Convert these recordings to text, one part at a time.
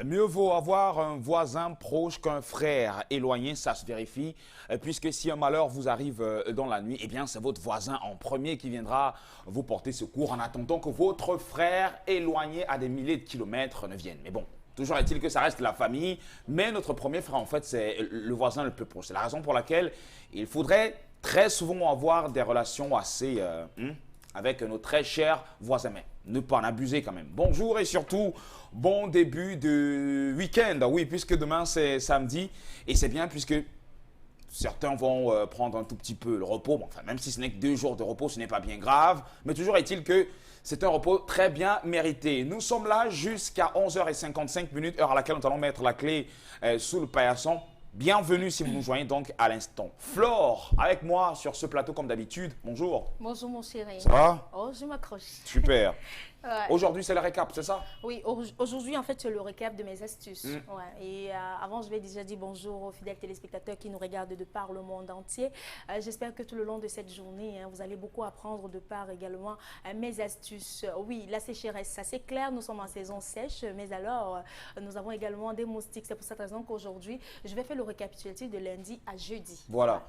Mieux vaut avoir un voisin proche qu'un frère éloigné, ça se vérifie, puisque si un malheur vous arrive dans la nuit, eh bien c'est votre voisin en premier qui viendra vous porter secours en attendant que votre frère éloigné à des milliers de kilomètres ne vienne. Mais bon, toujours est-il que ça reste la famille, mais notre premier frère en fait c'est le voisin le plus proche. C'est la raison pour laquelle il faudrait très souvent avoir des relations assez... avec nos très chers voisins, mais ne pas en abuser quand même. Bonjour et surtout, bon début de week-end. Oui, puisque demain c'est samedi et c'est bien puisque certains vont prendre un tout petit peu le repos. Bon, enfin, même si ce n'est que 2 jours de repos, ce n'est pas bien grave. Mais toujours est-il que c'est un repos très bien mérité. Nous sommes là jusqu'à 11h55, heure à laquelle nous allons mettre la clé sous le paillasson. Bienvenue si vous nous joignez donc à l'instant. Flore, avec moi sur ce plateau comme d'habitude. Bonjour. Bonjour mon chéri. Ça va? Oh, je m'accroche. Super. Ouais. Aujourd'hui, c'est le récap, c'est ça? Oui, aujourd'hui, en fait, c'est le récap de mes astuces. Ouais. Et avant, je vais déjà dire bonjour aux fidèles téléspectateurs qui nous regardent de par le monde entier. J'espère que tout le long de cette journée, vous allez beaucoup apprendre de par également mes astuces. Oui, la sécheresse, ça c'est clair, nous sommes en saison sèche, mais alors, nous avons également des moustiques. C'est pour cette raison qu'aujourd'hui, je vais faire le récapitulatif de lundi à jeudi. Voilà.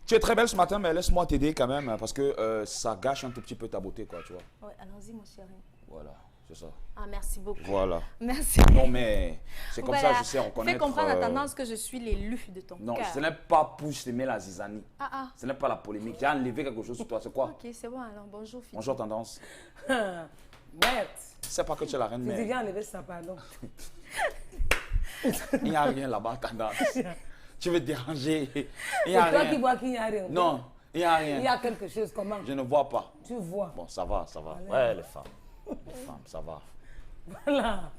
Tu es très belle ce matin, mais laisse-moi t'aider quand même, parce que ça gâche un tout petit peu ta beauté, quoi, tu vois. Oui, allons-y, mon chéri. Voilà, c'est ça. Ah, merci beaucoup. Voilà. Merci. Non, mais c'est comme ça, je sais reconnaître. Fais comprendre la tendance que je suis l'élu de ton Non, cœur. ce n'est pas pour semer la zizanie. Ce n'est pas la polémique. J'ai enlevé quelque chose sur toi, c'est quoi? Ok, c'est bon alors. Bonjour, fille. Bonjour, tendance. Merde. C'est pas que tu es la reine, Je dis, mais viens enlever ça, pardon. il n'y a rien là-bas, tendance. Tu veux te déranger. Il n'y C'est a toi qui rien. vois qu'il n'y a rien. Non, il n'y a Il y rien. a quelque chose, comment? Je ne vois pas. Tu vois. Bon, ça va, ça va. Ouais, les femmes. Les femmes, ça va. Voilà.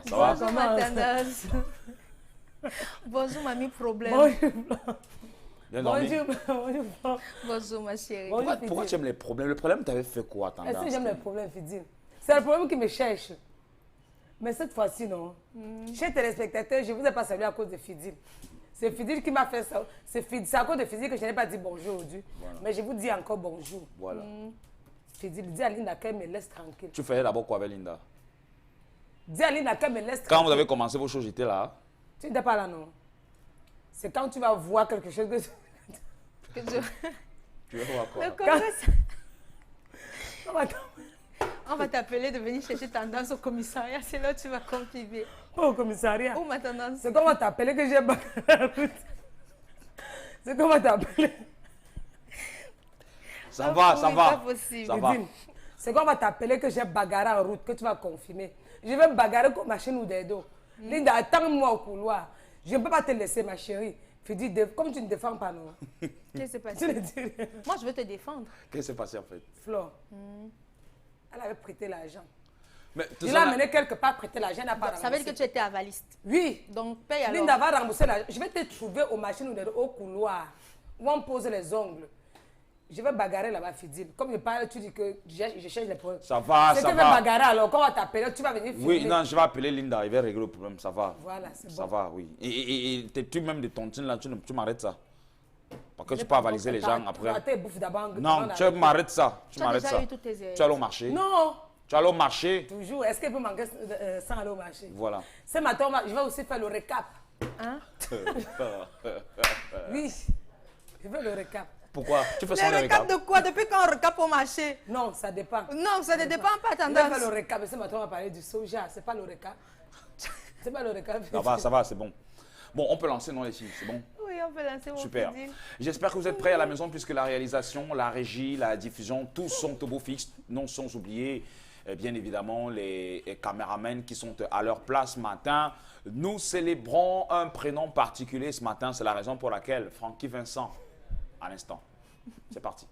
Ça va, ça va. Bonjour, ma tendance. Bonjour, mamie problème. Bonjour. Bien dormi. Bonjour. Bonjour, ma chérie. Bonjour. Pourquoi tu aimes les problèmes? Le problème, tu avais fait quoi, Est-ce tendance? que j'aime les problèmes, Fidil? C'est le problème qui me cherche. Mais cette fois-ci, non. Chers téléspectateurs, je ne vous ai pas salué à cause de Fidil. C'est Fidil qui m'a fait ça. C'est à cause de Fidil que je n'ai pas dit bonjour aujourd'hui. Voilà. Mais je vous dis encore bonjour. Voilà. Fidil, dis à Linda qu'elle me laisse tranquille. Tu faisais d'abord quoi avec Linda? Dis à Linda qu'elle me laisse tranquille. Quand vous avez commencé vos choses, j'étais là. Tu n'étais pas là, non? C'est quand tu vas voir quelque chose que... Tu veux voir quoi? Le congrès, Oh, attends. on va t'appeler de venir chercher tendance au commissariat. C'est là que tu vas confier. Pas au commissariat. Où ma tendance? C'est comment t'appeler que j'ai bagarré la route. C'est comment t'appeler. Ça va, ça Oui, va. pas possible. Ça va. C'est comment t'appeler que j'ai bagarré en route, que tu vas confirmer. Je vais me bagarrer comme machine ou des dos. Linda, attends-moi au couloir. Je ne peux pas te laisser, ma chérie. Fidi, comme tu ne défends pas, non? Qu'est-ce qui s'est Tu passé? ne dis rien. Moi, je veux te défendre. Qu'est-ce qui s'est passé en fait? Flore, elle avait prêté l'argent. Mais tout Il ça, l'a là- amené quelque part, prêté l'argent, elle n'a pas Ça veut dire que tu étais avaliste. Oui. Donc, paye alors. Linda va rembourser l'argent. Je vais te trouver aux machines ou au couloir où on pose les ongles. Je vais bagarrer là-bas, Fidil. Comme je parle, tu dis que je cherche les problèmes. Ça va, C'est ça que je vais va. bagarrer alors. Quand on va t'appeler, tu vas venir filmer. Oui, non, je vais appeler Linda, il va régler le problème, ça va. Voilà, c'est Ça bon. va, oui. Et tes trucs même de tontine là, tu m'arrêtes ça. Parce que tu peux avaliser les gens après. Attends, bouffe d'abord. Non, tu m'arrêtes ça. Tu Tu as m'arrêtes déjà ça. eu toutes tes... Tu allais au marché. Non, Tu allais au marché. toujours. Est-ce qu'elle peut manquer sans aller au marché? Voilà. Ce matin, je vais aussi faire le récap. Hein? Oui, je veux le récap. Pourquoi? Tu fais Le ça le récap récap. de quoi? Depuis quand on récap au marché? Non, ça dépend. Non, ça ne dépend pas, Je vais faire tendance. le récap. Ce matin, on va parler du soja. C'est pas le récap. C'est pas le récap. Ça va, c'est bon. Bon, on peut lancer, non, les filles, c'est bon? Oui, on peut lancer mon Super. Fidil. J'espère que vous êtes prêts à la maison puisque la réalisation, la régie, la diffusion, tous sont au beau fixe. Non sans oublier, bien évidemment, les caméramans qui sont à leur place ce matin. Nous célébrons un prénom particulier ce matin. C'est la raison pour laquelle Francky Vincent, à l'instant. C'est parti.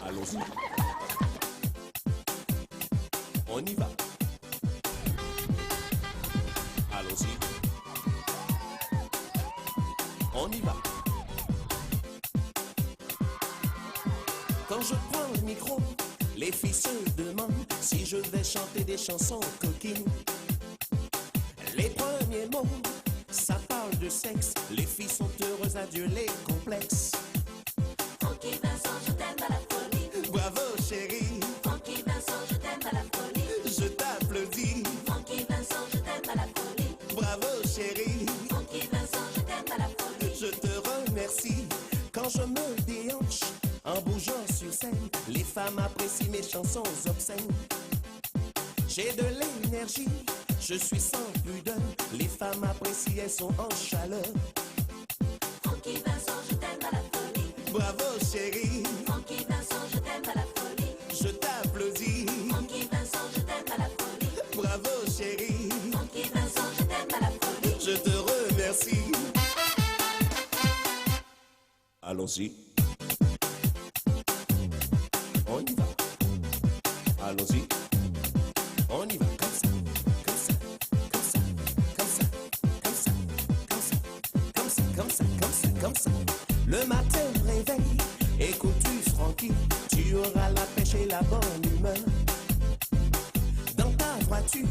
Allons-y. On y va. Allons-y. On y va. Quand je prends le micro, les filles se demandent si je vais chanter des chansons coquines. Les premiers mots, ça parle de sexe. Les filles sont heureuses, adieu les complexes. Francky Vincent, je t'aime à la folie. Bravo chérie, Francky Vincent, je t'aime femmes apprécient mes chansons obscènes. J'ai de l'énergie, je suis sans pudeur. Les femmes apprécient, elles sont en chaleur. Francky Vincent, je t'aime à la folie. Bravo chérie, Francky Vincent, je t'aime à la folie. je t'applaudis. Francky Vincent, je t'aime à la folie. Bravo chérie, Francky Vincent, je t'aime à la folie. je te remercie. Allons-y. On y va. Allons-y. On y va comme ça, comme ça, comme ça, comme ça, comme ça, comme ça, comme ça, comme ça, comme ça, comme ça. Le matin, réveil, écoute du Francky, tu auras la pêche et la bonne humeur. Dans ta voiture,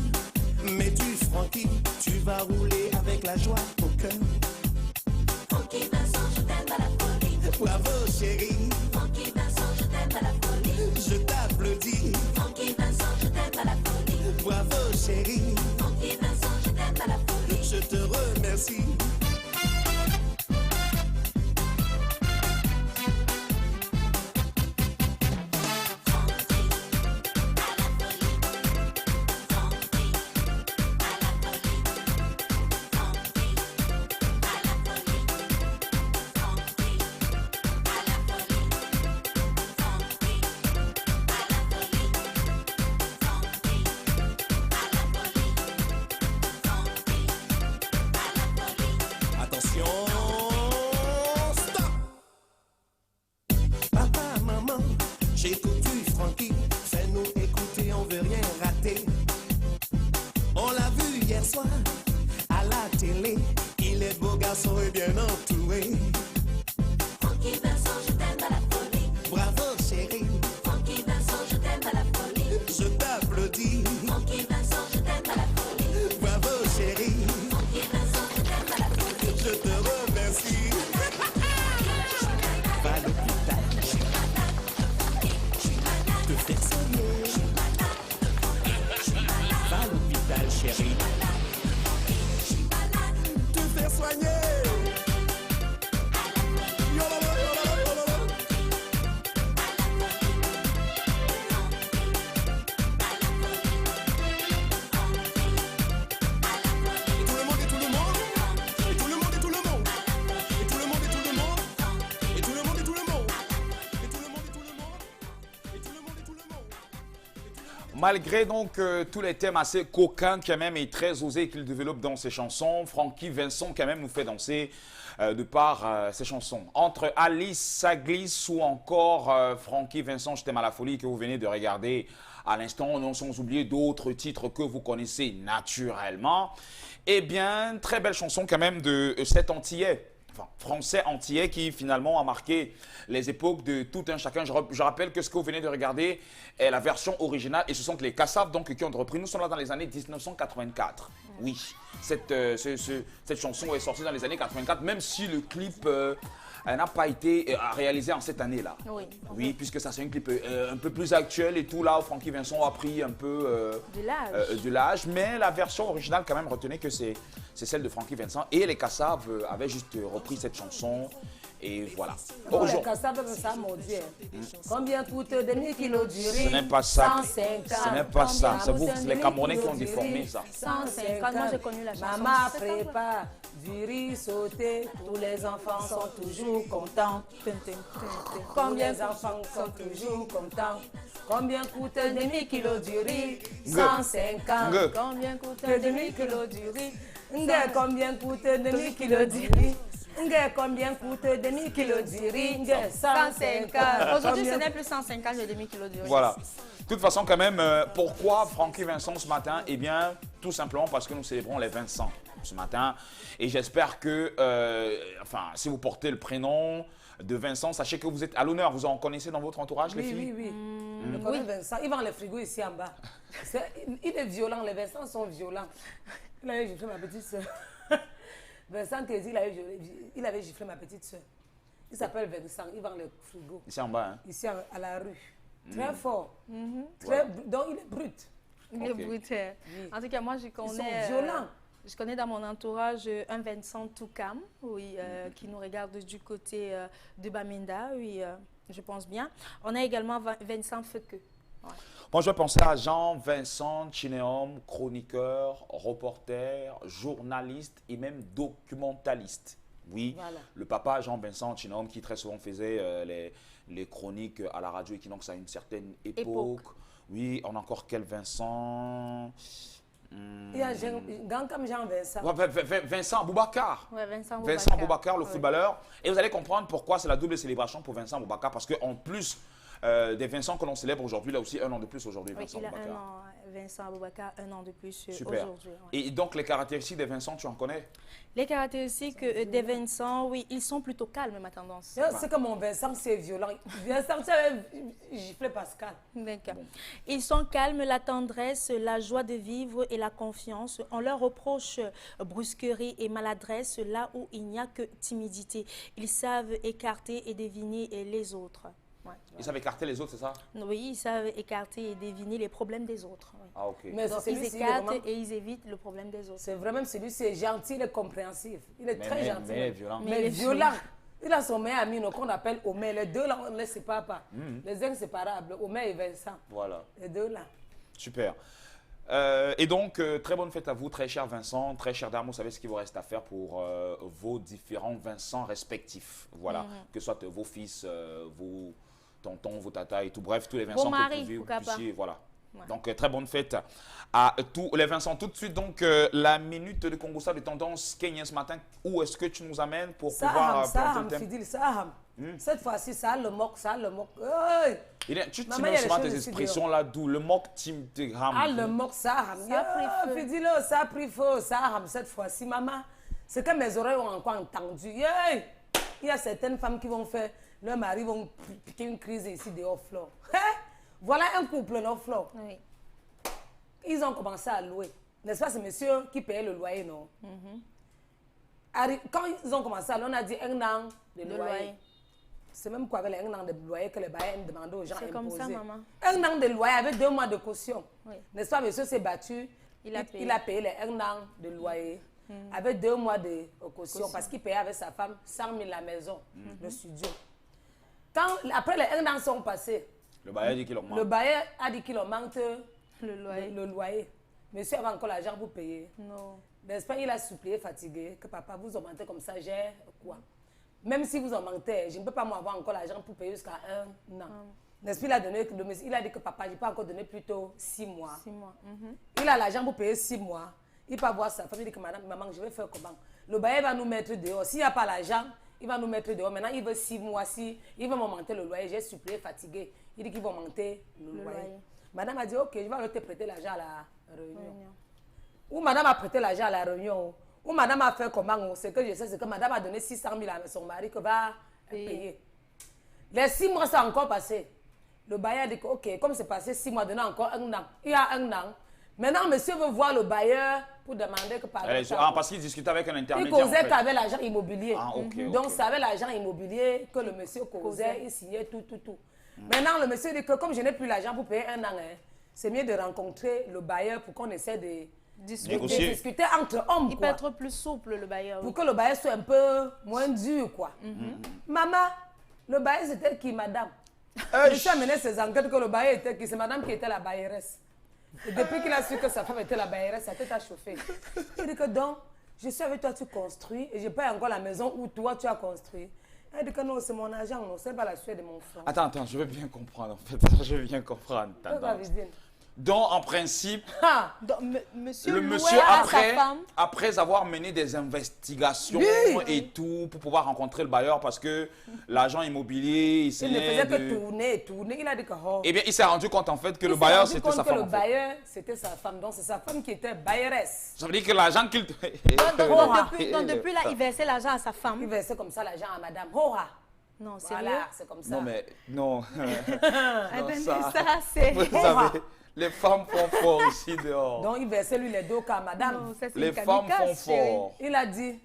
mets du Francky, tu vas rouler avec la joie au cœur. Francky Vincent, je t'aime à la folie. Bravo chérie, Francky Vincent, je t'aime à la folie. je t'applaudis. Francky Vincent, je t'aime à la folie. Bravo chérie, Francky Vincent, je t'aime à la folie. je te remercie. Attention, stop! Papa, maman, j'écoute du Francky. Fais-nous écouter, on veut rien rater. On l'a vu hier soir à la télé. Il est beau garçon et bien entouré. Francky Vincent, je t'aime à la folie. Bravo chérie, Francky Vincent, je t'aime à la folie. je t'applaudis. Francky Vincent, je t'aime à la folie. Bravo chérie, Francky Vincent, je t'aime à la folie. je te remercie. Va à l'hôpital, te faire soigner. Va à l'hôpital chérie, te faire soigner. Yolala, yolala, yolala. Et tout le monde, et tout le monde, et tout le monde, et tout le monde, et tout le monde, et tout le monde, et tout le monde, et tout le monde, et tout le monde, et tout le monde, et tout le monde, et tout le monde. Malgré donc tous les thèmes assez coquins quand même et très osés qu'il développe dans ses chansons, Francky Vincent quand même nous fait danser de par ses chansons. Entre Alice, ça glisse ou encore Francky Vincent, je t'aime à la folie que vous venez de regarder à l'instant, non sans oublier d'autres titres que vous connaissez naturellement. Eh bien, très belle chanson quand même de cet Antillais. Enfin, français antillais qui finalement a marqué les époques de tout un chacun. Je rappelle que ce que vous venez de regarder est la version originale et ce sont les Kassav donc qui ont repris. Nous sommes là dans les années 1984. Oui, cette chanson est sortie dans les années 84, même si le clip n'a pas été réalisé en cette année-là. Oui. Oui, puisque ça c'est un clip un peu plus actuel et tout là où Francky Vincent a pris un peu De l'âge. de l'âge, mais la version originale quand même, retenez que c'est celle de Francky Vincent et les Kassav avaient juste repris cette chanson et voilà. Bon, les Aujourd'hui, Kassav, ça maudit. Combien coûte demi-kilos du riz? ce n'est pas ça. 150. Ce n'est pas ça. C'est vous, Combien les Camerounais qui ont demi-kilos déformé du riz? ça. 150. Moi, j'ai connu la chanson. Maman prépare du riz sauté. Tous les enfants sont toujours contents. Combien d'enfants sont toujours contents? Combien coûte un demi-kilo du riz? 150. Nge. Combien coûte un demi-kilo du riz? Nge, combien coûte un demi-kilo du riz? Nge, combien coûte un demi-kilo du riz? Nge, 150. Aujourd'hui, ce n'est plus 150 le demi-kilo de riz. Voilà. De toute façon, quand même, pourquoi Francky Vincent ce matin? Eh bien, tout simplement parce que nous célébrons les 20 ans ce matin. Et j'espère que, enfin, si vous portez le prénom de Vincent, sachez que vous êtes à l'honneur. Vous en connaissez dans votre entourage, les Oui, filles? oui, oui. Je connais Vincent. Il vend les frigos ici en bas. Il est violent. Les Vincent sont violents. Il avait giflé ma petite soeur. Vincent Kézi, il avait giflé ma petite soeur. Il s'appelle Vincent. Il vend les frigos. Ici en bas, hein? Ici à la rue. Très fort. Très, donc il est brut. Il est Ok. brutal. En tout cas, moi, je Ils connais. sont violents. Je connais dans mon entourage un Vincent Toukam, oui, qui nous regarde du côté de Bamenda. Oui, Je pense bien. On a également Vincent Feuque. Ouais. Moi, je pensais à Jean-Vincent Chinéum, chroniqueur, reporter, journaliste et même documentaliste. Oui, Voilà. le papa Jean-Vincent Chinéum qui très souvent faisait les chroniques à la radio Equinox à une certaine époque. Oui, on a encore quel Vincent? Il y a un grand comme Jean-Vincent. Ouais, Vincent Boubacar. Ouais, Vincent Vincent Boubacar, le Ouais. footballeur. Et vous allez comprendre pourquoi c'est la double célébration pour Vincent Boubacar. Parce qu'en plus des Vincent que l'on célèbre aujourd'hui, là aussi un an de plus aujourd'hui, Oui, Vincent il a Boubacar. un an, Vincent Boubacar, un an de plus Super. aujourd'hui. Ouais. Et donc les caractéristiques des Vincent, tu en connais? Les caractéristiques des Vincent, oui, ils sont plutôt calmes, ma tendance. C'est que mon Vincent, c'est violent. Vincent, tu avais giflé Pascal. D'accord. Ils sont calmes, la tendresse, la joie de vivre et la confiance. On leur reproche brusquerie et maladresse là où il n'y a que timidité. Ils savent écarter et deviner les autres. Ouais. Ils savent écarter les autres, c'est ça? Oui, ils savent écarter et deviner les problèmes des autres. Oui. Ah, ok. Mais Donc, c'est ils celui-ci, écartent vraiment- et ils évitent le problème des autres. c'est vraiment celui-ci, est gentil, il est compréhensif. Il est très gentil. Mais violent. Mais Mais il est violent. Il a son meilleur ami qu'on appelle Omer. Les deux là, on ne les sépare pas. Les inséparables, Omer et Vincent. Voilà. Les deux là. Super. Et donc, très bonne fête à vous, très cher Vincent, très cher dame. Vous savez ce qu'il vous reste à faire pour vos différents Vincent respectifs. Voilà. Que ce soit vos fils, vos tontons, vos tatas et tout. Bref, tous les Vincent maris, que vous pourquoi pas. puissiez. Voilà. Ouais. Donc, très bonne fête à tous les Vincent. Tout de suite, donc, la minute de Congossa de tendance Kenya ce matin. Où est-ce que tu nous amènes pour pouvoir planter Saham, le thème? Fidil, Saham. Cette fois-ci, ça le moque, ça le moque. Hey! Tu Maman, il y mets a souvent des tes choses ici expressions là, d'où le moque Tim Tegram. Ah, le moque, Saham. Ça a pris feu. Fidil, ça a pris feu, Saham, cette fois-ci, maman. C'est que mes oreilles ont encore entendu. Hey! Il y a certaines femmes qui vont faire, leurs maris vont piquer une crise ici dehors, Flore. Hein? Voilà un couple, non, Flore. Oui. Ils ont commencé à louer. N'est-ce pas, c'est monsieur qui payait le loyer, non? Quand ils ont commencé à louer, on a dit un an de Le loyer. loyer. C'est même quoi avec les un an de loyer que les bailleurs demandaient aux gens C'est comme ça, imposés. maman. Un an de loyer avec 2 mois de caution. Oui. N'est-ce pas, monsieur s'est battu. Il a payé. Il a payé les 1 an de loyer avec 2 mois de caution parce qu'il payait avec sa femme 100 000 la maison, le studio. Après les 1 an sont passés, Le bailleur dit qu'il augmente. le bailleur a dit qu'il augmente Le loyer. le loyer. Monsieur avait encore l'argent pour payer. Non. N'est-ce pas, il a supplié, fatigué, que papa, vous augmentez comme ça, j'ai quoi? Même si vous augmentez, je ne peux pas avoir encore l'argent pour payer jusqu'à 1 an. N'est-ce pas, il a dit que papa, je peux encore donner plutôt 6 mois. 6 mois. Il a l'argent pour payer 6 mois. Il peut voir sa femme, il dit que madame, maman, je vais faire comment? Le bailleur va nous mettre dehors. S'il n'y a pas l'argent, il va nous mettre dehors. Maintenant, il veut 6 mois. Si il veut m'augmenter le loyer, j'ai supplié, fatigué. Il dit qu'il va augmenter le loyer. Madame a dit, ok, je vais alors te prêter l'argent à la réunion. Ou madame a prêté l'argent à la réunion. Ou madame a fait comment? Ce que je sais, c'est que madame a donné 600 000 à son mari que va payer. Les 6 mois sont encore passés. Le bailleur dit que, ok, comme c'est passé 6 mois, donnez encore 1 an. Il y a 1 an. Maintenant, monsieur veut voir le bailleur pour demander que pardon. Parce qu'il discutait avec un Il intermédiaire. causait en fait. qu'avec l'argent immobilier. Ah, ok, Donc, ok. c'est avec l'argent immobilier que le monsieur causait, il signait tout. Maintenant, le monsieur dit que comme je n'ai plus l'argent pour payer 1 an, hein, c'est mieux de rencontrer le bailleur pour qu'on essaie de Négocier. discuter entre hommes. Il peut quoi. être plus souple, le bailleur. Pour que le bailleur soit un peu moins dur, quoi. Maman, le bailleur, c'était qui, madame? Monsieur a mené ses enquêtes que le bailleur était qui? C'est madame qui était la bailleresse. Et depuis qu'il a su que sa femme était la bailleresse, sa tête a chauffé. Il dit que donc, je suis avec toi, tu construis, et je paye encore la maison où toi, tu as construit. Elle dit que non, c'est mon argent, non, c'est pas la sueur de mon frère. Attends, je veux bien comprendre en fait. Je veux bien comprendre. Donc, en principe, Ah, Donc, monsieur le louait monsieur, à sa femme. après avoir mené des investigations et tout, pour pouvoir rencontrer le bailleur, parce que l'agent immobilier, il il ne signait faisait que tourner. Il a dit que oh. Eh bien, il s'est rendu compte en fait que Il le s'est bailleur, rendu c'était compte sa que femme. le en fait. bailleur, c'était sa femme. Donc, c'est sa femme qui était bailleresse. Ça veut dire que l'agent qu'il... Donc, depuis là, il versait l'argent à sa Il femme. versait comme ça l'argent à madame. Hora. Non, sérieux. Voilà, c'est comme ça. Non, mais non. Eh ben, ça- ça, c'est... Vous savez, les femmes font fort ici dehors. Donc, il versait lui les 2 cas, madame. Non, ça, c'est Les une femmes kamikaze, font chérie. fort. Il a dit,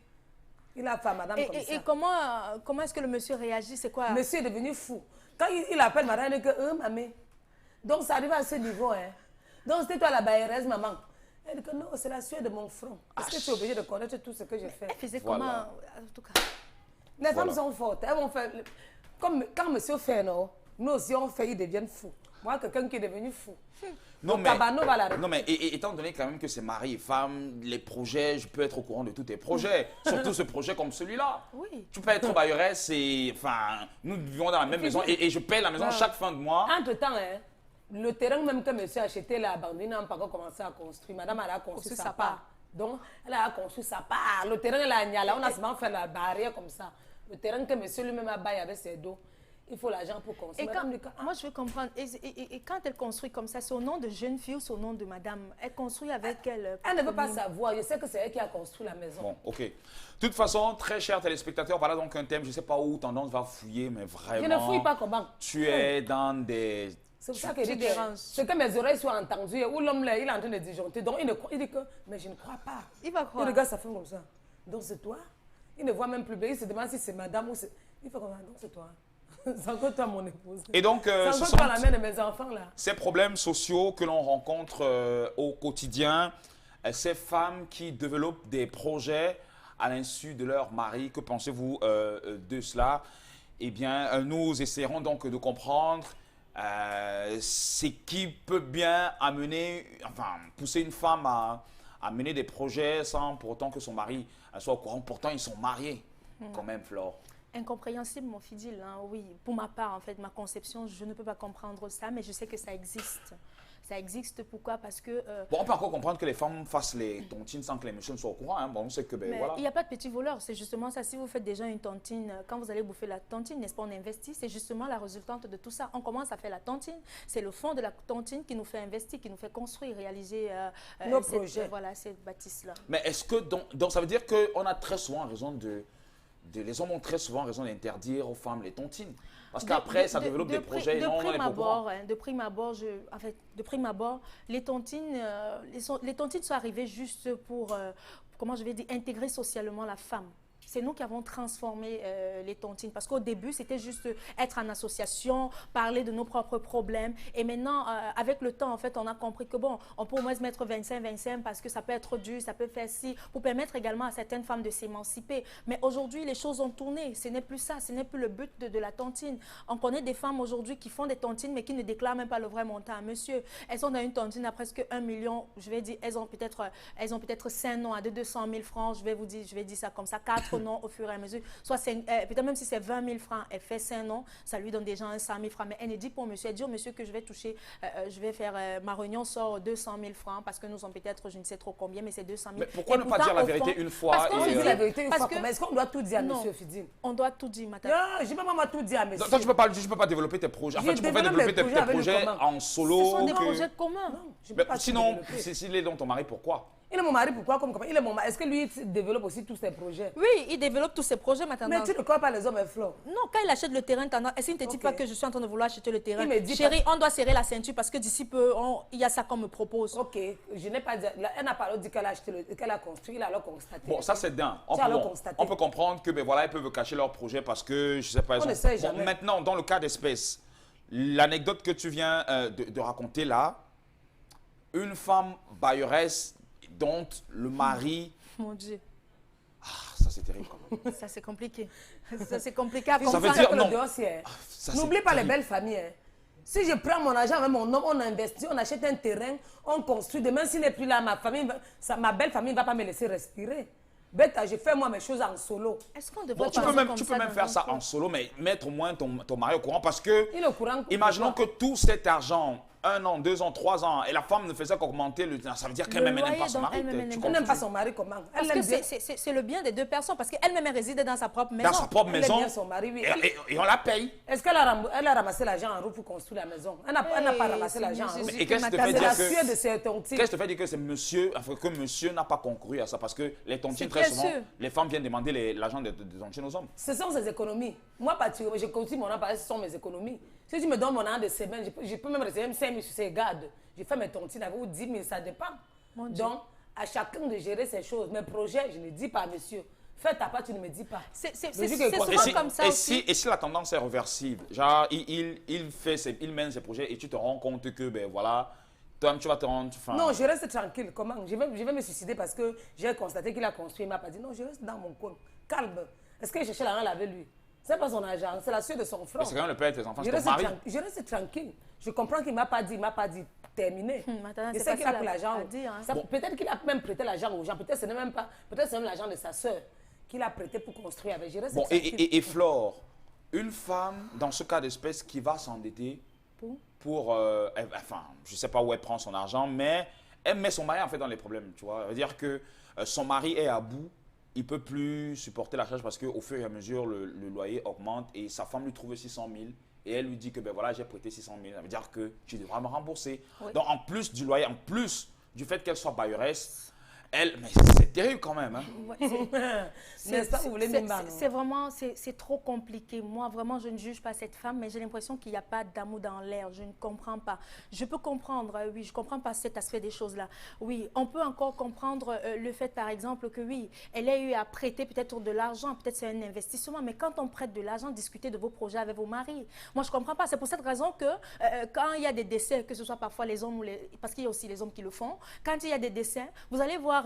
il a fait à madame comme ça. Et comment est-ce que le monsieur réagit? C'est quoi? Monsieur est devenu fou. Quand il appelle madame, il dit que, mamie. Donc, ça arrive à ce niveau, hein. Donc, c'était toi la bailleresse, maman. Elle dit que non, c'est la sueur de mon front. Est-ce que tu es obligé de connaître tout ce que j'ai fait? Elle faisait Voilà. comment? En tout cas. Les femmes Voilà. sont fortes. Elles vont faire... Comme quand monsieur fait, non, nous aussi on fait, ils deviennent fous. Moi, quelqu'un qui est devenu fou. Non, Le mais, cabano va l'arrêter. non, mais étant donné quand même que c'est mari et femme, les projets, je peux être au courant de tous tes projets. Surtout ce projet comme celui-là. Oui. Tu peux être bailleresse et, enfin, nous vivons dans la même maison et je paie la maison chaque fin de mois. Entre-temps, hein, le terrain même que monsieur a acheté, là, abandonné, n'a pas encore commencé à construire. Madame, elle a construit sa part. Donc, elle a construit sa part. Le terrain, elle a gagné. On a seulement fait la barrière comme ça. Le terrain que monsieur lui-même a baillé avec ses dos. Il faut l'argent pour construire. Et quand, moi, je veux comprendre. Et quand elle construit comme ça, c'est au nom de jeune fille ou c'est au nom de madame? Elle construit avec elle. Elle ne veut pas savoir. Je sais que c'est elle qui a construit la maison. Bon, ok. De toute façon, très chers téléspectateurs, voilà donc un thème, je ne sais pas où Tendance va fouiller, mais vraiment... Je ne fouille pas comment. Tu es dans des... C'est pour ça que je dis que mes oreilles soient entendues. Où l'homme là, il est en train de disjoncter. Donc il dit que, mais je ne crois pas. Il va croire. Il regarde sa femme comme ça. Donc c'est toi. Il ne voit même plus bien. Il se demande si c'est madame ou c'est... Il fait comme ça. Donc c'est toi. C'est encore toi mon épouse. Et donc, c'est ce encore sont toi la mère de mes enfants là. ces problèmes sociaux que l'on rencontre au quotidien, ces femmes qui développent des projets à l'insu de leur mari. Que pensez-vous de cela? Eh bien, nous essaierons donc de comprendre ce qui peut bien amener, enfin, pousser une femme à mener des projets sans pour autant que son mari soit au courant. Pourtant, ils sont mariés quand même, Flore. Incompréhensible, mon fidèle, hein, oui. Pour ma part, en fait, ma conception, je ne peux pas comprendre ça, mais je sais que ça existe. Ça existe, pourquoi? Parce que... Bon, on peut encore comprendre que les femmes fassent les tontines sans que les messieurs ne soient au courant. Hein. Bon, on sait que, ben, voilà. Il n'y a pas de petits voleurs, c'est justement ça. Si vous faites déjà une tontine, quand vous allez bouffer la tontine, n'est-ce pas, on investit, c'est justement la résultante de tout ça. On commence à faire la tontine, c'est le fond de la tontine qui nous fait investir, qui nous fait construire, réaliser nos projets. Voilà, cette bâtisse-là. Mais est-ce que, donc ça veut dire qu'on a très souvent raison les hommes ont très souvent raison d'interdire aux femmes les tontines. Parce qu'après, ça développe des projets et non, on est pas au courant. De prime abord, les tontines, les tontines sont arrivées juste pour, comment je vais dire, intégrer socialement la femme. C'est nous qui avons transformé les tontines. Parce qu'au début, c'était juste être en association, parler de nos propres problèmes. Et maintenant, avec le temps, en fait, on a compris que bon, on peut au moins se mettre 25-25 parce que ça peut être dur, ça peut faire ci, pour permettre également à certaines femmes de s'émanciper. Mais aujourd'hui, les choses ont tourné. Ce n'est plus ça, ce n'est plus le but de la tontine. On connaît des femmes aujourd'hui qui font des tontines, mais qui ne déclarent même pas le vrai montant. Monsieur, elles sont dans une tontine à presque 1 million. Je vais dire, elles ont peut-être 5 noms à 200 000 francs. Je vais dire ça comme ça, 4 noms au fur et à mesure. Soit peut-être même si c'est 20 000 francs, elle fait 5 noms, ça lui donne déjà 100 000 francs. Mais elle ne dit pas au monsieur, elle dit au monsieur que je vais toucher, je vais faire, ma réunion sort 200 000 francs parce que nous sommes peut-être, je ne sais trop combien, mais c'est 200 000. Mais pourquoi ne pas dire la vérité une fois? Parce qu'on dit la vérité une fois, est-ce qu'on doit tout dire à monsieur Fidine? On doit tout dire, madame. Non, je ne peux pas tout dire à monsieur. Toi, tu ne peux pas développer tes projets. En fait, tu peux développer tes projets en solo. Ce sont des projets communs. Non, je peux pas. Sinon, s'il est dans ton mari, pourquoi? Il est mon mari, pourquoi? Il est mon mari. Est-ce que lui développe aussi tous ses projets? Oui, il développe tous ses projets maintenant. Mais tu ne crois pas les hommes et Flo? Non, quand il achète le terrain, est-ce qu'il ne te dit pas que je suis en train de vouloir acheter le terrain? Il me dit chérie, on doit serrer la ceinture parce que d'ici peu, il y a ça qu'on me propose. Ok, je n'ai pas dit. Elle n'a pas dit qu'elle a acheté, qu'elle a construit, il a alors constaté. Bon, ça c'est dingue. On peut comprendre que, ben voilà, ils peuvent cacher leur projet parce que, je sais pas, on ne sait jamais. Maintenant, dans le cas d'espèce, l'anecdote que tu viens de raconter là, une femme bailleresse dont le mari... Mon Dieu. Ah, ça c'est terrible quand même. Ça c'est compliqué. Ça c'est compliqué à Ça comprendre. veut dire non. N'oublie pas les belles familles. Hein. Si je prends mon argent avec mon homme, on investit, on achète un terrain, on construit. Demain, s'il n'est plus là, ma belle famille ne va pas me laisser respirer. Bête, je fais moi mes choses en solo. Est-ce qu'on devrait Tu peux même faire ça en solo, mais mettre au moins ton mari au courant parce que, il est au courant. Imaginons que tout cet argent, 1 an, 2 ans, 3 ans, et la femme ne faisait qu'augmenter le... Ça veut dire qu'elle-même n'aime pas son mari. Elle n'aime pas son mari comment? Parce que c'est le bien des deux personnes, parce qu'elle-même réside dans sa propre maison. Dans sa propre maison. Elle aime bien son mari, oui. Et on la paye. Est-ce qu'elle a ramassé l'argent en roue pour construire la maison? Elle n'a pas ramassé l'argent en roue. Et qu'est-ce qui te fait dire que c'est monsieur, enfin, que monsieur n'a pas concouru à ça? Parce que les tontines, très souvent, les femmes viennent demander l'argent des tontines aux hommes. Ce sont ses économies. Moi, particulièrement, je continue mon an parce que ce sont mes économies. Si tu me donnes mon an de semaine, je peux même rester 5 000 sur ses gardes. Je fais mes tontines avec ou 10 000, ça dépend. Donc, à chacun de gérer ses choses. Mes projets, je ne dis pas, monsieur. Fais ta part, tu ne me dis pas. C'est souvent comme ça aussi. Et si la tendance est réversible, genre, il mène ses projets et tu te rends compte que, ben voilà, toi, tu vas te rendre... Non, je reste tranquille. Comment? Je vais me suicider parce que j'ai constaté qu'il a construit. Il ne m'a pas dit, non, je reste dans mon coin. Calme. Est-ce que je cherche l'argent avec lui? C'est pas son argent, c'est la sueur de son front. Mais c'est quand même le père de tes enfants, Je c'est ton reste, mari. je reste tranquille. Je comprends qu'il ne m'a pas dit, terminé. Maintenant, Je c'est sais qu'il a facile pris à l'argent. dire, hein. Peut-être qu'il a même prêté l'argent aux gens. Peut-être c'est même pas. Peut-être c'est même l'argent de sa sœur qu'il a prêté pour construire avec. Je reste Bon, tranquille. et Flore, une femme, dans ce cas d'espèce, qui va s'endetter pour enfin, je ne sais pas où elle prend son argent, mais elle met son mari en fait dans les problèmes, tu vois. Ça veut dire que son mari est à bout, il ne peut plus supporter la charge parce qu'au fur et à mesure, le loyer augmente et sa femme lui trouve 600 000 et elle lui dit que ben voilà, j'ai prêté 600 000, ça veut dire que tu devras me rembourser. Oui. Donc en plus du loyer, en plus du fait qu'elle soit bailleresse, mais c'est terrible quand même. Hein. Ouais, N'est-ce pas, vous voulez Mimba, non? c'est vraiment, c'est trop compliqué. Moi, vraiment, je ne juge pas cette femme, mais j'ai l'impression qu'il n'y a pas d'amour dans l'air. Je ne comprends pas. Je peux comprendre, oui, je ne comprends pas cet aspect des choses-là. Oui, on peut encore comprendre le fait, par exemple, que oui, elle a eu à prêter peut-être de l'argent, peut-être c'est un investissement, mais quand on prête de l'argent, discutez de vos projets avec vos maris. Moi, je ne comprends pas. C'est pour cette raison que quand il y a des décès, que ce soit parfois les hommes ou parce qu'il y a aussi les hommes qui le font, quand il y a des décès, vous allez voir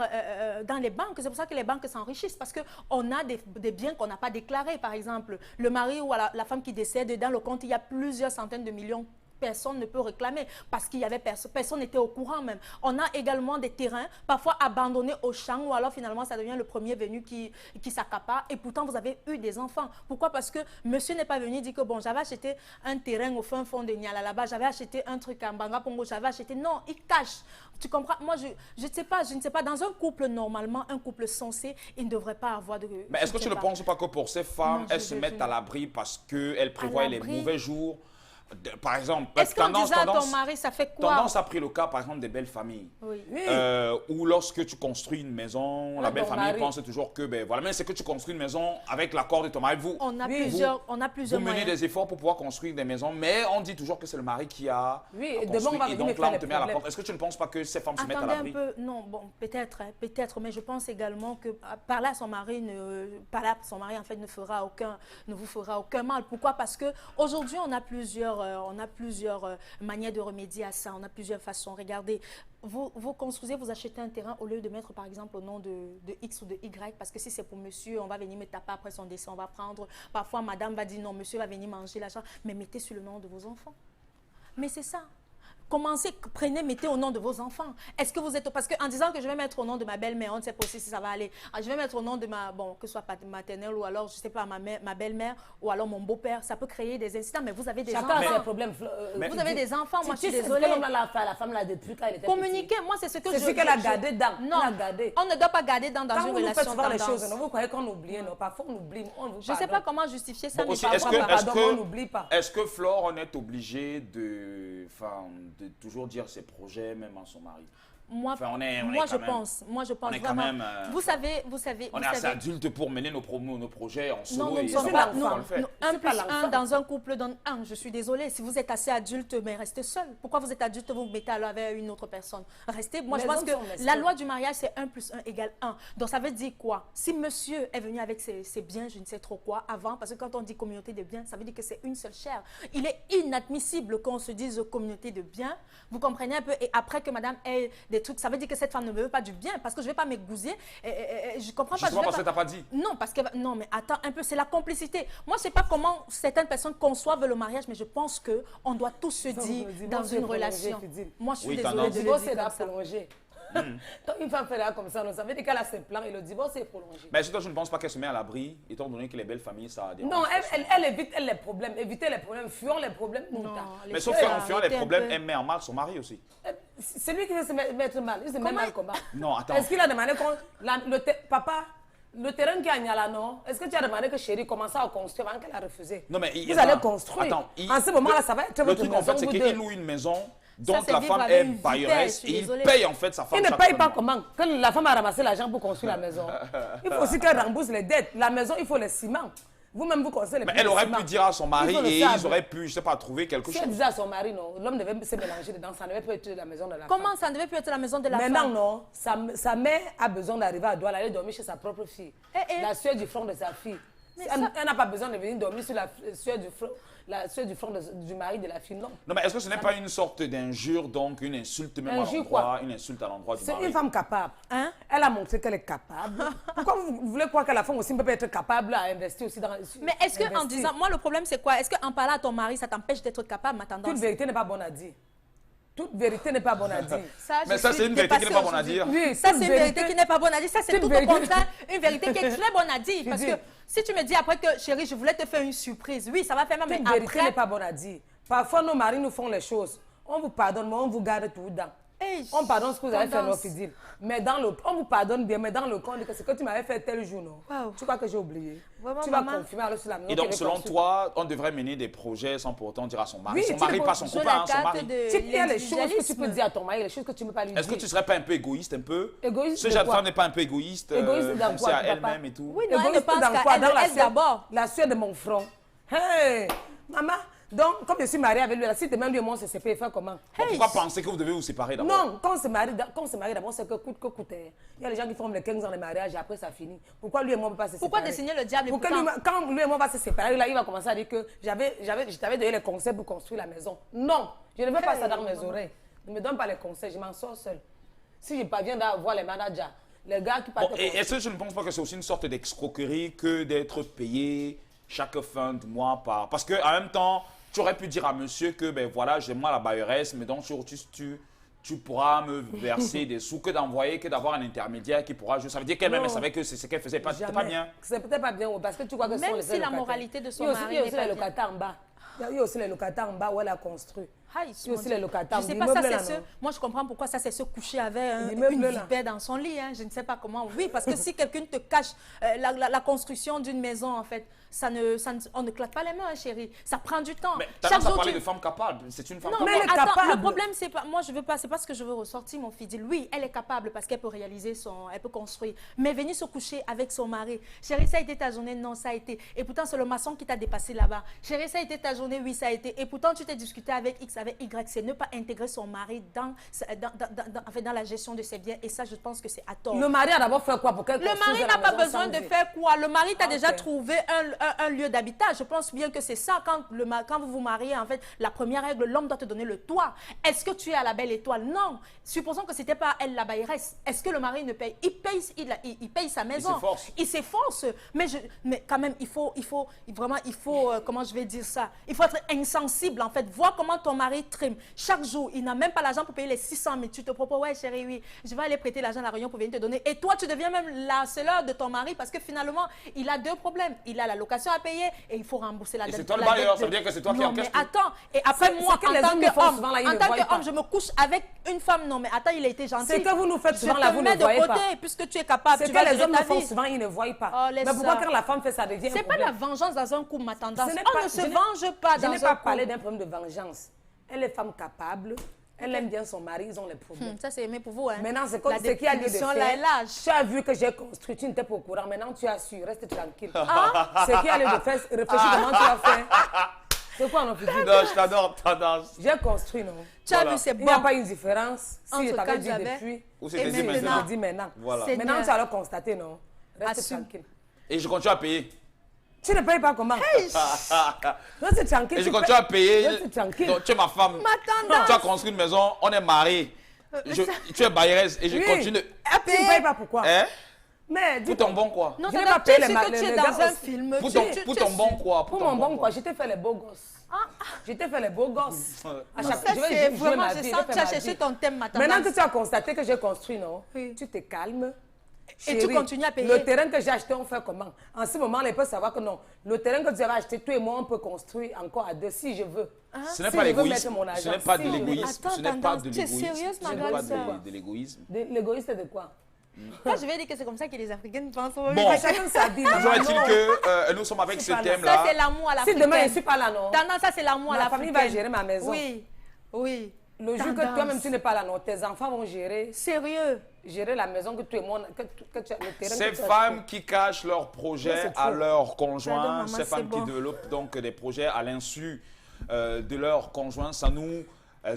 dans les banques, c'est pour ça que les banques s'enrichissent, parce qu'on a des biens qu'on n'a pas déclarés. Par exemple, le mari ou la femme qui décède, dans le compte, il y a plusieurs centaines de millions. Personne ne peut réclamer parce qu'il y avait personne n'était au courant même. On a également des terrains parfois abandonnés au champ ou alors finalement ça devient le premier venu qui s'accapare et pourtant vous avez eu des enfants. Pourquoi? Parce que monsieur n'est pas venu dire que bon, j'avais acheté un terrain au fin fond de Niala là-bas, j'avais acheté un truc à Mbanga Pongo, j'avais acheté. Non, il cache. Tu comprends? Moi, je ne sais pas. Dans un couple, normalement, un couple censé, il ne devrait pas avoir de... Mais est-ce que tu ne penses pas que pour ces femmes, Non, elles se mettent à l'abri parce qu'elles prévoient les l'abri. mauvais jours? Par exemple, Est-ce qu'en disant à ton mari, ça fait quoi? tendance a pris le cas, par exemple, des belles familles. Oui. Oui. Où lorsque tu construis une maison, la Avec belle ton famille mari. pense toujours que, ben voilà, mais c'est que tu construis une maison avec l'accord de ton mari. Vous, On a Oui. plusieurs vous menez moyens. des efforts pour pouvoir construire des maisons, mais on dit toujours que c'est le mari qui a Oui, a et demain, on construit. va Et venir donc me là, faire on les te met à la problèmes. porte. Est-ce que tu ne penses pas que ces femmes se mettent à Attendez un l'abri? peu, non, bon, peut-être, mais je pense également que parler à son mari, en fait, ne vous fera aucun mal. Pourquoi? Parce que aujourd'hui, on a plusieurs manières de remédier à ça. On a plusieurs façons. Regardez, vous construisez, vous achetez un terrain au lieu de mettre, par exemple, au nom de X ou de Y, parce que si c'est pour monsieur, on va venir me taper après son décès, on va prendre. Parfois, madame va dire non, monsieur va venir manger l'argent, mais mettez sur le nom de vos enfants. Mais c'est ça. Commencez, mettez au nom de vos enfants. Est-ce que vous êtes... Parce qu'en disant que je vais mettre au nom de ma belle-mère, on ne sait pas aussi si ça va aller. Je vais mettre au nom de que ce soit maternelle ou alors, je ne sais pas, ma belle-mère ou alors mon beau-père, ça peut créer des incidents, mais vous avez des Chacun a ses enfants. problèmes. Vous avez des enfants, moi je suis Tu sais désolée. ce que l'homme a fait à la femme là depuis quand elle était Communiquer, moi c'est ce que C'est ce qu'elle a gardé dedans. Non, Elle a gardé. on ne doit pas garder dans Quand une vous nous faites relation voir les tendance. choses, non, vous croyez qu'on oublie, non? Parfois on oublie, on vous Je ne sais pas comment justifier ça, Bon, mais aussi, parfois, on n'oublie pas. est-ce que Flore, on est obligé de toujours dire ses projets même à son mari? moi, Enfin, on est moi quand je même- pense on est quand vraiment. même, Vous savez, On est assez adulte pour mener nos projets en non, solo nous et ne c'est sommes savoir pas. comment Non, on le fait. non, C'est 1 pas plus 1 l'enfant. dans un couple donne 1. Je suis désolée. Si vous êtes assez adulte, mais restez seul. Pourquoi vous êtes adulte, vous vous mettez alors avec une autre personne? Restez. Moi, Les je pense hommes que sont mesquins. la loi du mariage, c'est 1 plus 1 égale 1. Donc, ça veut dire quoi? Si monsieur est venu avec ses biens, je ne sais trop quoi, avant, parce que quand on dit communauté de biens, ça veut dire que c'est une seule chair. Il est inadmissible qu'on se dise communauté de biens. Vous comprenez un peu? Et après que madame ait des trucs, ça veut dire que cette femme ne me veut pas du bien, parce que je ne vais pas m'égouser. Je comprends pas. Justement je vais parce que tu n'as pas dit. Non, parce que... Non, mais attends un peu, c'est la complicité. Moi, je ne sais pas comment certaines personnes conçoivent le mariage, mais je pense qu'on doit tous se dire le divorce dans est une prolongé, relation. Fidil. Moi, je suis Oui, désolée tendance. de Le le divorce dire est comme ça. prolongé. Quand une femme fait là comme ça, ça veut dire qu'elle a ses plans et le divorce est prolongé. Mais est-ce que toi, je ne pense pas qu'elle se met à l'abri, étant donné que les belles familles, ça dérange? Non, elle évite les problèmes. Éviter les problèmes, fuyons les problèmes. Non, Mouta. les Mais sauf choses, qu'en fuyant les arrêtez un problèmes, peu. elle met en mal son mari aussi. C'est lui qui veut se mettre mal. Il se met mal comment? Non, attends. Est-ce qu'il a demandé papa, le terrain qui est à Niala, non? Est-ce que tu as demandé que chérie commence à construire avant qu'elle a refusé? Non, mais Vous allez construire. Attends, En ce moment-là, ça va être le votre truc, en maison, fait, c'est vous qu'il deux. loue une maison dont c'est la vivre femme avec est une vitesse, bailleresse je suis et il désolée. paye en fait sa femme Il ne chaque paye fin pas de mois. comment? Quand la femme a ramassé l'argent pour construire la maison, il faut aussi qu'elle rembourse les dettes. La maison, il faut les ciments. Vous-même, vous conseillez les Mais prix elle des aurait ciments. pu dire à son mari Il faut le et sable. ils auraient pu, je sais pas, trouver quelque Si elle chose. disait à son mari, non, l'homme devait se mélanger dedans, ça ne devait pas être la maison de la femme. Comment ça ne devait plus être la maison de la Maintenant, femme? non, sa mère a besoin d'arriver à Douala, aller dormir chez sa propre fille. La sueur du front de sa fille. Elle n'a pas besoin de venir dormir sur la sueur du front du mari de la fille, non. Non, mais est-ce que ce n'est pas une sorte d'injure, donc une insulte même à Injure l'endroit, quoi? une insulte à l'endroit du C'est mari? une femme capable. Hein? Elle Elle a montré qu'elle est capable. Pourquoi vous voulez croire que la femme aussi peut être capable à investir aussi dans... Mais est-ce qu'en disant, moi le problème c'est quoi? Est-ce qu'en parlant à ton mari, ça t'empêche d'être capable, ma tendance? Toute vérité n'est pas bonne à dire. Toute vérité n'est pas bonne à dire. Mais ça, c'est une vérité qui n'est pas bonne à dire. Oui, Ça, c'est une vérité qui n'est pas bonne à dire. Ça, c'est tout au contraire une vérité qui est très bonne à dire. Parce que si tu me dis après que, chérie, je voulais te faire une surprise, oui, ça va faire mal, mais toute vérité n'est après... pas bonne à dire. Parfois, nos maris nous font les choses. On vous pardonne, mais on vous garde tout dedans. Hey, On pardonne ce que vous avez fait, tendance. nos fidèles. Mais dans le, on vous pardonne bien, mais dans le compte, c'est que tu m'avais fait tel jour, non? Wow. Tu crois que j'ai oublié? Vraiment, Tu vas maman? confirmer alors sur la maison. Et donc, qu'elle est selon construite. toi, on devrait mener des projets sans pour autant dire à son mari. Oui, Son tu mari, le pas son Sur copain, la hein, son carte mari. de Tu sais qu'il y a les choses que tu peux l'individualisme. dire à ton mari, les choses que tu ne peux pas lui dire. Est-ce que tu ne serais pas un peu égoïste, un peu? Égoïste Ce de jeune quoi? femme n'est pas un peu égoïste, Égoïste dans pensée quoi, à papa? elle-même et tout? Oui, non, elle ne Égoïste pense dans qu'à quoi? elle, Dans la elle sueur, d'abord. la sueur de mon front. Hey, maman, donc, comme je suis mariée avec lui, là, si demain lui et moi on se sépare, il fait comment? Bon, pourquoi penser que vous devez vous séparer d'abord? Non, quand on se marie d'abord, c'est que coûte que coûte. Il y a les gens qui font les 15 ans de mariage et après ça finit. Pourquoi lui et moi on ne peut pas se séparer? Pourquoi désigner le diable et Pour que pourtant- quand lui et moi on va se séparer, là, il va commencer à dire que je t'avais donné les conseils pour construire la maison. Non, je ne veux pas ça dans mes oreilles. Ne me donne pas les conseils, je m'en sors seule. Si je parviens à voir les managers, les gars qui partent... Bon, et est-ce que je ne pense pas que c'est aussi une sorte d'escroquerie que d'être payé chaque fin de mois par... Parce qu'en même temps, tu aurais pu dire à monsieur que, ben voilà, j'ai moi la bailleresse, mais donc tu pourras me verser des sous, que d'avoir un intermédiaire qui pourra... Ça veut dire qu'elle-même, Non. elle savait que c'est ce qu'elle faisait, c'était pas bien. C'est peut-être pas bien, parce que tu crois que ce sont Même les si seuls la locataires. moralité de son Il y a aussi- mari Il y a n'est aussi pas les bien. locataires en bas. Il y a aussi les locataires en bas où elle a construit. Aïe, Il y a aussi mon Dieu. les locataires Je sais du pas, ça immeuble, c'est là, ce... non? Moi, je comprends pourquoi ça c'est se coucher avec L'immeuble, une là. vipère dans son lit. Hein. Je ne sais pas comment. Oui, parce que si quelqu'un te cache la construction d'une maison, en fait, on ne claque pas les mains, hein, chérie. Ça prend du temps. Mais tu as parlé de femme capable, c'est une femme Non, capable. mais elle est attends, capable. le problème, c'est pas... Moi, je veux pas... C'est pas ce que je veux ressortir, mon fidèle. Oui, elle est capable parce qu'elle peut réaliser elle peut construire. Mais venir se coucher avec son mari. Chérie, ça a été ta journée? Non, ça a été. Et pourtant, c'est le maçon qui t'a dépassé là-bas. Chérie, ça a été ta journée? Oui, ça a été. Et pourtant, tu t'es discuté avec X, avec Y. C'est ne pas intégrer son mari dans la gestion de ses biens. Et ça, je pense que c'est à tort. Le mari a d'abord fait quoi pour qu'elle Le construise mari la n'a pas maison besoin sans de dire? faire quoi? Le mari t'a Ok. déjà trouvé un lieu d'habitat. Je pense bien que c'est ça. Quand vous vous mariez, en fait, la première règle, l'homme doit te donner le toit. Est-ce que tu es à la belle étoile? Non. Supposons que c'était pas elle la bailleresse. Est-ce que le mari ne paye? Il paye sa maison. s'efforce. Il s'efforce. Mais quand même, il faut vraiment, comment je vais dire ça? Il faut être insensible, en fait. Vois comment ton mari trime. Chaque jour, il n'a même pas l'argent pour payer les 600 000. Tu te proposes, ouais, chérie, oui, je vais aller prêter l'argent à la réunion pour venir te donner. Et toi, tu deviens même la sœur de ton mari parce que finalement, il a deux problèmes. Il a la location à payer et il faut rembourser la Et dette. c'est toi le la bailleur, dette ça veut dire que c'est toi qui Non, encaisse mais tout. attends. Et après, C'est moi, que les en tant hommes le font qu'homme, souvent, là, ils ne en tant voient pas. qu'homme, je me couche avec une femme. Non, mais attends, il a été gentil. C'est que vous nous faites souvent, je là, te vous mets ne de voyez côté pas. puisque tu es capable. C'est Tu que vas les gérer hommes ta le font vie. souvent, ils ne voient pas. Oh, laisse Mais pourquoi ça. quand la femme fait ça devient un C'est pas de la problème? vengeance dans un couple, ma tendance. Ce n'est On pas- ne se je n'ai- venge pas Je dans n'ai un pas couple. parlé d'un problème de vengeance. Elle est femme capable, elle aime bien son mari, ils ont les problèmes. Ça, c'est aimé pour vous. Hein. Maintenant, c'est comme La ce qui a lieu de définition, faire. là est lâche. Tu as vu que j'ai construit, tu n'étais pas au courant. Maintenant, tu as su, reste tranquille. Ce qui a lieu de faire, réfléchis comment tu as fait. C'est quoi, non, fils? Non, je t'adore, tendance. J'ai construit, non? Tu as Voilà. vu, c'est Il n'y a bon. pas une différence. Si Entre je t'avais quand dit j'avais- depuis, Ou Et c'était dit maintenant. je te maintenant. le dis maintenant. Voilà. C'est- Maintenant, tu as alors constaté, non? Reste Assume. tranquille. Et je continue à payer. Tu ne payes pas comment? Reste tranquille. Et je tu continue à payes- payer. Reste tranquille. Donc, tu es ma femme. tendance. Tu as construit une maison, on est mariés. Tu es bailleresse et je Oui. continue. Tu ne payes pas pourquoi? Hein? Mais dis Pour ton bon quoi? Non, Je n'ai t'as pas payé tu sais les que tu es les dans gars un aussi. film. Pour tu- ton, tu- pour tu ton es bon sûr. quoi? Pour ton mon bon quoi? quoi, je t'ai fait les beaux gosses. Je t'ai fait les beaux gosses. À chaque Ça, je vais c'est jouer vraiment, ma je vie, sens je que fais tu as ma cherché vie. ton thème, ma Maintenant tendance. que tu as constaté que j'ai construit, non? Oui. Tu te calmes. Et tu continues à payer. Le terrain que j'ai acheté, on fait comment? En ce moment, ils peuvent savoir que non. Le terrain que tu avais acheté, toi et moi, on peut construire encore à deux si je veux. Ce n'est Si pas je veux l'égoïsme. mettre mon Ce argent, n'est pas si de je veux. l'égoïsme. Attends, Ce n'est pas tendance, de tu es l'égoïsme. sérieuse, Ce ma n'est grande pas sœur? de l'égoïsme. L'égoïste de quoi? Moi, je vais dire que c'est comme ça que les Africaines pensent. Bon. Mais chacun sa vie. Toujours est-il non. que nous sommes avec ce pas là. thème-là. Ça, c'est l'amour à Si l'africaine. demain je ne suis pas là, non? Tendance, ça, c'est l'amour à Ma l'africaine. famille va gérer ma maison. Oui, oui. Le jour que Tendance. toi-même tu n'es pas là, non, tes enfants vont gérer Sérieux. la maison que tu et moi, que tu as, le terrain Ces que tu as femmes qui cachent leurs projets Oui, c'est à trop. leurs Pardon, conjoints, maman, ces c'est femmes bon. qui développent donc des projets à l'insu de leurs conjoints, ça nous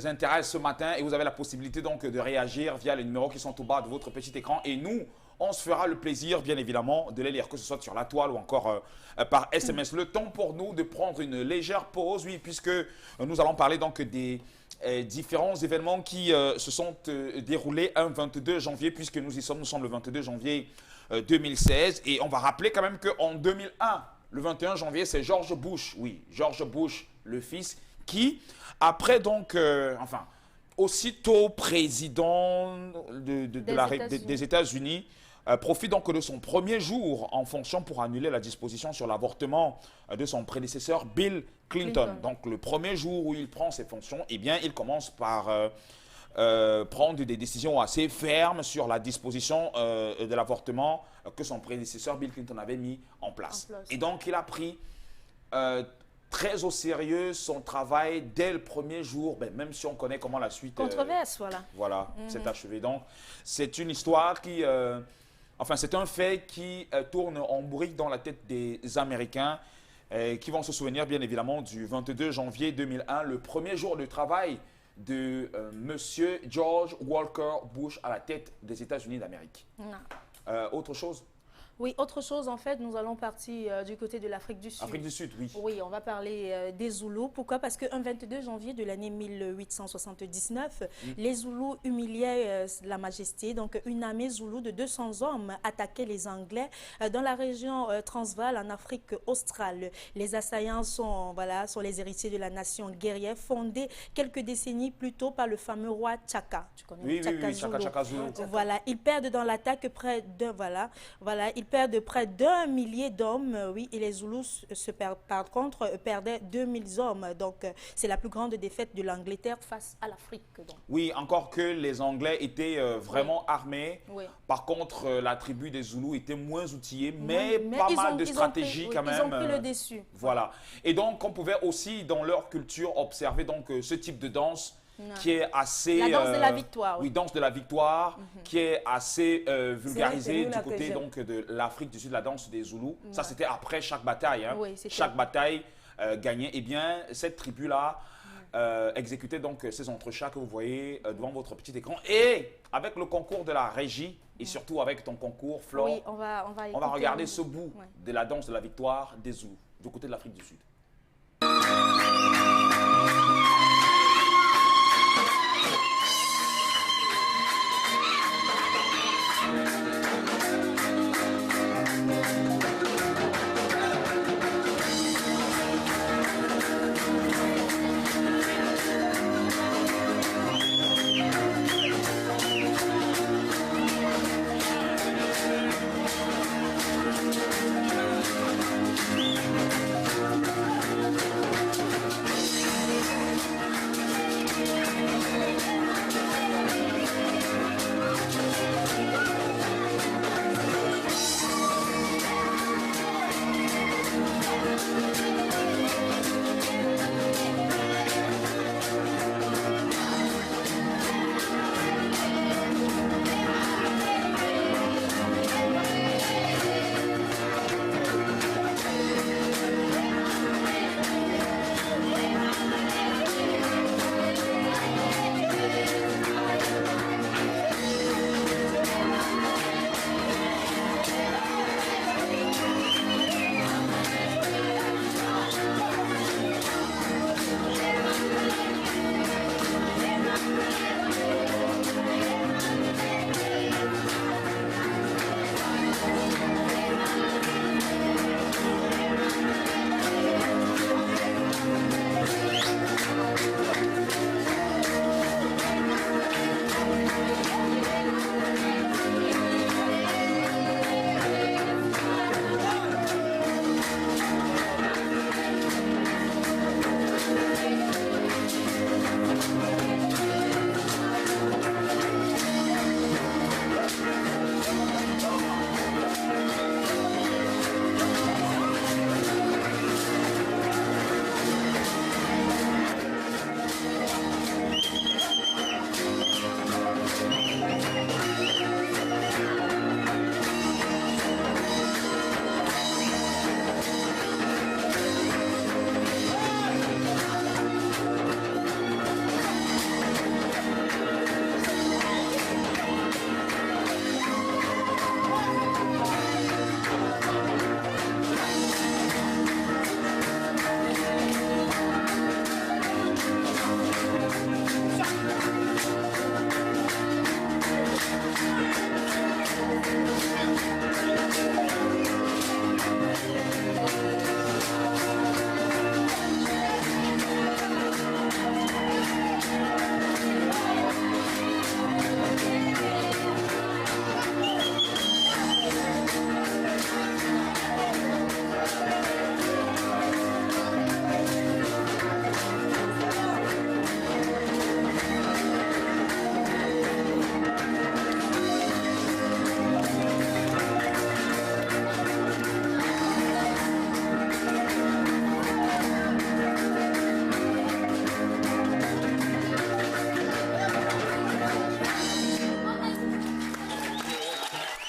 intéresse ce matin et vous avez la possibilité donc de réagir via les numéros qui sont au bas de votre petit écran et nous, on se fera le plaisir bien évidemment de les lire, que ce soit sur la toile ou encore par SMS. Le temps pour nous de prendre une légère pause, oui, puisque nous allons parler donc des différents événements qui se sont déroulés un 22 janvier, puisque nous sommes le 22 janvier 2016. Et on va rappeler quand même qu'en 2001, le 21 janvier, c'est George Bush, oui, George Bush, le fils, qui, après donc, aussitôt président des États-Unis, profite donc de son premier jour en fonction pour annuler la disposition sur l'avortement de son prédécesseur Bill Clinton. Donc le premier jour où il prend ses fonctions, eh bien, il commence par prendre des décisions assez fermes sur la disposition de l'avortement que son prédécesseur Bill Clinton avait mis en place. Et donc il a pris très au sérieux son travail dès le premier jour, même si on connaît comment la suite... Controverse, voilà. Voilà, c'est achevé. Donc c'est une histoire qui... c'est un fait qui tourne en bourrique dans la tête des Américains qui vont se souvenir bien évidemment du 22 janvier 2001, le premier jour de travail de Monsieur George Walker Bush à la tête des États-Unis d'Amérique. Autre chose? Oui, autre chose, en fait, nous allons partir du côté de l'Afrique du Sud. Afrique du Sud, oui. Oui, on va parler des Zoulous. Pourquoi? Parce qu'un 22 janvier de l'année 1879, les Zoulous humiliaient la majesté. Donc, une armée Zoulou de 200 hommes attaquait les Anglais dans la région Transvaal, en Afrique australe. Les assaillants sont les héritiers de la nation guerrière fondée quelques décennies plus tôt par le fameux roi Tchaka. Tu connais Chaka Zulu. Voilà, ils perdent dans l'attaque près de... Ils perdent près d'1 millier d'hommes, et les Zoulous, par contre, perdaient 2000 hommes. Donc, c'est la plus grande défaite de l'Angleterre face à l'Afrique. Oui, encore que les Anglais étaient vraiment armés. Oui. Par contre, la tribu des Zoulous était moins outillée, mais pas mal de stratégies quand même. Ils ont pris le dessus. Voilà. Et donc, on pouvait aussi, dans leur culture, observer donc, ce type de danse qui est assez... La danse de la victoire. Oui, danse de la victoire, qui est assez vulgarisée du côté donc, de l'Afrique du Sud, la danse des Zoulous. Ça, c'était après chaque bataille. Hein. Oui, chaque bataille gagnée. Eh bien, cette tribu-là exécutait donc ces entrechats que vous voyez devant votre petit écran. Et avec le concours de la régie, et surtout avec ton concours, Flore, oui, on va regarder ce bout de la danse de la victoire des Zoulous, du côté de l'Afrique du Sud.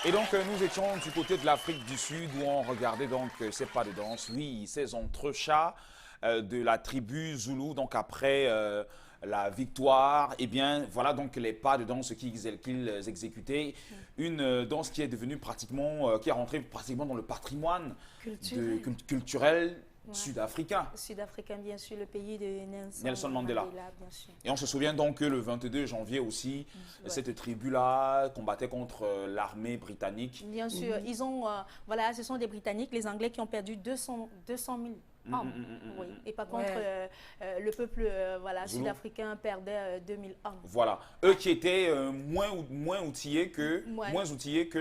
Et donc, nous étions du côté de l'Afrique du Sud où on regardait donc ces pas de danse, oui, ces entrechats de la tribu Zoulou. Donc, après la victoire, eh bien, voilà donc les pas de danse qu'ils exécutaient. Une danse qui est devenue pratiquement, qui est rentrée pratiquement dans le patrimoine culturel sud-africain. Sud-africain, bien sûr, le pays de Nelson Mandela. Bien sûr. Et on se souvient donc que le 22 janvier aussi, cette tribu-là combattait contre l'armée britannique. Bien sûr, ils ont, voilà, ce sont des Britanniques, les Anglais qui ont perdu 200 000 hommes. Oui. Et par contre, le peuple voilà, sud-africain perdait 2000 hommes. Voilà. Eux qui étaient moins outillés que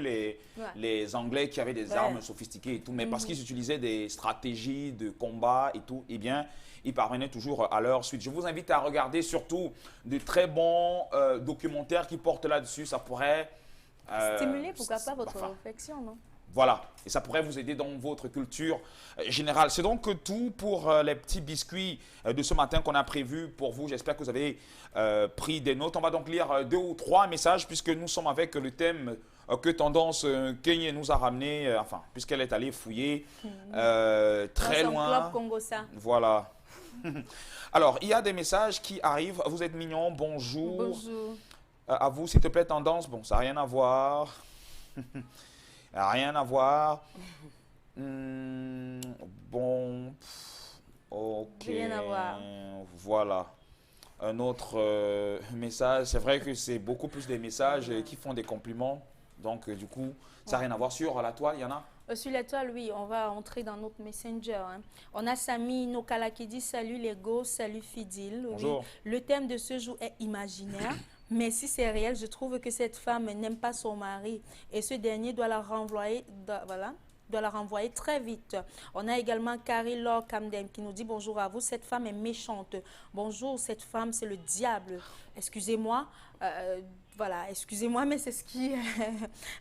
les Anglais qui avaient des armes sophistiquées et tout. Mais parce qu'ils utilisaient des stratégies de combat et tout, eh bien, ils parvenaient toujours à leur suite. Je vous invite à regarder surtout de très bons documentaires qui portent là-dessus. Ça pourrait... stimuler, pourquoi pas, votre réflexion, non? Voilà, et ça pourrait vous aider dans votre culture générale. C'est donc tout pour les petits biscuits de ce matin qu'on a prévu pour vous. J'espère que vous avez pris des notes. On va donc lire 2 ou 3 messages puisque nous sommes avec le thème que Tendance Kenya nous a ramené, enfin, puisqu'elle est allée fouiller très loin. Club Congo-Ça. Voilà. Alors, il y a des messages qui arrivent. Vous êtes mignons, bonjour. Bonjour. À vous, s'il te plaît, Tendance. Bon, ça n'a rien à voir. Rien à voir. Bon. Ok. Rien à voir. Voilà. Un autre message. C'est vrai que c'est beaucoup plus des messages qui font des compliments. Donc, du coup, ça n'a rien à voir. Sur la toile, il y en a? Sur la toile, oui, on va entrer dans notre Messenger. Hein. On a Samy Nokala qui dit « Salut les go, salut Fidil ». Bonjour. Oui. Le thème de ce jour est imaginaire. Mais si c'est réel, je trouve que cette femme n'aime pas son mari et ce dernier doit la renvoyer, doit la renvoyer très vite. On a également Carrie Laure Camden qui nous dit bonjour à vous. Cette femme est méchante. Bonjour, cette femme, c'est le diable. Excusez-moi. Voilà, excusez-moi, mais c'est ce qui...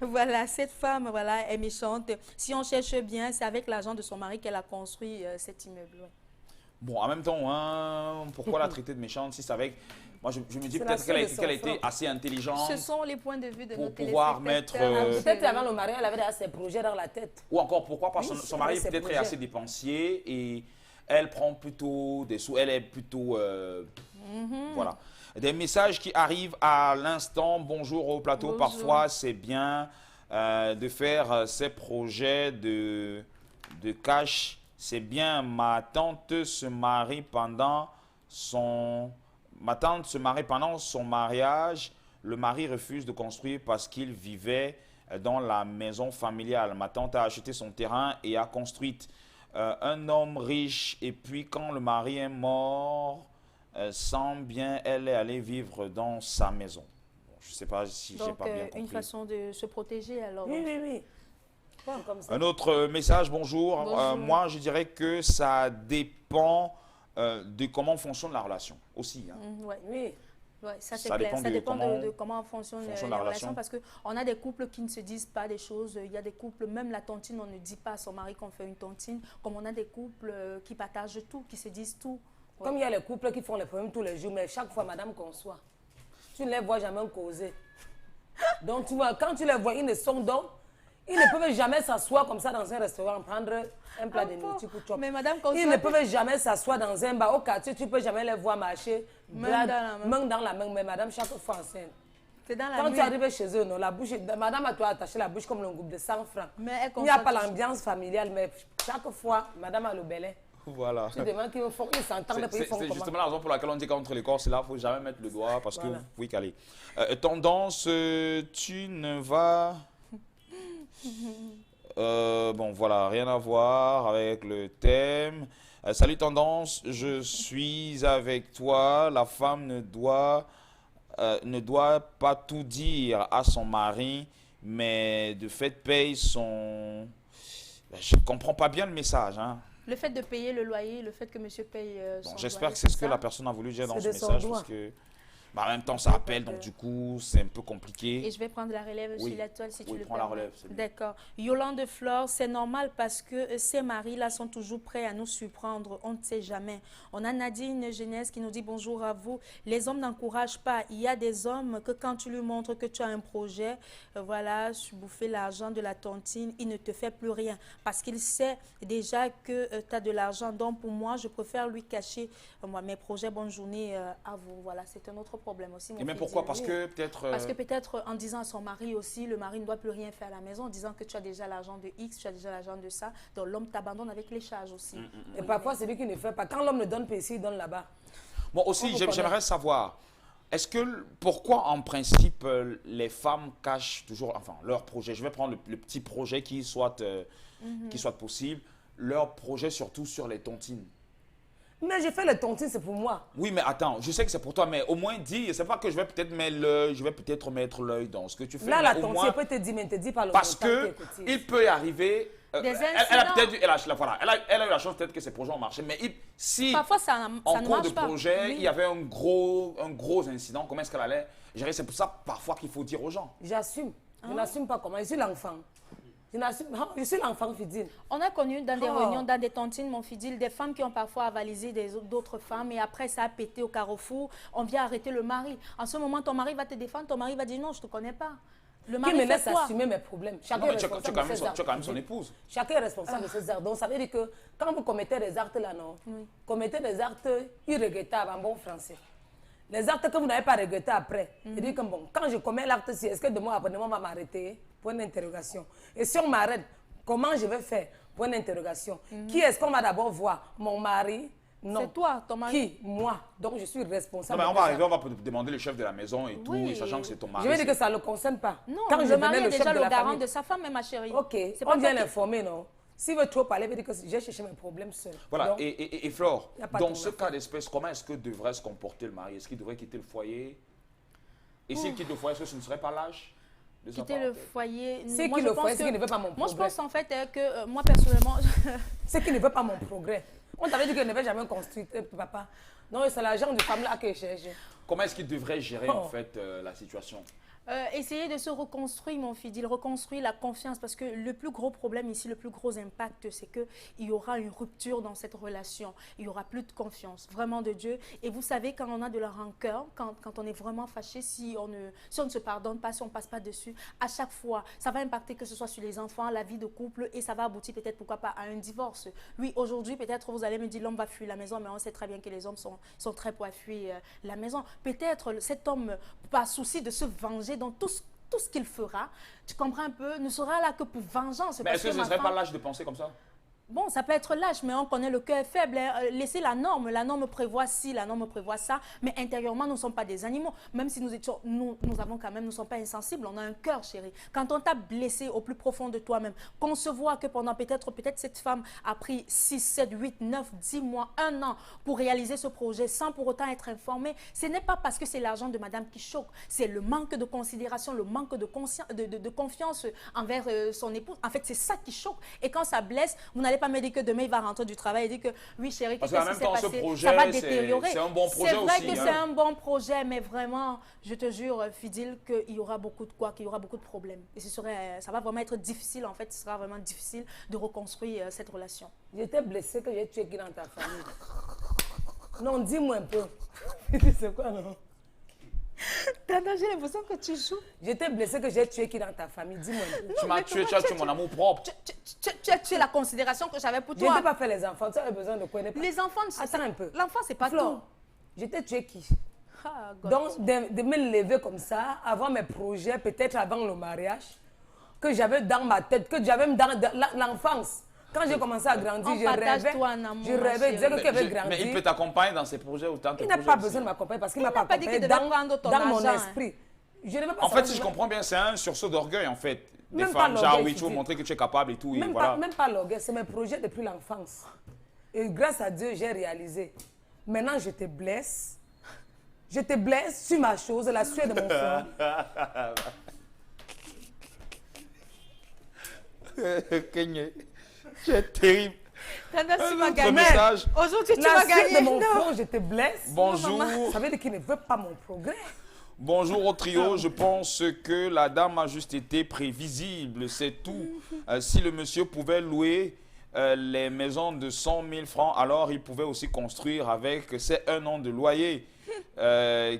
voilà, cette femme voilà, est méchante. Si on cherche bien, c'est avec l'argent de son mari qu'elle a construit cet immeuble. Ouais. Bon, en même temps, hein, pourquoi la traiter de méchante si c'est avec... Moi, je me dis peut-être qu'elle a été assez intelligente. Ce sont les points de vue de nos pour pouvoir mettre... Peut-être avant le mariage, elle avait déjà ses projets dans la tête. Ou encore, pourquoi? Parce que son mari peut-être est assez dépensier et elle prend plutôt des sous. Elle est plutôt... Voilà. Des messages qui arrivent à l'instant. Bonjour au plateau. Bonjour. Parfois, c'est bien de faire ces projets de cash. C'est bien. Ma tante se marie pendant son mariage. Le mari refuse de construire parce qu'il vivait dans la maison familiale. Ma tante a acheté son terrain et a construit un homme riche. Et puis, quand le mari est mort, sans bien, elle est allée vivre dans sa maison. Bon, je ne sais pas si j'ai pas bien compris. Une façon de se protéger alors. Oui. Comme ça. Un autre message, bonjour. Bonjour. Moi, je dirais que ça dépend de comment fonctionne la relation aussi. Hein. Oui. Ouais, ça c'est Ça clair. dépend Ça de dépend comment de comment fonctionne la la relation. relation parce qu'on a des couples qui ne se disent pas des choses. Il y a des couples, même la tontine, on ne dit pas à son mari qu'on fait une tontine. Comme on a des couples qui partagent tout, qui se disent tout. Ouais. Comme il y a les couples qui font les problèmes tous les jours, mais chaque fois, madame conçoit. Tu ne les vois jamais causer. Donc, tu vois, quand tu les vois, ils ne sont donc, ils ne peuvent jamais s'asseoir comme ça dans un restaurant, prendre un plat de nourriture pour chop. Mais madame Ils ne peuvent jamais s'asseoir dans un bar. Au quartier, tu ne peux jamais les voir marcher, main dans la main. Mais madame, chaque fois enceinte. C'est dans la Quand nuit. tu arrives chez eux, non, la bouche, madame a toi attaché la bouche comme le groupe de 100 francs. Mais elle Il n'y a pas constate- l'ambiance familiale, mais chaque fois, madame a le belin. Voilà. Tu demandes qu'ils font, ils s'entendent, puis ils font C'est comment? justement la raison pour laquelle on dit qu'entre les corps, c'est là, il ne faut jamais mettre le doigt parce Voilà. que vous pouvez caler. Tendance, tu ne vas... bon, voilà, rien à voir avec le thème. Salut Tendance, je suis avec toi. La femme ne doit pas tout dire à son mari, mais de fait paye son... Je ne comprends pas bien le message, hein. Le fait de payer le loyer, le fait que monsieur paye son Bon, j'espère loyer, que c'est ce que ça. la personne a voulu dire dans C'est ce de son message. droit. Parce que Bah, en même temps, ça appelle, donc du coup, c'est un peu compliqué. Et je vais prendre la relève Oui. sur la toile si tu Oui, le prends la permets. relève, c'est bien. D'accord. Yolande Flore, c'est normal parce que ces maris-là sont toujours prêts à nous surprendre. On ne sait jamais. On a Nadine Genès qui nous dit bonjour à vous. Les hommes n'encouragent pas. Il y a des hommes que quand tu lui montres que tu as un projet, voilà, bouffer l'argent de la tontine, il ne te fait plus rien parce qu'il sait déjà que tu as de l'argent. Donc pour moi, je préfère lui cacher moi, mes projets. Bonne journée à vous. Voilà, c'est un autre problème aussi. Et même pourquoi? Parce que peut-être... Parce que peut-être en disant à son mari aussi, le mari ne doit plus rien faire à la maison, en disant que tu as déjà l'argent de X, tu as déjà l'argent de ça. Donc l'homme t'abandonne avec les charges aussi. Et parfois, c'est lui qui ne fait pas. Quand l'homme ne donne pas ici, il donne là-bas. Bon, aussi, j'aimerais savoir, pourquoi en principe les femmes cachent toujours, enfin, leur projet? Je vais prendre le petit projet qui soit possible, leur projet surtout sur les tontines. Mais j'ai fait le tontine, c'est pour moi. Oui, mais attends, je sais que c'est pour toi, mais au moins dis, c'est pas que je vais peut-être mettre l'œil dans ce que tu fais. Là, mais la au tontine, moins, elle peut te dire, mais elle te dit par le parce contact que qui est côté. il peut y arriver. Des Elle a incidents. peut-être eu, elle a eu la chance peut-être que ses projets ont marché, mais si Parfois, ça en ne cours marche de pas. projet, Oui. il y avait un gros incident, comment est-ce qu'elle allait gérer? C'est pour ça parfois qu'il faut dire aux gens. J'assume. Je n'assume pas comment. Je suis l'enfant. Je suis l'enfant fidèle. On a connu dans des Oh. réunions, dans des tontines, mon fidèle, des femmes qui ont parfois avalisé d'autres femmes et après ça a pété au carrefour. On vient arrêter le mari. En ce moment, ton mari va te défendre, ton mari va dire non, je ne te connais pas. Le Qui mari me fait laisse quoi? assumer mes problèmes. Chacun Non, mais est tu as responsable quand de même ses actes. tu as quand même son épouse. Chacun est responsable de ses actes. Donc, ça veut dire que quand vous commettez des actes là, non, commettez des actes irregrettables en bon français. Les actes que vous n'avez pas regrettés après. C'est-à-dire que bon, quand je commets l'acte-ci, est-ce que demain après, on va m'arrêter? Point d'interrogation. Et si on m'arrête, comment je vais faire? Point d'interrogation. Qui est-ce qu'on va d'abord voir? Mon mari? Non. C'est toi, ton mari. Qui? Moi. Donc, je suis Non, responsable. mais on de va ça. arriver, on va demander le chef de la maison et tout, Oui. et sachant que c'est ton mari. Je vais dire que ça ne le concerne pas. Non, Quand je le mari devenais est chef déjà de le la garant famille, de sa femme, ma chérie. ok, C'est on pas vient toi qui- l'informer, non? S'il veut trop parler, il veut dire que j'ai cherché mes problèmes seul. Voilà, Donc, et Flore, y a pas dans de ce affaire. cas d'espèce, comment est-ce que devrait se comporter le mari? Est-ce qu'il devrait quitter le foyer? Et s'il quitte le foyer, est-ce que ce ne serait pas l'âge de sa Quitter part, le en fait? foyer. C'est moi, qui je le pense foyer, c'est que- qui ne veut pas mon Moi, je progrès. pense en fait que moi, personnellement, c'est qui ne veut pas mon progrès. On t'avait dit qu'il ne veut jamais construire, papa. Non, c'est l'argent de femme là que je cherche. Comment est-ce qu'il devrait gérer en fait la situation? Essayer de se reconstruire, mon fidèle, reconstruire la confiance, parce que le plus gros problème ici, le plus gros impact, c'est qu'il y aura une rupture dans cette relation. Il n'y aura plus de confiance, vraiment de Dieu. Et vous savez, quand on a de la rancœur, quand on est vraiment fâché, si on ne se pardonne pas, si on ne passe pas dessus, à chaque fois, ça va impacter que ce soit sur les enfants, la vie de couple, et ça va aboutir peut-être, pourquoi pas, à un divorce. Oui, aujourd'hui, peut-être, vous allez me dire, l'homme va fuir la maison, mais on sait très bien que les hommes sont très pour fuir la maison. Peut-être cet homme, par souci de se venger, dans tout ce qu'il fera, tu comprends un peu, ne sera là que pour vengeance. Mais parce est-ce que ce ne ma serait pas femme- l'âge de penser comme ça? Bon, ça peut être lâche, mais on connaît le cœur faible. Laissez la norme. La norme prévoit ci, la norme prévoit ça. Mais intérieurement, nous ne sommes pas des animaux. Même si nous avons quand même, nous ne sommes pas insensibles. On a un cœur, chérie. Quand on t'a blessé au plus profond de toi-même, concevoir que pendant peut-être cette femme a pris 6, 7, 8, 9, 10 mois, 1 an pour réaliser ce projet sans pour autant être informée, ce n'est pas parce que c'est l'argent de madame qui choque. C'est le manque de considération, le manque de confiance envers son épouse. En fait, c'est ça qui choque. Et quand ça blesse, vous n'allez pas me dire que demain il va rentrer du travail et dire que oui chérie, Parce qu'est-ce qu'en qui même s'est temps, ce passé? projet, Ça va c'est détériorer. un bon projet C'est vrai aussi, que hein. c'est un bon projet, mais vraiment, je te jure, fidèle, qu'il y aura beaucoup de qu'il y aura beaucoup de problèmes. Et ça va vraiment être difficile, en fait, ce sera vraiment difficile de reconstruire cette relation. J'étais blessée que j'ai tué qui dans ta famille. Non, dis-moi un peu. C'est quoi, non? Tata, j'ai l'impression que tu joues. J'étais blessée que j'ai tué qui dans ta famille. Dis-moi un peu. Tu m'as tué, tu as tué mon amour propre. Tu as tué la considération que j'avais pour Je n'ai toi. pas fait les enfants. Tu avais besoin de quoi? Les enfants, Attends un peu. l'enfant, c'est pas Flore, tout. j'étais tué qui? Ah, God. Donc, de me lever comme ça, avoir mes projets, peut-être avant le mariage, que j'avais dans ma tête, que j'avais même dans l'enfance. Quand j'ai commencé à grandir, On je partage rêvais. toi en amour, Je ma rêvais, je disais que chérie. qui avait grandi. Mais il peut t'accompagner dans ses projets autant que Il n'a pas besoin de m'accompagner parce qu'il ne m'a pas n'a pas dit accompagné qu'il devait prendre ton dans mon argent, hein. esprit. Je ne veux pas En fait, savoir si je si- comprends bien, c'est un sursaut d'orgueil, en fait. Des Même femmes, pas genre, l'orgueil oui, tu veux physique. montrer que tu es capable et tout, et Même voilà. pas l'orgueil, c'est mes projets depuis l'enfance. Et grâce à Dieu, j'ai réalisé. Maintenant, je te blesse. Je te blesse sur ma chose, la sueur de mon front. Kenye, tu es terrible. Tendance, tu vas Notre gagner. message. Aujourd'hui, tu La vas suite gagner. de mon Non. front, je te blesse. Bonjour. Ça veut dire qu'il ne veut pas mon progrès. Bonjour au trio, je pense que la dame a juste été prévisible, c'est tout. Si le monsieur pouvait louer les maisons de 100 000 francs, alors il pouvait aussi construire avec ces 1 an de loyer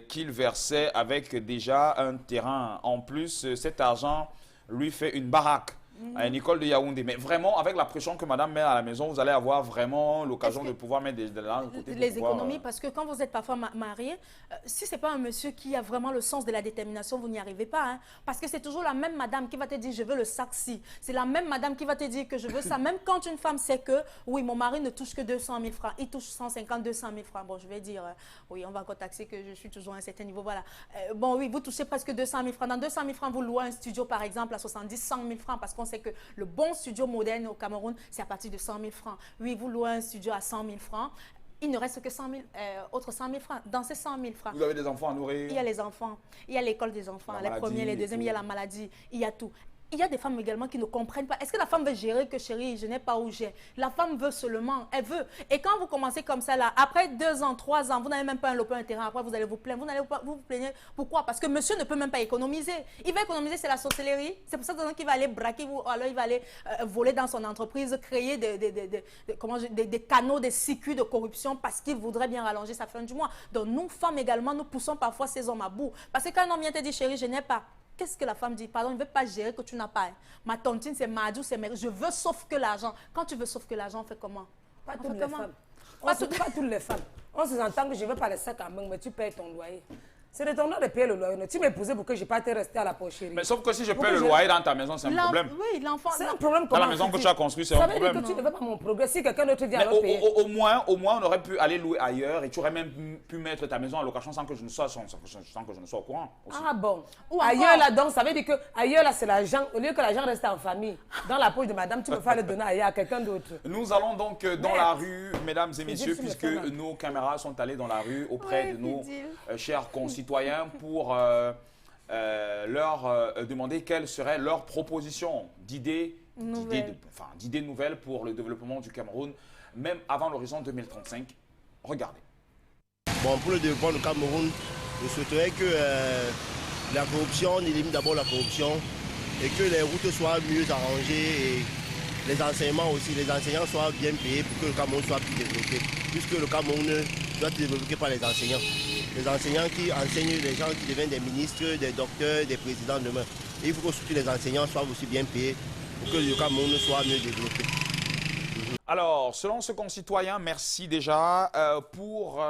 qu'il versait avec déjà un terrain. En plus, cet argent lui fait une baraque à une école de Yaoundé. Mais vraiment, avec la pression que madame met à la maison, vous allez avoir vraiment l'occasion de pouvoir mettre de l'argent de côté. Les pour pouvoir, économies, parce que quand vous êtes parfois marié, si ce n'est pas un monsieur qui a vraiment le sens de la détermination, vous n'y arrivez pas. Hein, parce que c'est toujours la même madame qui va te dire, je veux le sac-ci. C'est la même madame qui va te dire que je veux ça. Même quand une femme sait que, oui, mon mari ne touche que 200 000 francs, il touche 150, 200 000 francs. Bon, je vais dire, oui, on va encore taxer que je suis toujours à un certain niveau, voilà. Bon, oui, vous touchez presque 200 000 francs. Dans 200 000 francs, vous louez un studio, par exemple, à 70, 100 000 francs, parce qu'on sait que le bon studio moderne au Cameroun, c'est à partir de 100 000 francs. Oui, vous louez un studio à 100 000 francs. Il ne reste que 100 000, autres 100 000 francs. Dans ces 100 000 francs, Vous avez des enfants à nourrir. il y a les enfants, il y a l'école des enfants, les premiers, les deuxièmes, il y a la maladie, il y a tout. Il y a des femmes également qui ne comprennent pas. Est-ce que la femme veut gérer que chérie, je n'ai pas où j'ai? La femme veut seulement, elle veut. Et quand vous commencez comme ça là, après 2 ans, 3 ans, vous n'avez même pas un lopin, un terrain, après vous allez vous plaindre. Vous n'allez pas vous plaindre. Pourquoi? Parce que monsieur ne peut même pas économiser. Il va économiser, c'est la sorcellerie. C'est pour ça qu'il va aller braquer, ou alors il va aller voler dans son entreprise, créer des canaux, des circuits de corruption parce qu'il voudrait bien rallonger sa fin du mois. Donc nous, femmes également, nous poussons parfois ces hommes à bout. Parce que quand un homme vient te dire, chérie, je n'ai pas. Qu'est-ce que la femme dit? Pardon, il ne veut pas gérer que tu n'as pas. Hein. Ma tontine, c'est Madou, c'est mère. Je veux sauf que l'argent. Quand tu veux sauf que l'argent, on fait comment? Pas On toutes fait les comment? femmes. Pas Pas toutes les femmes. On se entend que je ne veux pas les sacs en main, mais tu payes ton loyer. C'est de ton droit de payer le loyer. Tu m'épousais pour que je ne pas te rester à la pocherie. Mais sauf que si je Pourquoi paye le je- loyer dans ta maison, c'est un problème. Oui, l'enfant. C'est un problème Dans comment la maison que tu tu as construite, c'est un Ça veut dire problème. que tu ne veux pas mon progrès. Si quelqu'un d'autre dit Mais alors payer. au moins, on aurait pu aller louer ailleurs et tu aurais même pu mettre ta maison en location sans que je ne sois, sans que je ne sois au courant. Aussi. Ah bon. Ou encore- Ailleurs là, donc, ça veut dire que ailleurs là, c'est l'argent. Au lieu que l'argent reste en famille, dans la poche de madame, tu peux faire le donner ailleurs à quelqu'un d'autre. Nous allons donc dans la rue, mesdames et messieurs, difficile de puisque faire mal. nos caméras sont allées dans la rue auprès Ouais, de nos Fidil. chers concitoyens pour leur demander quelle serait leur proposition d'idées nouvelles pour le développement du Cameroun, même avant l'horizon 2035. Regardez. Bon, pour le développement du Cameroun, je souhaiterais que la corruption, on élimine d'abord la corruption et que les routes soient mieux arrangées et les enseignements aussi, les enseignants soient bien payés pour que le Cameroun soit plus développé. Puisque le Cameroun doit être développé par les enseignants. Les enseignants qui enseignent les gens qui deviennent des ministres, des docteurs, des présidents demain. Et il faut que surtout les enseignants soient aussi bien payés pour que le Cameroun soit mieux développé. Alors, selon ce concitoyen, merci déjà. Pour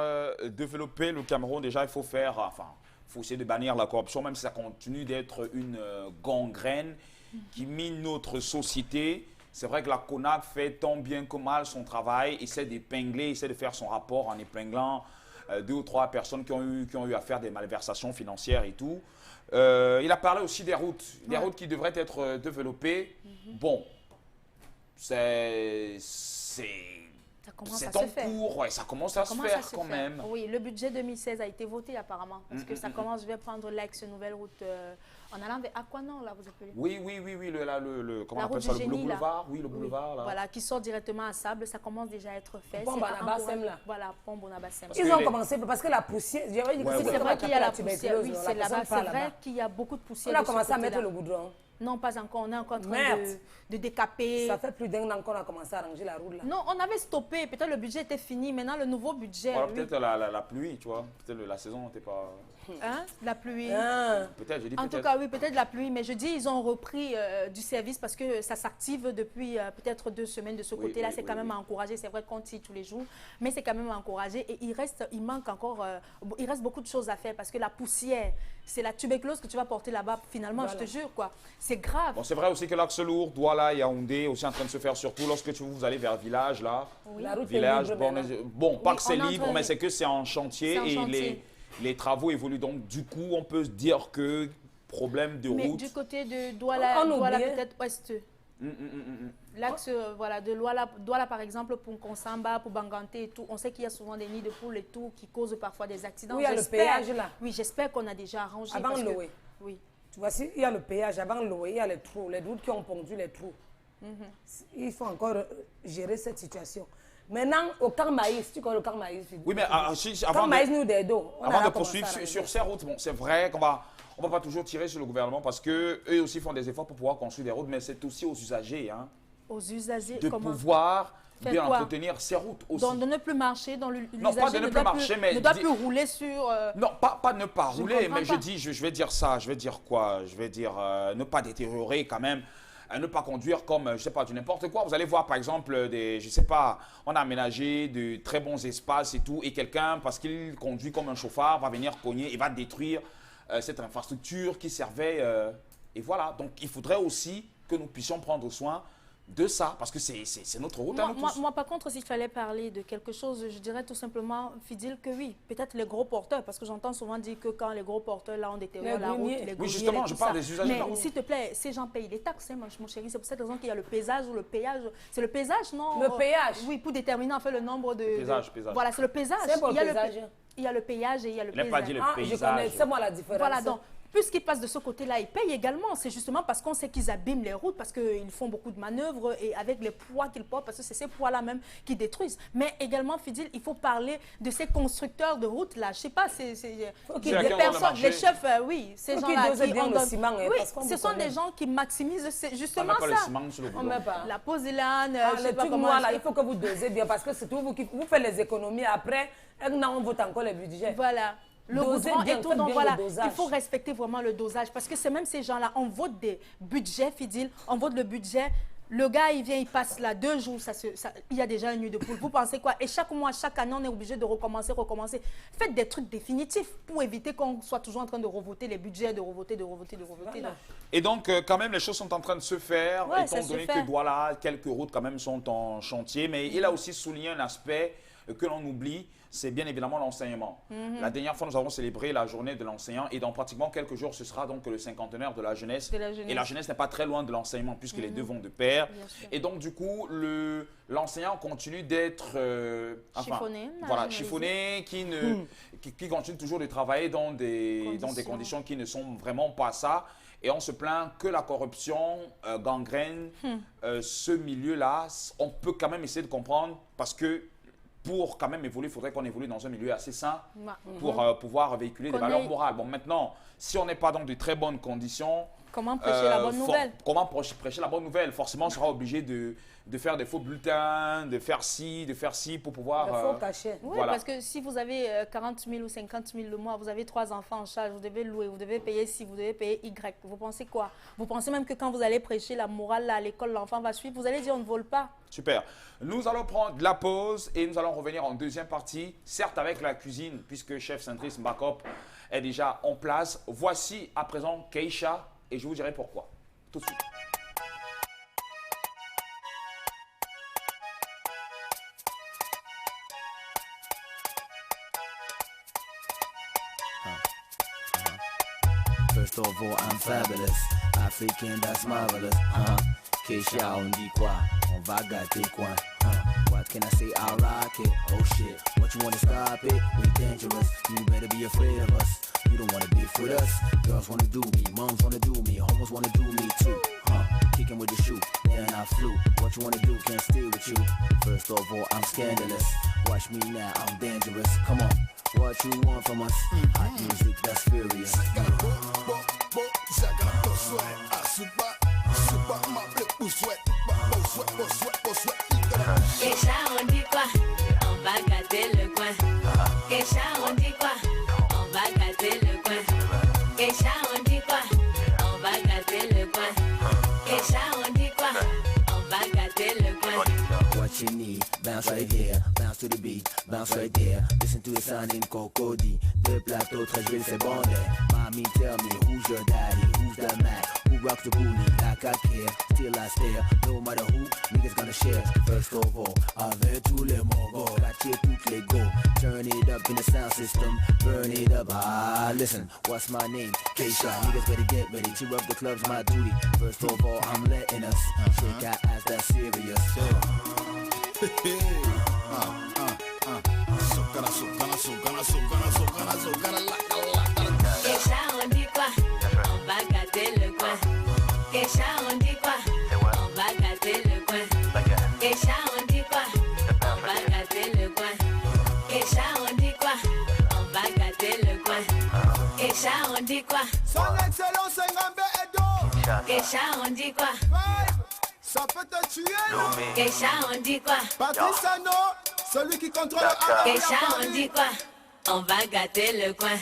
développer le Cameroun, déjà, il faut faut essayer de bannir la corruption, même si ça continue d'être une gangrène qui mine notre société. C'est vrai que la CONAC fait tant bien que mal son travail, essaie d'épingler, essaie de faire son rapport en épinglant 2 ou 3 personnes qui ont eu à faire des malversations financières et tout. Il a parlé aussi des routes routes qui devraient être développées. Bon, c'est Ça commence c'est à en se faire. cours, ouais, ça commence à se Commence faire à se quand faire. même. Oui, le budget 2016 a été voté apparemment. Parce que ça commence, je vais prendre l'ex-nouvelle route en allant vers Aquanon, là, vous appelez. Oui, comment La on appelle route ça, du le génie, là. boulevard, oui, le boulevard, là. Voilà, qui sort directement à Sable, ça commence déjà à être fait. Pont C'est à Barnabas, encourager. là. Voilà, Pont Bonabassem. Parce Ils que ont les- commencé parce que la poussière, j'avais dit que Ouais, c'est ouais. C'est vrai qu'il y a la tuberculose, poussière, oui, c'est la là-bas. personne C'est part vrai là-bas. qu'il y a beaucoup de poussière. On a de ce commencé à mettre côté-là. le goudron. Non, pas encore. On est encore en train Merde. de décaper. Ça fait plus d'un an qu'on a commencé à ranger la route là. Non, on avait stoppé. Peut-être le budget était fini. Maintenant, le nouveau budget. Voilà, lui, peut-être la pluie, tu vois. Peut-être la saison n'était pas. hein, la pluie. Ah. Peut-être, j'ai dit En peut-être. tout cas, oui, peut-être la pluie, mais je dis ils ont repris du service parce que ça s'active depuis peut-être 2 semaines de ce Oui, côté-là. oui, C'est oui, quand même oui. à encourager. C'est vrai qu'on tire tous les jours, mais c'est quand même à encourager. Et il manque encore, il reste beaucoup de choses à faire parce que la poussière, c'est la tuberculose que tu vas porter là-bas. Finalement, Voilà. je te jure, quoi. C'est grave. Bon, c'est vrai aussi que l'axe lourd, Douala, Yaoundé, aussi en train de se faire, surtout lorsque vous allez vers village, là. La route Village, est libre bon, maintenant. bon, pas Oui, que c'est on est en libre, train mais de- c'est que c'est en chantier C'est en et chantier. les travaux évoluent. Donc, du coup, on peut se dire que problème de Mais route. du côté de Douala, On Douala oubliait. peut-être ouest. L'axe, voilà, de Douala, par exemple, pour Konsamba, pour Banganté et tout, on sait qu'il y a souvent des nids de poules et tout qui causent parfois des accidents. Oui, il y a le J'espère- péage, là. Oui, j'espère qu'on a déjà arrangé. Avant parce que- Loé. Oui. Tu vois, il y a le péage avant l'eau, il y a les trous, les routes qui ont pondu les trous. Il faut encore gérer cette situation. Maintenant, au camp maïs, tu connais le camp maïs? Oui, mais Camp maïs, nous, des dos. Avant de poursuivre sur ces routes, bon, c'est vrai qu'on va pas toujours tirer sur le gouvernement parce qu'eux aussi font des efforts pour pouvoir construire des routes, mais c'est aussi aux usagers. Hein, aux usagers, de comment pouvoir faire bien quoi? entretenir ces routes aussi. De ne plus marcher dans l'usager. Non, pas de ne plus marcher, mais... ne doit plus rouler sur... Non, pas ne pas rouler, mais pas. je vais dire ça, je vais dire quoi? Je vais dire ne pas détériorer quand même, ne pas conduire comme, je sais pas, du n'importe quoi. Vous allez voir par exemple, je sais pas, on a aménagé de très bons espaces et tout, et quelqu'un, parce qu'il conduit comme un chauffard, va venir cogner et va détruire cette infrastructure qui servait... et voilà, donc il faudrait aussi que nous puissions prendre soin de ça, parce que c'est notre route à nous tous. Moi, par contre, s'il fallait parler de quelque chose, je dirais tout simplement, Fidil, que oui, peut-être les gros porteurs, parce que j'entends souvent dire que quand les gros porteurs, là, on détériore la route, les oui, justement, je parle des usagers de la Mais route. s'il te plaît, ces gens payent les taxes, hein, mon chéri, c'est pour cette raison qu'il y a le péage ou le péage. C'est le péage, non? Le péage? Oui, pour déterminer en fait le nombre de... Péage. Voilà, c'est le péage. C'est pour le péage. Il y a le péage et il y a le péage. Il n'a pas dit le Ah, paysage. je connais, c'est moi la différence. Voilà, donc, puisqu'ils passent de ce côté-là, ils payent également. C'est justement parce qu'on sait qu'ils abîment les routes, parce qu'ils font beaucoup de manœuvres et avec les poids qu'ils portent, parce que c'est ces poids-là même qui détruisent. Mais également, Fidil, il faut parler de ces constructeurs de routes là. Je sais pas, c'est les personnes, les chefs, oui, ces gens-là qui ont... Oui, ce sont des gens qui maximisent justement ça. On met pas. La posilane, je sais Le pas truc comment... noir là, il faut que vous dosez bien parce que c'est tout vous qui vous faites les économies. Après, on vote encore les budgets. Voilà. Le Dosez goudron bien, et tout, faites donc bien voilà, le dosage. il faut respecter vraiment le dosage parce que c'est même ces gens-là, on vote des budgets, Fidil, on vote le budget, le gars il vient, il passe là 2 jours, il y a déjà une nuit de poule. Vous pensez quoi? Et chaque mois, chaque année, on est obligé de recommencer. Faites des trucs définitifs pour éviter qu'on soit toujours en train de revoter les budgets, de revoter. Voilà. Et donc, quand même, les choses sont en train de se faire, Ouais, étant donné que voilà, quelques routes quand même sont en chantier. Mais il a aussi souligné un aspect que l'on oublie, c'est bien évidemment l'enseignement. La dernière fois, nous avons célébré la journée de l'enseignant et dans pratiquement quelques jours, ce sera donc le cinquantenaire de la jeunesse. Et la jeunesse n'est pas très loin de l'enseignement puisque les deux vont de pair. Et donc, du coup, l'enseignant continue d'être chiffonné, qui continue toujours de travailler dans des conditions qui ne sont vraiment pas ça. Et on se plaint que la corruption gangrène ce milieu-là. On peut quand même essayer de comprendre parce que pour quand même évoluer, il faudrait qu'on évolue dans un milieu assez sain pour pouvoir véhiculer des valeurs morales. Bon, maintenant, si on n'est pas dans de très bonnes conditions... Comment prêcher la bonne nouvelle? Comment prêcher la bonne nouvelle? Forcément, on sera obligé de faire des faux bulletins, de faire ci pour pouvoir... Il faut cacher. Oui, voilà. parce que si vous avez 40 000 ou 50 000 le mois, vous avez 3 enfants en charge, vous devez louer, vous devez payer ci, vous devez payer Y. Vous pensez quoi? Vous pensez même que quand vous allez prêcher la morale là, à l'école, l'enfant va suivre, vous allez dire on ne vole pas? Super. Nous allons prendre la pause et nous allons revenir en deuxième partie, certes avec la cuisine, puisque chef Centris Mbakop est déjà en place. Voici à présent Keisha et je vous dirai pourquoi. Tout de suite. First of all, I'm fabulous. African, that's marvelous. Keisha, on dit quoi? On va gâter quoi? What can I say? I'll rock it. Oh shit. What you wanna stop it? We dangerous. You better be afraid of us. You don't wanna beef with us. Girls wanna do me. Moms wanna do me. Homos wanna do me too. Kicking with the shoe. Then I flew. What you wanna do? Can't stay with you. First of all, I'm scandalous. Watch me now. I'm dangerous. Come on. What you want from us? Hot music that's furious. Keisha, on dit quoi? On va gâter le coin. Keisha, on dit quoi? On va gâter le coin. Keisha, on dit quoi? On va gâter le coin. Keisha, on dit quoi? On va gâter le coin. What you need, bounce right here, bounce to the beat, bounce right there. Listen to the sound in Cocody. Deux plateaux, 13 villes, c'est bon there. Mommy, tell me, who's your daddy? Who's the Mac? Who rocks the booty? Like I care, still I stare. No matter who, niggas gonna share. First of all, avec tous les mogos, catcher toutes les go. Turn it up in the sound system, burn it up. Listen, what's my name? Keisha, niggas better get ready. Cheer up the club's my duty. First of all, I'm letting us shake our ass, that's serious. Keisha, on dit quoi? On va gâter le coin. Keisha, on dit quoi? On va gâter quoi? Son excellence Ngambé Edo. Kecha, on dit quoi? Ça peut te tuer, non? Kecha, on dit quoi? Patrice Ano, celui qui contrôle le Kecha, on dit quoi? On va gâter le coin.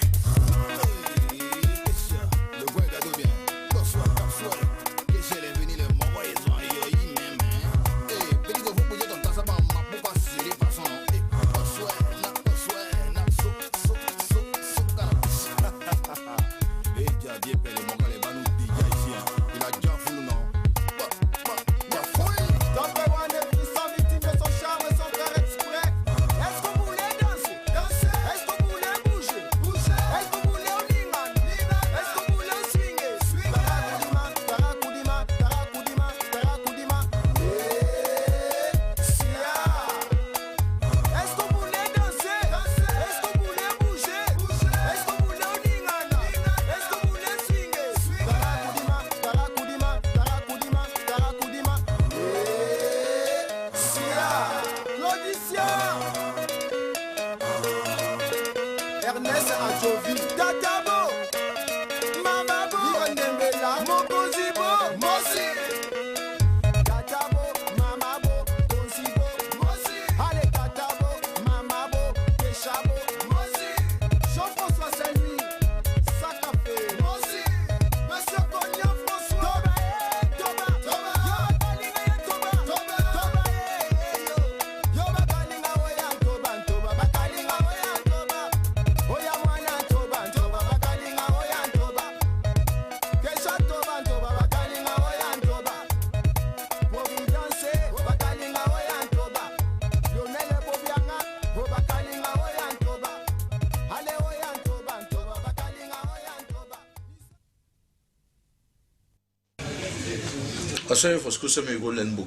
I saw you for school, so you go learn book.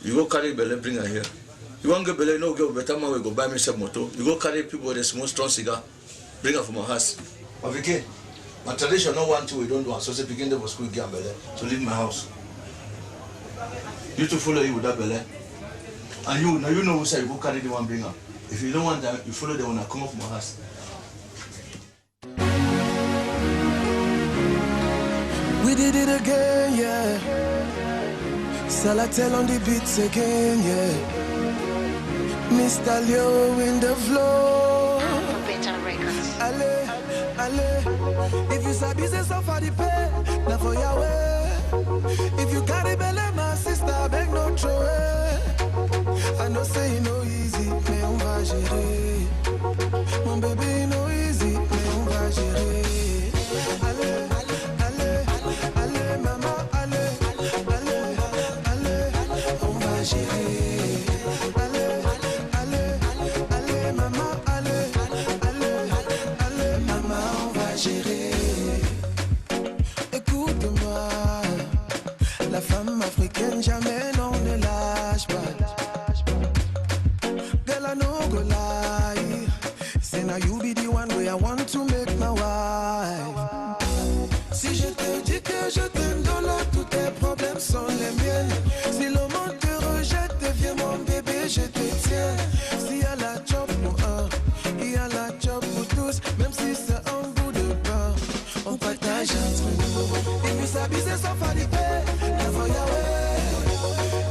You go carry Bele, bring her here. You want to get Bele, no, go better man, we go buy me some motor. You go carry people with a small strong cigar, bring her from my house. But okay, my tradition, no one, two, we don't do it. So say begin the school, get Bele, to leave my house. You to follow you with that Bele. And you, now you know who say you go carry the one, bring her. If you don't want that, you follow the one that come up from my house. We did it again, yeah. Salatel on the beats again, yeah. Mr. Leo in the flow. Ale, ale. If you sabi say so for the pay, now for your way. If you carry belly, my sister, beg no throw it. I know say you know easy, mais on va gérer. Mon bébé, no easy, mais on va gérer. Ale. Écoute-moi, la femme africaine jamais n'en ne lâche pas. Girl, I no go lie. Say now you be the one way I want to make my wife. Si je te dis que je t'aime dans l'eau, tous tes problèmes sont les miennes. Si le monde te rejette, deviens mon bébé, je te tiens. S'il y a la job pour un, il y a la job pour tous. Même si c'est un bout de pain, on partage entre nous. Et puis s'abuser sans faliper, never Yahweh.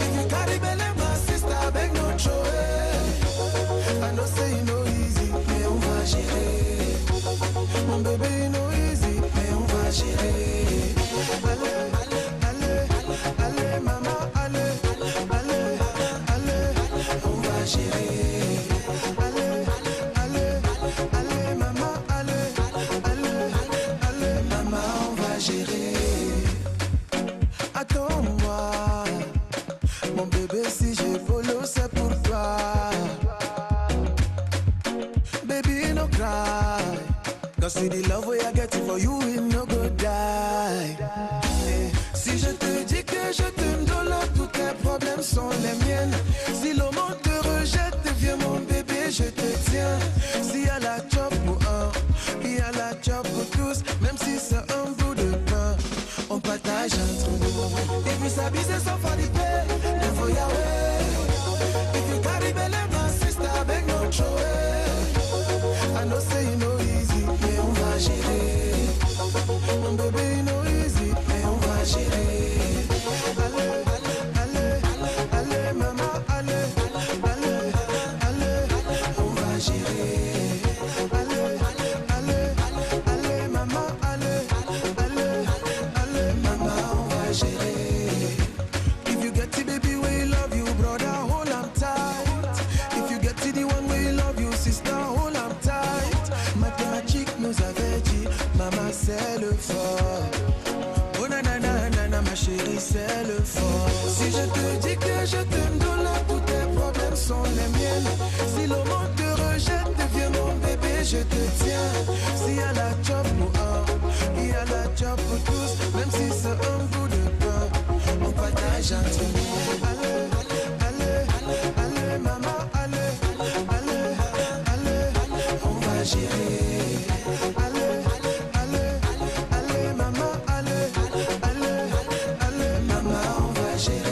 If you carry belly, my sister, beg no throw it. I know say you know easy, mais on va gérer. Mon bébé, you know easy, mais on va gérer. Allez, maman, allez, on va gérer. Allez, maman, allez, maman, on va gérer. Attends-moi, mon bébé, si j'ai volé, c'est pour toi. Baby, no cry. Cause with the love way I get it for you, it no go die. Si je te dis que je t'aime dans l'eau, tous tes problèmes sont les miennes. Si le monde te rejette, deviens mon bébé, je te tiens. S'il y a la job pour un, il y a la job pour tous. Même si c'est un bout de pain, on partage entre nous. Et puis s'abuser sans faliper, never Yahweh. If you carry belly, my sister, beg no throw it. I know say you know easy, mais on va gérer. oui, c'est le fort. Si je te dis que je t'aime de là, tous tes problèmes sont les miennes. Si le monde te rejette, deviens mon bébé, je te tiens. S'il y a la job pour un, il y a la job pour tous. Même si c'est un bout de pain, on partage entre nous. Allez, allez, allez, maman, allez, allez, allez, on va gérer. Allez, allez, allez, maman, allez, allez, allez, maman, on va gérer.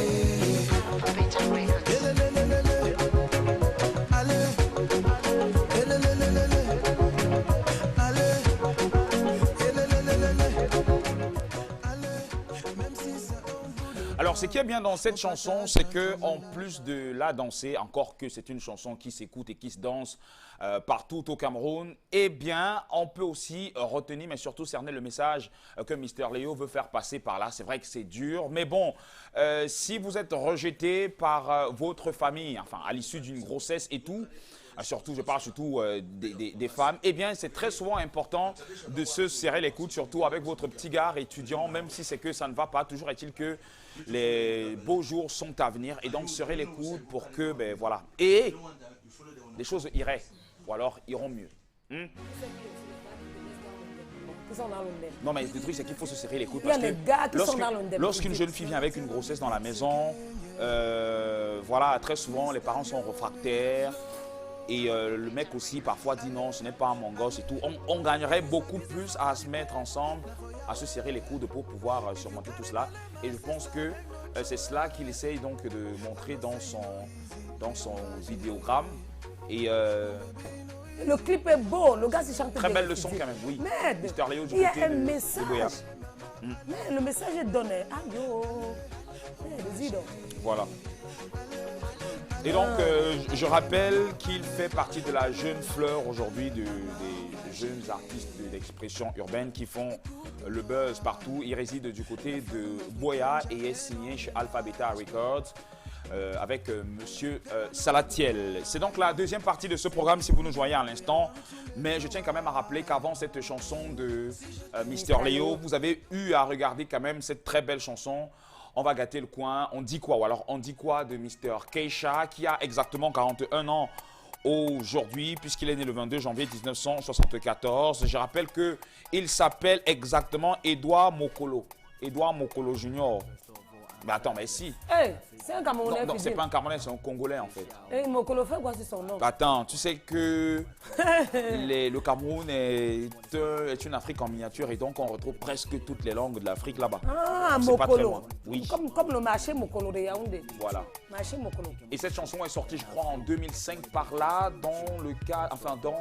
Alors, ce qui est bien dans cette chanson, c'est que en plus de la danser, encore que c'est une chanson qui s'écoute et qui se danse partout au Cameroun, eh bien, on peut aussi retenir, mais surtout cerner le message que Mister Léo veut faire passer par là. C'est vrai que c'est dur, mais bon, si vous êtes rejeté par votre famille, enfin, à l'issue d'une grossesse et tout, surtout, je parle surtout des femmes, eh bien, c'est très souvent important de se serrer les coudes, surtout avec votre petit gars étudiant, même si c'est que ça ne va pas. Toujours est-il que les beaux jours sont à venir et donc serrer les coudes pour que, ben voilà, et les choses iraient, ou alors iront mieux. Non, mais le truc, c'est qu'il faut se serrer les coudes. Parce que lorsqu'une jeune fille vient avec une grossesse dans la maison, voilà, très souvent, les parents sont réfractaires. Et le mec aussi parfois dit non, ce n'est pas mon gosse et tout. On gagnerait beaucoup plus à se mettre ensemble, à se serrer les coudes pour pouvoir surmonter tout cela. Et je pense que c'est cela qu'il essaye donc de montrer dans son vidéogramme. Et le clip est beau, le gars se chante très belle leçon quand même, oui. Merde, Mister Léo du il y a côté un de message. Mais le message est donné. Adio. Voilà. Et donc, je rappelle qu'il fait partie de la jeune fleur aujourd'hui des jeunes artistes d'expression urbaine qui font le buzz partout. Il réside du côté de Boya et est signé chez Alpha Beta Records avec Monsieur Salatiel. C'est donc la deuxième partie de ce programme si vous nous voyez à l'instant. Mais je tiens quand même à rappeler qu'avant cette chanson de Mister Léo, vous avez eu à regarder quand même cette très belle chanson. On va gâter le coin. On dit quoi? Ou alors on dit quoi de Mr. Keisha qui a exactement 41 ans aujourd'hui puisqu'il est né le 22 janvier 1974. Je rappelle qu'il s'appelle exactement Edouard Mokolo. Edouard Mokolo Junior. Mais attends, mais si. Hey, c'est un Camerounais. Non, c'est pas un Camerounais, c'est un Congolais en fait. Et Mokolo fait quoi, c'est son nom? Attends, tu sais que le Cameroun est une Afrique en miniature et donc on retrouve presque toutes les langues de l'Afrique là-bas. Ah, Mokolo. Oui. Comme le marché Mokolo de Yaoundé. Voilà. Marché Mokolo. Et cette chanson est sortie, je crois, en 2005 par là, dans le cas, enfin dans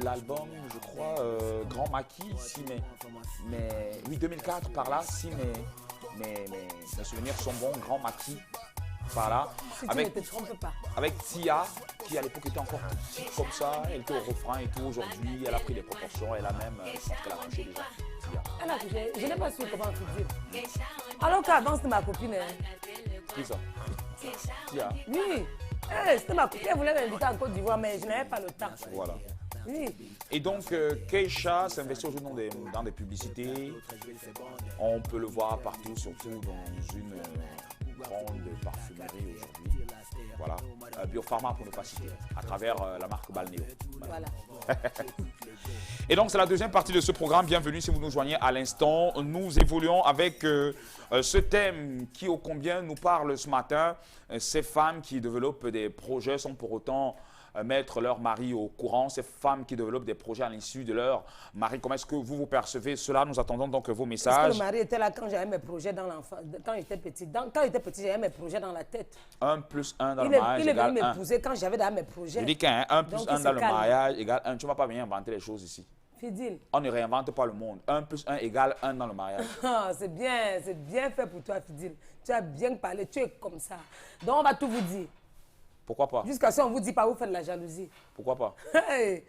l'album, je crois, Grand Maquis, si mais oui, 2004 par là, si mes souvenirs sont bons, Grand Maquis, par là. Si tu ne te trompes pas. Avec Tia, qui à l'époque était encore petite comme ça, elle était au refrain et tout. Aujourd'hui, elle a pris des proportions, elle a même, je pense qu'elle a couché déjà. Tia. Elle a couché, je n'ai pas su comment te dire. Alors qu'avant, c'était ma copine. Qui ça? Tia. Oui, c'était ma copine, elle voulait m'inviter en Côte d'Ivoire, mais je n'avais pas le temps. Voilà. Oui. Et donc, Keisha s'investit aujourd'hui dans des publicités. On peut le voir partout, surtout dans une grande parfumerie aujourd'hui. Voilà. Biopharma, pour ne pas citer, à travers la marque Balnéo. Voilà. Et donc, c'est la deuxième partie de ce programme. Bienvenue si vous nous joignez à l'instant. Nous évoluons avec ce thème qui, ô combien, nous parle ce matin. Ces femmes qui développent des projets sans pour autant mettre leur mari au courant, ces femmes qui développent des projets à l'issue de leur mari. Comment est-ce que vous percevez cela? Nous attendons donc vos messages. Est-ce que le mari était là quand j'avais mes projets dans l'enfant, quand j'étais petit? Quand j'étais petit, j'avais mes projets dans la tête. 1 plus 1 dans le mariage égale 1. Il est venu m'épouser quand j'avais dans mes projets. Je dis qu'un 1 plus 1 dans le mariage égale 1. Tu ne vas pas venir inventer les choses ici. Fidèle. On ne réinvente pas le monde. 1 plus 1 égale 1 dans le mariage. C'est bien fait pour toi, Fidèle. Tu as bien parlé, tu es comme ça. Donc on va tout vous dire. Pourquoi pas? Jusqu'à ce qu'on ne vous dit pas, vous faites de la jalousie. Pourquoi pas? Hey,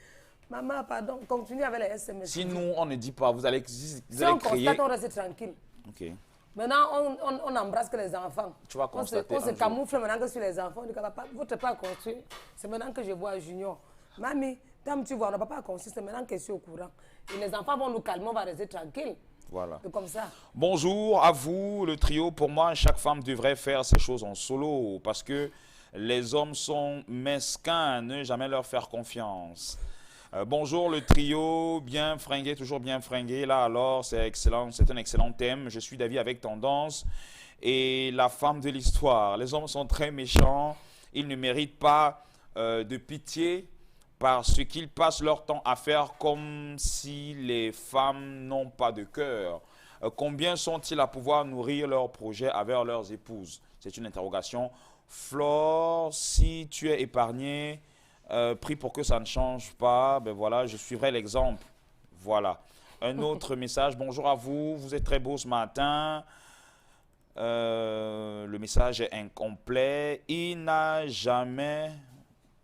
maman, pardon, continue avec les SMS. Si nous, on ne dit pas, vous allez si créer... on constate, on reste tranquille. Ok. Maintenant, on embrasse que les enfants. Tu vas constater. On se camoufle maintenant que sur les enfants. On dit que papa, votre papa a construit. C'est maintenant que je vois Junior. Mamie, comme tu vois, on n'a pas construit, c'est maintenant que je suis au courant. Et les enfants vont nous calmer, on va rester tranquille. Voilà. Comme ça. Bonjour à vous, le trio. Pour moi, chaque femme devrait faire ces choses en solo parce que les hommes sont mesquins, ne jamais leur faire confiance. Bonjour le trio, bien fringué, toujours bien fringué. Là alors, c'est excellent, c'est un excellent thème. Je suis d'avis avec Tendance et la femme de l'histoire. Les hommes sont très méchants, ils ne méritent pas de pitié parce qu'ils passent leur temps à faire comme si les femmes n'ont pas de cœur. Combien sont-ils à pouvoir nourrir leurs projets avec leurs épouses? C'est une interrogation. Flore, si tu es épargné, prie pour que ça ne change pas, ben voilà, je suivrai l'exemple. Voilà. Un autre message, bonjour à vous, vous êtes très beau ce matin. Le message est incomplet. Il n'a jamais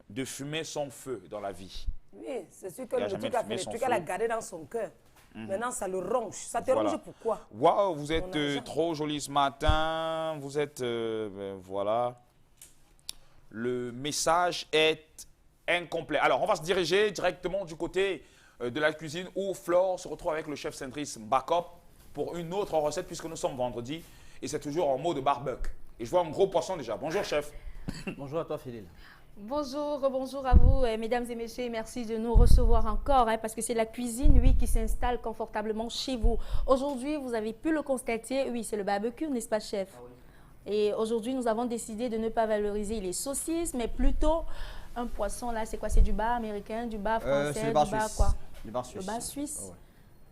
de fumée sans feu dans la vie. Oui, c'est sûr que le truc a fait, le truc, elle a gardé dans son cœur. Maintenant, ça le ronge. Ça te ronge pourquoi? Waouh, vous êtes trop jolie ce matin. Vous êtes... voilà. Le message est incomplet. Alors, on va se diriger directement du côté de la cuisine où Flore se retrouve avec le chef Cendris Bakop pour une autre recette puisque nous sommes vendredi et c'est toujours en mode barbecue. Et je vois un gros poisson déjà. Bonjour, chef. Bonjour à toi, Philippe. Bonjour, bonjour à vous, mesdames et messieurs, et merci de nous recevoir encore, parce que c'est la cuisine, oui, qui s'installe confortablement chez vous. Aujourd'hui, vous avez pu le constater, oui, c'est le barbecue, n'est-ce pas, chef? Ah oui. Et aujourd'hui, nous avons décidé de ne pas valoriser les saucisses, mais plutôt un poisson, là, c'est quoi? C'est du bar américain, du bar français, du bar quoi? Du bar suisse. Le bar suisse? Ah ouais.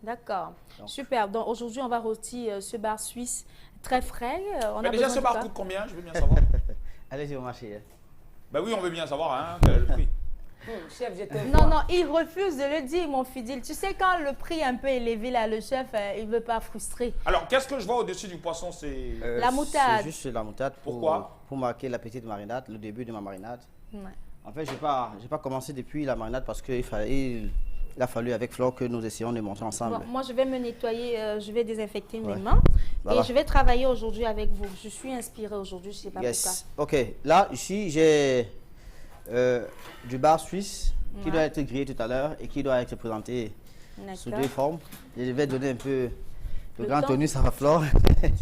D'accord, super. Donc aujourd'hui, on va rôtir ce bar suisse très frais. Mais déjà, ce bar coûte combien? Je veux bien savoir. Allez-y au marché. Ben oui, on veut bien savoir, hein, quel est le prix. Chef, non, il refuse de le dire, mon fidèle. Tu sais, quand le prix est un peu élevé, là, le chef, il ne veut pas frustrer. Alors, qu'est-ce que je vois au-dessus du poisson? C'est la moutarde. C'est juste la moutarde. Pourquoi? Pour marquer la petite marinade, le début de ma marinade. Ouais. En fait, je n'ai pas commencé depuis la marinade parce qu'il a fallu avec Flore que nous essayons de monter ensemble. Bon, moi, je vais me nettoyer, je vais désinfecter mes mains. Voilà. Et je vais travailler aujourd'hui avec vous. Je suis inspirée aujourd'hui, je ne sais pas pourquoi. Ok, là, ici, j'ai du bar suisse qui doit être grillé tout à l'heure et qui doit être présenté sous deux formes. Je vais donner un peu de grand tonus à Flore.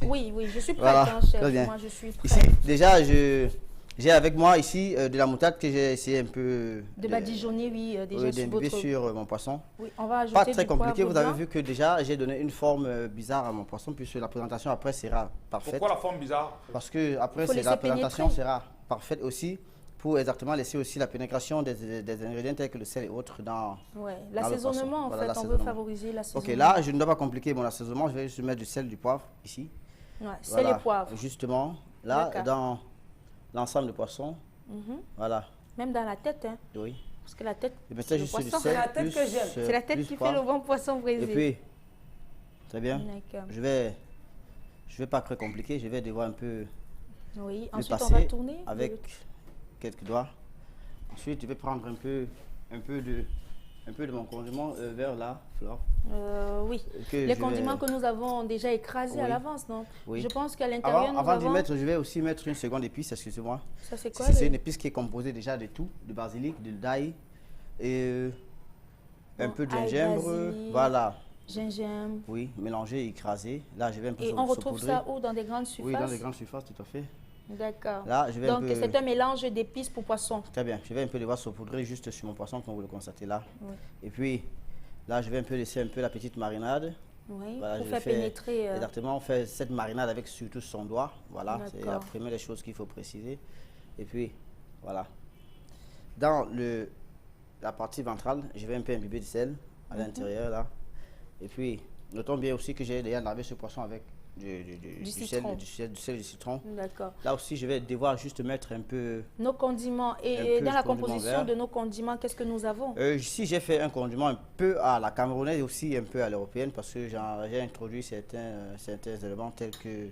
Oui, je suis prête, voilà, chef. Moi, je suis prête. Ici, déjà, j'ai avec moi ici de la moutarde que j'ai essayé un peu de badigeonner, oui, déjà sur mon poisson. Oui, on va ajouter pas très compliqué, vous avez vu que déjà j'ai donné une forme bizarre à mon poisson puisque la présentation après sera parfaite. Pourquoi la forme bizarre? Parce que après la présentation sera parfaite aussi pour exactement laisser aussi la pénétration des ingrédients tels que le sel et autres dans l'assaisonnement. En fait, on veut favoriser l'assaisonnement. Ok, là je ne dois pas compliquer mon assaisonnement, je vais juste mettre du sel, du poivre ici. Ouais, sel et poivre. Justement, là dans l'ensemble du poisson, voilà. Même dans la tête, hein? Oui. Parce que la tête, c'est le poisson. C'est la tête que j'aime. C'est la tête qui fait le bon poisson braisé. Et puis, très bien. Je vais pas très compliquer, je vais devoir un peu le ensuite passer on va tourner avec quelques doigts. Ensuite, je vais prendre un peu de mon condiment vers là, Flore. Oui, les condiments que nous avons déjà écrasés à l'avance, non? Oui. Je pense qu'à l'intérieur, avant d'y mettre, je vais aussi mettre une seconde épice, excusez-moi. Ça, c'est quoi? C'est une épice qui est composée déjà de tout, de basilic, d'ail et un peu de gingembre. Voilà. Gingembre. Oui, mélangé et écrasé. Là, je vais un peu saupoudrer. Et on retrouve ça où? Dans des grandes surfaces? Oui, dans des grandes surfaces, tout à fait. D'accord. Donc, c'est un mélange d'épices pour poisson. Très bien. Je vais un peu devoir saupoudrer juste sur mon poisson, comme vous le constatez là. Oui. Et puis, là, je vais un peu laisser un peu la petite marinade. Oui, voilà, pour faire pénétrer. Exactement, on fait cette marinade avec surtout son doigt. Voilà, c'est la première des choses qu'il faut préciser. Et puis, voilà. Dans la partie ventrale, je vais un peu imbiber de sel à l'intérieur là. Et puis, notons bien aussi que j'ai déjà lavé ce poisson avec du sel et du citron. D'accord. Là aussi, je vais devoir juste mettre un peu... Nos condiments. Et dans la composition de nos condiments, qu'est-ce que nous avons? Ici, j'ai fait un condiment un peu à la camerounaise et aussi un peu à l'européenne parce que j'ai introduit certains éléments tels que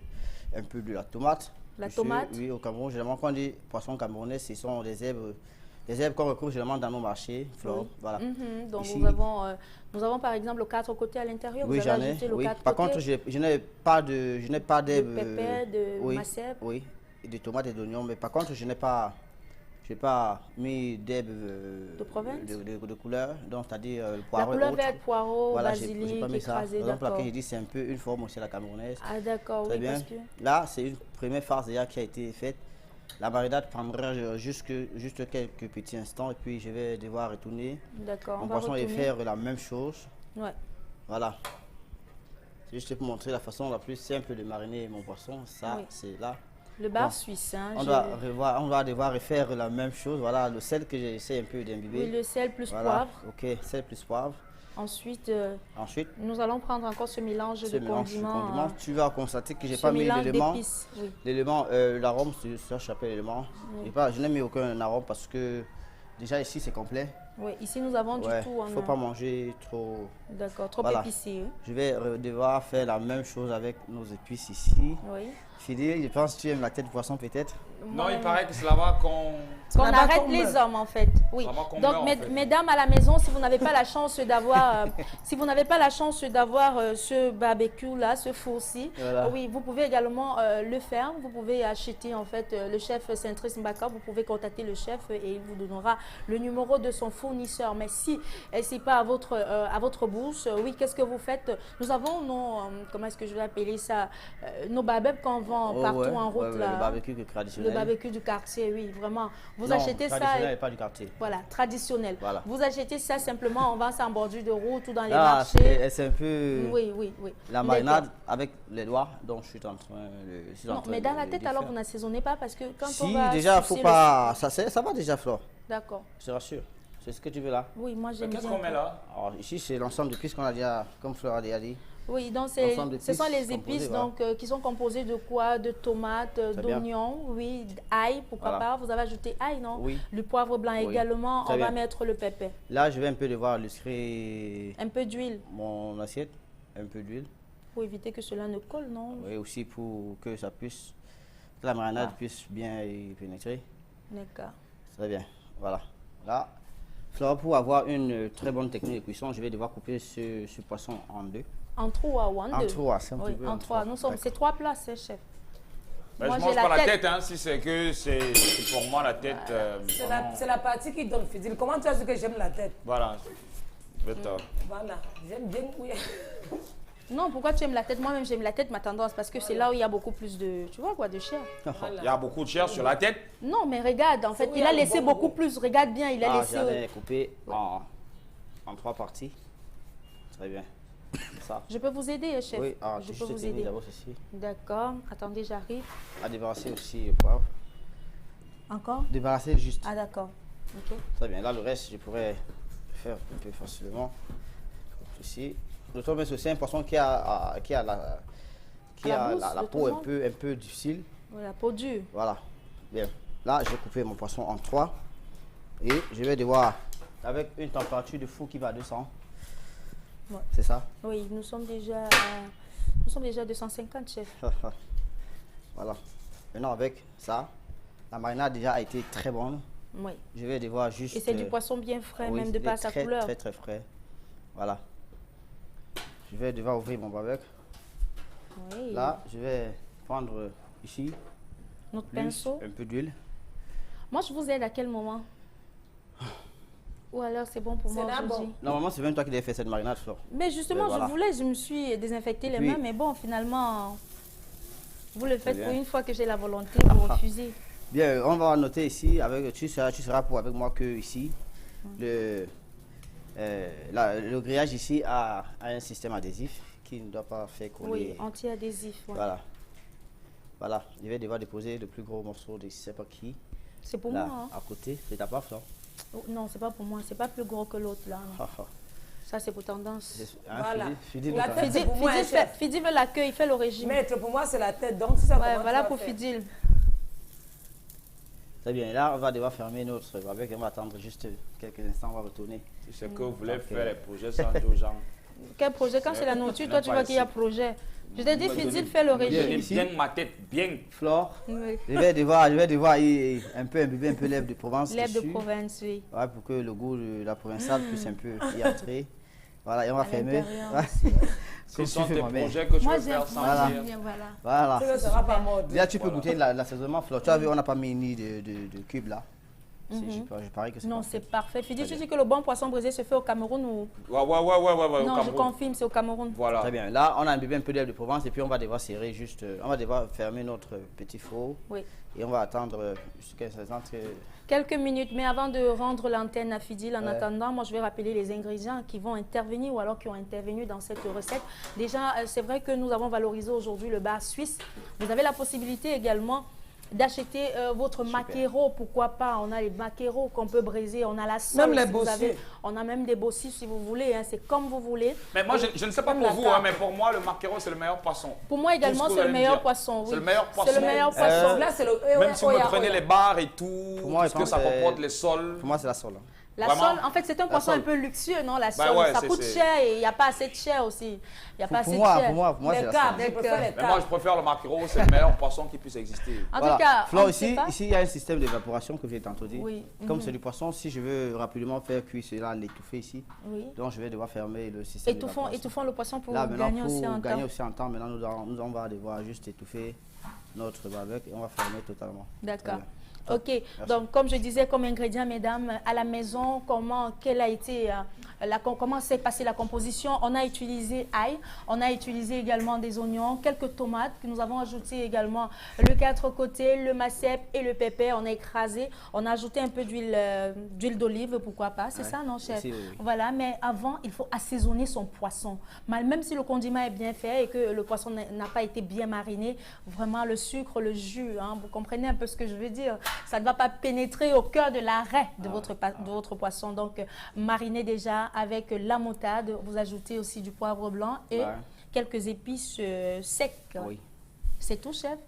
un peu de la tomate. La tomate? Oui, au Cameroun, généralement, quand on dit poisson camerounais, ce sont des herbes qu'on retrouve généralement dans nos marchés, Flore. Voilà. Donc ici, nous avons par exemple le 4 côtés à l'intérieur. Oui, j'en ai. Oui. Par contre, je n'ai pas d'herbe. De pépère, de macèpe. Oui, et de tomates et d'oignons. Mais par contre, je n'ai pas Je n'ai pas mis d'herbe de province de couleur, donc c'est-à-dire le La poireau. couleur verte, poireau, voilà, basilic, pas mis ça. écrasé, Par exemple, d'accord. laquelle j'ai dit c'est un peu une forme aussi à la camerounaise. Ah d'accord, Très oui, bien. parce que... Là, c'est une première phase déjà qui a été faite. La marinade prendra juste quelques petits instants et puis je vais devoir retourner D'accord, mon on va poisson et retourner. faire la même chose. Ouais. Voilà. C'est juste pour montrer la façon la plus simple de mariner mon poisson. Ça, Oui. c'est là. Le bar Bon. suisse, hein. On va devoir refaire la même chose. Voilà, le sel que j'essaie un peu d'imbiber. Oui, le sel plus Voilà. poivre. Ok, sel plus poivre. Ensuite, Ensuite, nous allons prendre encore ce mélange ce de mélange de condiments. condiments. Tu vas constater que j'ai ce pas mis mélange l'élément. d'épices, oui. L'élément, l'arôme, c'est ça que j'appelle l'élément. Oui. Je n'ai mis aucun arôme parce que déjà ici c'est complet. Oui, ici nous avons Ouais, du tout. il ne faut pas manger trop. D'accord, trop Voilà. épicé. Hein. Je vais devoir faire la même chose avec nos épices ici. Oui. Fidèle, je pense que tu aimes la tête de poisson peut-être. Non, il paraît que c'est là-bas qu'on... Qu'on arrête les hommes en fait. Oui. Là-bas qu'on Donc meurt, en fait. mesdames à la maison, si vous n'avez pas la chance d'avoir si vous n'avez pas la chance d'avoir ce barbecue là, ce four-ci, Voilà. oui, vous pouvez également le faire. Vous pouvez acheter en fait le chef Saint-Tris Mbaka, vous pouvez contacter le chef et il vous donnera le numéro de son fournisseur. Mais si c'est pas à votre bouche, oui, qu'est-ce que vous faites? Nous avons nos comment est-ce que je vais appeler ça, nos barbecues qu'on vend Oh, partout ouais, en route ouais, là. le barbecue traditionnel. Le barbecue du quartier, oui, vraiment. Vous Non, achetez ça. traditionnel et pas du quartier. Voilà, traditionnel. Voilà. Vous achetez ça simplement, on vend ça en bordure de route ou dans les Là, marchés. c'est un peu Oui, oui, oui. la marinade avec les doigts, donc je suis en train de. Non, mais dans la tête, alors, vous n'assaisonnez pas parce que quand on Si, va. déjà, faut sucer pas. Ça va déjà, Flore. D'accord. Je te rassure. C'est ce que tu veux là. Oui, moi j'aime bien. Qu'est-ce qu'on met là? Alors, ici, c'est l'ensemble d'épices qu'on a déjà, comme Flore a déjà dit. Oui, donc L'ensemble ce sont les d'épices épices composées, donc, qui sont composées de quoi? De tomates, bien. d'oignons, oui, d'ail, pourquoi Voilà. pas. Vous avez ajouté ail, non? Oui. Le poivre blanc Oui. également. Très On va bien. mettre le pépé. Là, je vais un peu devoir illustrer Un peu d'huile mon assiette. Un peu d'huile. pour éviter que cela ne colle, non? Oui, aussi pour que ça puisse. Que la marinade Ah. puisse bien y pénétrer. D'accord. Très bien. Voilà. Là, Flore, pour avoir une très bonne technique de cuisson, je vais devoir couper ce poisson en deux. En trois ou en deux? En trois, c'est un petit Oui, peu en en trois. trois. Nous sommes, c'est trois places, hein, chef. Ben, Moi, je j'ai mange la pas la tête. tête, hein, si c'est que c'est pour moi la tête. C'est la partie qui donne Fidèle. Comment tu as dit que j'aime la tête? Voilà. Voilà, j'aime bien. Oui. Non, pourquoi tu aimes la tête? Moi-même, j'aime la tête, ma tendance, parce que c'est là où il y a beaucoup plus de, tu vois quoi, de chair. Il y a beaucoup de chair sur la tête. Non, mais regarde, en fait, où il il y a a le laissé bon beaucoup goût. plus. Regarde bien, il a laissé. J'avais coupé en trois parties. Très bien. Ça. Je peux vous aider, chef? Oui, je juste peux vous terminer aider. d'abord ceci. D'accord. Attendez, j'arrive. À débarrasser aussi le poivre. Encore? Débarrasser juste. Ah, d'accord. Ok. Très bien. Là, le reste, je pourrais faire un peu facilement. Ceci. Le thon, c'est aussi un poisson qui a la le peau thon. un peu difficile. Oui, la peau dure. Voilà. Bien. Là, j'ai coupé mon poisson en trois. Et je vais devoir, avec une température de four qui va à 200. Ouais. C'est ça? Oui, nous sommes déjà à 250, chef. Voilà. Maintenant, avec ça, la marinade déjà a été très bonne. Oui. Je vais devoir juste. Et c'est du poisson bien frais, oui, même de il est par sa très, couleur. Très, très frais. Voilà. Je vais devoir ouvrir mon barbecue. Oui. Là, je vais prendre ici Notre plus pinceau. un peu d'huile. Moi, je vous aide à quel moment? Ou alors c'est bon pour moi là, aujourd'hui? bon. Normalement, c'est même toi qui devais faire cette marinade, Flore. Mais justement, Mais voilà. je me suis désinfecté les puis- mains, mais bon, finalement, vous le faites bien. pour une fois que j'ai la volonté, vous refusez. Bien, on va noter ici, tu seras pour avec moi que ici, le grillage ici a un système adhésif qui ne doit pas faire coller. Oui, anti-adhésif. ouais. Voilà. Voilà, je vais devoir déposer le plus gros morceau de je ne sais pas qui. C'est pour Là, moi. Hein. à côté. C'est ta part, Flore? Oh, non, c'est pas pour moi. C'est pas plus gros que l'autre là. non. Ça, c'est pour tendance. Voilà. Fidèle, La Fidèle, tête, c'est pour moi, un chef. Fidil veut l'accueil, il fait le régime. Maître, pour moi, c'est la tête. Donc, c'est ça. Ouais, comment voilà tu vas pour faire. Fidil. Très bien, là on va devoir fermer notre barbecue, on va attendre juste quelques instants, on va retourner. Si c'est que vous voulez Ok. faire les projets sans dire aux gens. Quel projet? Quand c'est la nourriture, toi, tu vois qu'il y a projet. Je t'ai dit, Fidil fait le Bien, régime. bien ma tête, bien. Flore, Oui. je vais devoir un peu imbiber un peu l'herbe de Provence L'herbe de dessus. province, oui. Ouais, pour que le goût de la provençale puisse un peu y entrer. Voilà, et on va À fermer. l'intérieur Ouais. aussi. Ce Comme sont tu fais, tes ma mère. projets que tu Moi, veux faire sans Voilà. dire. bien, voilà. Voilà. Ça ne sera pas mort. Là, tu peux goûter l'assaisonnement, Flore. Tu as vu, on n'a pas mis ni de cubes là. Je parie que c'est Non, parfait. c'est parfait. Fidi, tu dis que le bon poisson brisé se fait au Cameroun ou... Ouais, Non, je confirme, c'est au Cameroun. Voilà. Très bien. Là, on a imbibé un peu d'herbe de Provence et puis on va devoir serrer juste... on va devoir fermer notre petit four. Oui. Et on va attendre jusqu'à ce que... Quelques minutes, mais avant de rendre l'antenne à Fidil, en attendant, moi je vais rappeler les ingrédients qui vont intervenir ou alors qui ont intervenu dans cette recette. Déjà, c'est vrai que nous avons valorisé aujourd'hui le bar suisse. Vous avez la possibilité également d'acheter votre maquereau, pourquoi pas. On a les maquereaux qu'on peut briser, on a la sauce. Même les bossis. On a même des bossis si vous voulez, hein, c'est comme vous voulez. Mais moi, je ne sais pas pour vous, hein, mais pour moi, le maquereau, c'est le meilleur poisson. Pour moi également, c'est le meilleur poisson. Oui. C'est le meilleur poisson. C'est le meilleur poisson. Là, c'est le... Même si vous me prenez les bars et tout, Pour moi, ce que ça comporte, les sols. Pour moi, c'est la sole. La Vraiment? sole, en fait, c'est un poisson un peu luxueux, non? La sole, ouais, ça coûte cher et il n'y a pas assez de chair aussi. Il n'y a pas assez de chair. Pour moi, c'est la sole. Mais moi, je préfère le maquereau, c'est le meilleur poisson qui puisse exister. En tout cas, Flore, on ne ici, sait pas. il y a un système d'évaporation que j'ai tantôt dit. Oui. Comme c'est du poisson, si je veux rapidement faire cuire cela, l'étouffer ici, Oui. donc je vais devoir fermer le système d'évaporation. Étouffons le poisson pour Là, maintenant, gagner aussi en pour temps. gagner aussi en temps, maintenant, nous on va devoir juste étouffer notre barbecue et on va fermer totalement. D'accord. Très bien. Ok, donc comme je disais, comme ingrédient, mesdames, à la maison, comment s'est passée la composition? On a utilisé ail, on a utilisé également des oignons, quelques tomates, que nous avons ajouté également le 4 côtés, le macep et le pépé. On a écrasé, on a ajouté un peu d'huile d'olive, pourquoi pas, c'est ça, non, chef? Oui. Voilà, mais avant, il faut assaisonner son poisson. Même si le condiment est bien fait et que le poisson n'a pas été bien mariné, vraiment le sucre, le jus, hein, vous comprenez un peu ce que je veux dire? Ça ne va pas pénétrer au cœur de l'arrêt de votre poisson. Donc, marinez déjà avec la moutarde. Vous ajoutez aussi du poivre blanc et quelques épices secs. Oui. C'est tout, chef?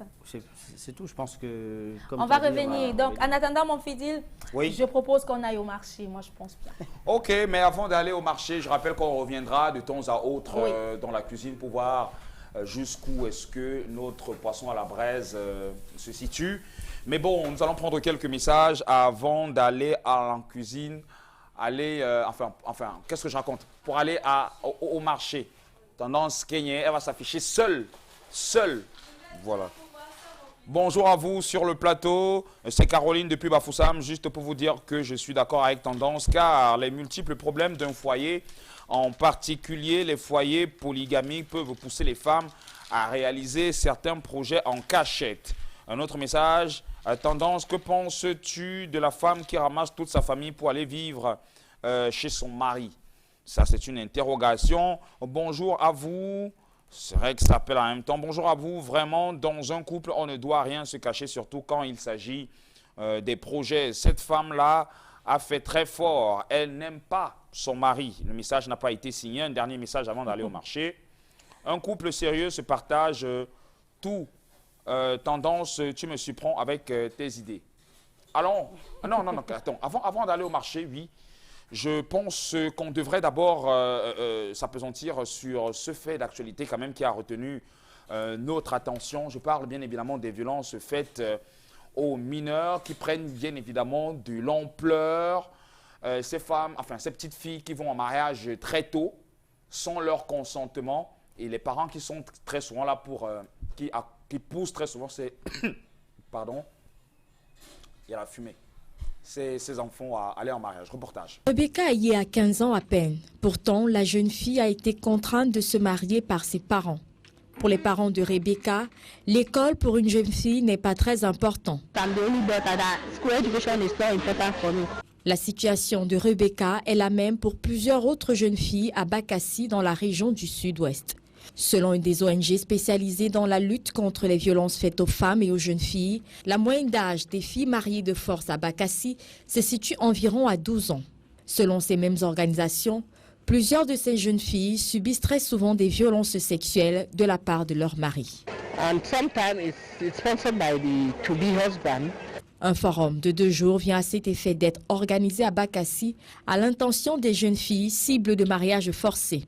C'est tout, je pense que... On va revenir. Donc, en attendant, mon Fidil, je propose qu'on aille au marché. Moi, je pense bien. Ok, mais avant d'aller au marché, je rappelle qu'on reviendra de temps à autre dans la cuisine pour voir jusqu'où est-ce que notre poisson à la braise se situe. Mais bon, nous allons prendre quelques messages avant d'aller en cuisine, qu'est-ce que je raconte? Pour aller au marché. Tendance Kenya, elle va s'afficher seule. Voilà. Bonjour à vous sur le plateau. C'est Caroline depuis Bafoussam, juste pour vous dire que je suis d'accord avec Tendance, car les multiples problèmes d'un foyer, en particulier les foyers polygamiques, peuvent pousser les femmes à réaliser certains projets en cachette. Un autre message, Tendance, que penses-tu de la femme qui ramasse toute sa famille pour aller vivre chez son mari? Ça, c'est une interrogation. Bonjour à vous. C'est vrai que ça appelle en même temps. Bonjour à vous. Vraiment, dans un couple, on ne doit rien se cacher, surtout quand il s'agit des projets. Cette femme-là a fait très fort. Elle n'aime pas son mari. Le message n'a pas été signé. Un dernier message avant d'aller au marché. Un couple sérieux se partage tout. Tendance, tu me surprends avec tes idées. Allons, non, attends, avant d'aller au marché, oui, je pense qu'on devrait d'abord s'appesantir sur ce fait d'actualité quand même qui a retenu notre attention. Je parle bien évidemment des violences faites aux mineurs qui prennent bien évidemment de l'ampleur. Ces femmes, ces petites filles qui vont en mariage très tôt, sans leur consentement, et les parents qui sont très souvent là pour... qui poussent très souvent ces... Pardon. Il y a la fumée. Ces enfants à aller en mariage. Reportage. Rebecca Aye a 15 ans à peine. Pourtant, la jeune fille a été contrainte de se marier par ses parents. Pour les parents de Rebecca, l'école pour une jeune fille n'est pas très important. La situation de Rebecca est la même pour plusieurs autres jeunes filles à Bakassi dans la région du Sud-Ouest. Selon une des ONG spécialisées dans la lutte contre les violences faites aux femmes et aux jeunes filles, la moyenne d'âge des filles mariées de force à Bakassi se situe environ à 12 ans. Selon ces mêmes organisations, plusieurs de ces jeunes filles subissent très souvent des violences sexuelles de la part de leur mari. Un forum de 2 jours vient à cet effet d'être organisé à Bakassi à l'intention des jeunes filles cibles de mariage forcé.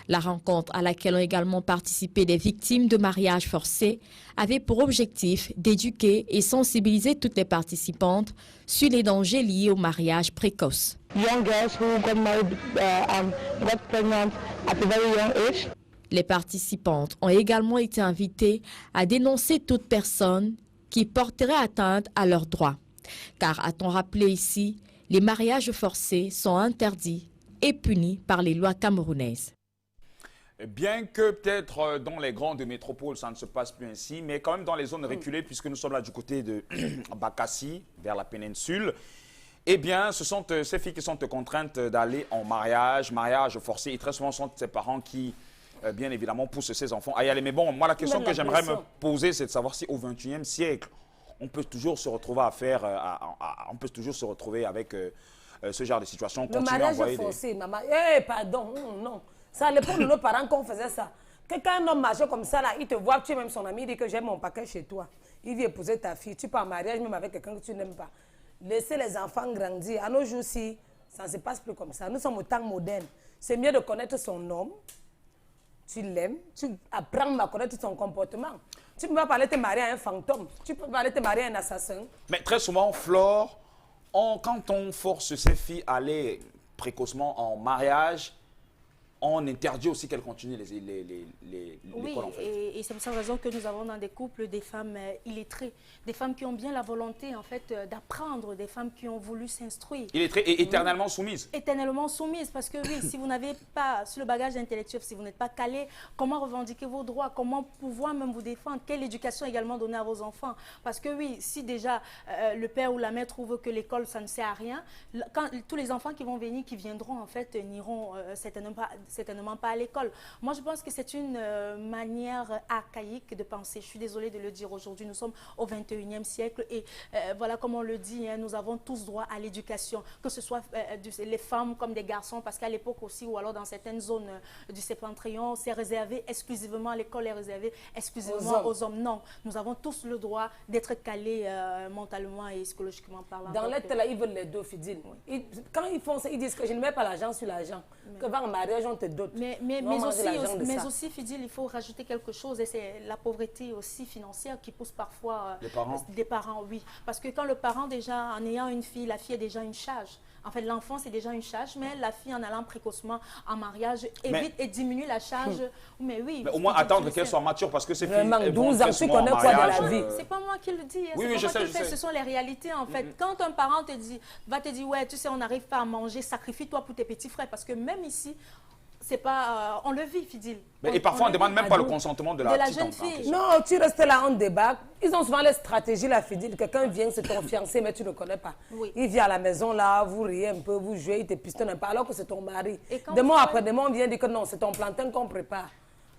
La rencontre à laquelle ont également participé des victimes de mariages forcés avait pour objectif d'éduquer et sensibiliser toutes les participantes sur les dangers liés au mariage précoce. Les participantes ont également été invitées à dénoncer toute personne qui porterait atteinte à leurs droits. Car, a-t-on rappelé ici, les mariages forcés sont interdits et punis par les lois camerounaises. Bien que peut-être dans les grandes métropoles, ça ne se passe plus ainsi, mais quand même dans les zones reculées, puisque nous sommes là du côté de Bakassi, vers la péninsule, eh bien, ce sont ces filles qui sont contraintes d'aller en mariage forcé. Et très souvent, ce sont ses parents qui, bien évidemment, poussent ses enfants à y aller. Mais bon, moi, la question que j'aimerais me poser, c'est de savoir si au XXIe siècle, on peut toujours se retrouver on peut toujours se retrouver avec ce genre de situation. Le mariage forcé, maman. Eh, pardon, non. Ça, à l'époque de nos parents, qu'on faisait ça. Quand un homme majeur comme ça, là, il te voit, tu es même son ami, il dit que j'aime mon paquet chez toi. Il vient épouser ta fille. Tu pars en mariage même avec quelqu'un que tu n'aimes pas. Laissez les enfants grandir. À nos jours-ci, ça ne se passe plus comme ça. Nous sommes au temps moderne. C'est mieux de connaître son homme. Tu l'aimes. Tu apprends à connaître son comportement. Tu ne peux pas parler de te marier à un fantôme. Tu peux parler de te marier à un assassin. Mais très souvent, Flore, quand on force ces filles à aller précocement en mariage, on interdit aussi qu'elles continuent l'école en fait. Et c'est pour cette raison que nous avons dans des couples des femmes illettrées, des femmes qui ont bien la volonté en fait d'apprendre, des femmes qui ont voulu s'instruire. Illettrées et éternellement soumises. Éternellement soumises, parce que oui, si vous n'avez pas sur le bagage intellectuel, si vous n'êtes pas calé, comment revendiquer vos droits, comment pouvoir même vous défendre, quelle éducation également donner à vos enfants? Parce que oui, si déjà le père ou la mère trouve que l'école ça ne sert à rien, quand tous les enfants qui vont venir, qui viendront en fait, n'iront certainement pas à l'école. Moi, je pense que c'est une manière archaïque de penser. Je suis désolée de le dire aujourd'hui. Nous sommes au 21e siècle et voilà, comme on le dit, hein, nous avons tous droit à l'éducation, que ce soit les femmes comme des garçons, parce qu'à l'époque aussi, ou alors dans certaines zones du Septentrion, c'est réservé exclusivement, l'école est réservée exclusivement aux hommes. Non, nous avons tous le droit d'être calés mentalement et psychologiquement parlant. Dans l'être là, ils veulent les deux, Fidil. Quand ils font ça, ils disent que je ne mets pas l'argent sur l'argent, que va en mariage, on te dote. Mais aussi, Fidil, il faut rajouter quelque chose, et c'est la pauvreté aussi financière qui pousse parfois des parents, oui. Parce que quand le parent, déjà, en ayant une fille, la fille est déjà une charge. En fait, l'enfant, c'est déjà une charge, mais la fille, en allant précocement en mariage, évite et diminue la charge. Mais oui. Mais au moins attendre qu'elle soit mature, parce que ces filles... 12 ans, tu connais quoi dans la vie? C'est pas moi qui le dis. Oui, je sais. Ce sont les réalités, en fait. Quand un parent va te dire, ouais, tu sais, on n'arrive pas à manger, sacrifie-toi pour tes petits frères. Parce que même ici, c'est pas, on le vit, Fidil. Et parfois, on ne demande même pas le consentement de la jeune fille. Non, tu restes là, on débat. Ils ont souvent les stratégies, la Fidil. Quelqu'un vient se confiancer, mais tu ne le connais pas. Oui. Il vient à la maison, là, vous riez un peu, vous jouez, il te pistonne un peu, alors que c'est ton mari. Demain après demain, on vient dire que non, c'est ton plantain qu'on prépare.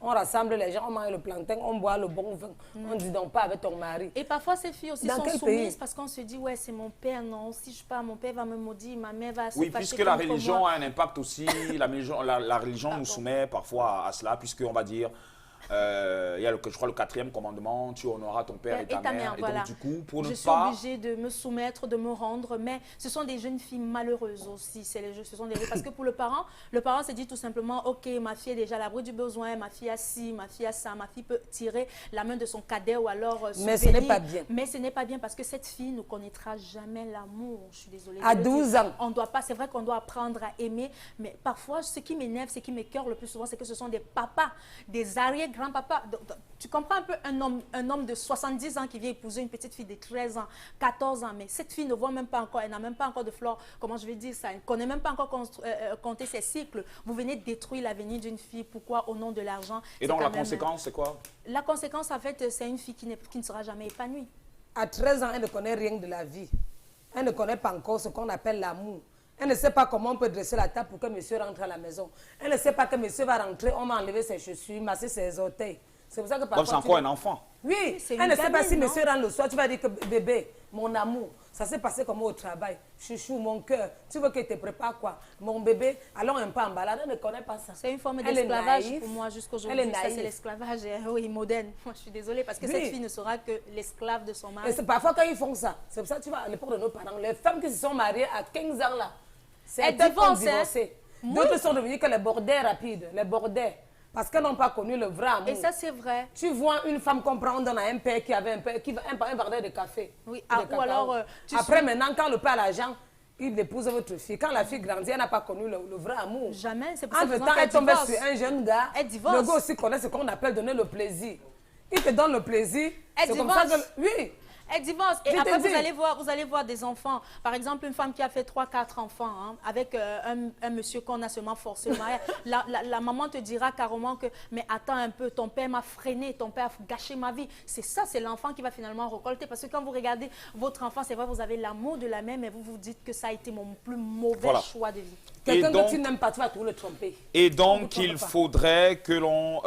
On rassemble les gens, on mange le plantain, on boit le bon vin. On ne dit donc pas avec ton mari. Et parfois, ces filles aussi sont soumises parce qu'on se dit, ouais, c'est mon père, non, si je pars, mon père va me maudire, ma mère va se fâcher. Oui, puisque la religion a un impact aussi, la religion nous soumet parfois à cela, puisqu'on va dire, il y a je crois le 4e commandement, tu honoreras ton père et ta mère. Et voilà. donc du coup, pour ne je suis obligée de me soumettre, de me rendre, mais ce sont des jeunes filles malheureuses aussi. Parce que pour le parent se dit tout simplement, ok, ma fille est déjà à l'abri du besoin, ma fille a ci, ma fille a ça, ma fille peut tirer la main de son cadet ou alors mais ce n'est pas bien. Mais ce n'est pas bien parce que cette fille ne connaîtra jamais l'amour. Je suis désolée. À 12 ans. On doit pas, c'est vrai qu'on doit apprendre à aimer, mais parfois, ce qui m'énerve, ce qui m'écoeure le plus souvent, c'est que ce sont des papas, des arrière-grands-papas. Tu comprends un peu un homme de 70 ans qui vient épouser une petite fille de 13 ans, 14 ans, mais cette fille ne voit même pas encore, elle n'a même pas encore de flore, comment je vais dire ça, elle ne connaît même pas encore compter ses cycles. Vous venez détruire l'avenir d'une fille, pourquoi? Au nom de l'argent. Et donc la conséquence, c'est quoi? La conséquence, en fait, c'est une fille qui ne sera jamais épanouie. À 13 ans, elle ne connaît rien de la vie. Elle ne connaît pas encore ce qu'on appelle l'amour. Elle ne sait pas comment on peut dresser la table pour que monsieur rentre à la maison. Elle ne sait pas que monsieur va rentrer, on va enlever ses chaussures, masser ses orteils. C'est pour ça que parfois... c'est encore un enfant. Oui, elle ne sait pas si monsieur rentre le soir, tu vas dire que bébé, mon amour, ça s'est passé comme au travail. Chouchou, mon cœur, tu veux qu'il te prépare quoi? Mon bébé, allons un peu en balade, elle ne connaît pas ça. C'est une forme d'esclavage pour moi jusqu'aujourd'hui. Ça, c'est l'esclavage, oui, moderne. Moi, je suis désolée parce que cette fille ne sera que l'esclave de son mari. Et c'est parfois quand ils font ça, c'est pour ça que tu vois, à l'époque de nos parents, les femmes qui se sont mariées à 15 ans là, c'est divorcées. D'autres sont devenus que les bordels rapides, les bordels. Parce qu'elles n'ont pas connu le vrai amour. Et ça, c'est vrai. Tu vois une femme qu'on prend, on donne à un père qui avait un bordel de café. Oui, ou alors... Après, maintenant, quand le père a l'argent, il épouse votre fille. Quand la fille grandit, elle n'a pas connu le vrai amour. Jamais. C'est pour ça Entre-temps, elle tombe sur un jeune gars. Elle divorce. Le gars aussi connaît ce qu'on appelle donner le plaisir. Il te donne le plaisir. Elle divorce. Comme ça que... Oui. Elle divorce. Et après, vous allez voir des enfants. Par exemple, une femme qui a fait 3-4 enfants hein, avec un monsieur qu'on a seulement forcé au mariage. La maman te dira carrément que, mais attends un peu, ton père m'a freiné, ton père a gâché ma vie. C'est ça, c'est l'enfant qui va finalement récolter. Parce que quand vous regardez votre enfant, c'est vrai, vous avez l'amour de la mère, mais vous vous dites que ça a été mon plus mauvais choix de vie. Quelqu'un que tu n'aimes pas, tu vas tout le tromper. Et donc, il faudrait que l'on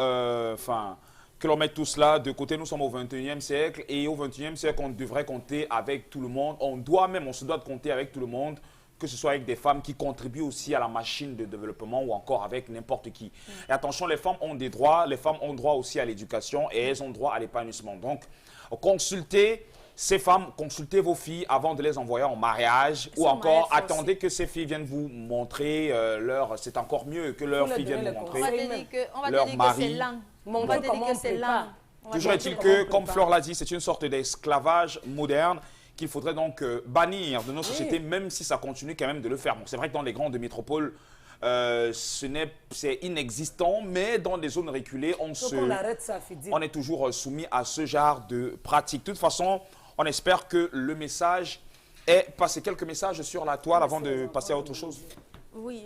que l'on mette tout cela de côté. Nous sommes au 21e siècle et au 21e siècle, on devrait compter avec tout le monde. On se doit de compter avec tout le monde, que ce soit avec des femmes qui contribuent aussi à la machine de développement ou encore avec n'importe qui. Et attention, les femmes ont des droits, les femmes ont droit aussi à l'éducation et elles ont droit à l'épanouissement. Donc, consultez ces femmes, consultez vos filles avant de les envoyer en mariage ou encore attendez que ces filles viennent vous montrer leur... C'est encore mieux que leurs filles viennent vous montrer leur mari. On va dire que c'est l'âme. Toujours est-il que, comme Flore l'a dit, c'est une sorte d'esclavage moderne qu'il faudrait donc bannir de nos sociétés, même si ça continue quand même de le faire. Bon, c'est vrai que dans les grandes métropoles, c'est inexistant, mais dans des zones reculées, on est toujours soumis à ce genre de pratique. De toute façon, on espère que le message est passé. Quelques messages sur la toile avant de passer à autre chose. Oui,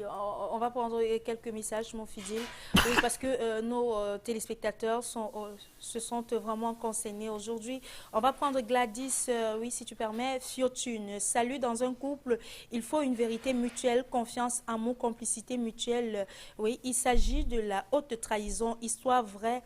on va prendre quelques messages, mon fidèle. Oui, parce que nos téléspectateurs se sentent vraiment concernés aujourd'hui. On va prendre Gladys, oui, si tu permets. Fiotune, salut, dans un couple, il faut une vérité mutuelle, confiance, amour, complicité mutuelle. Oui, il s'agit de la haute trahison, histoire vraie.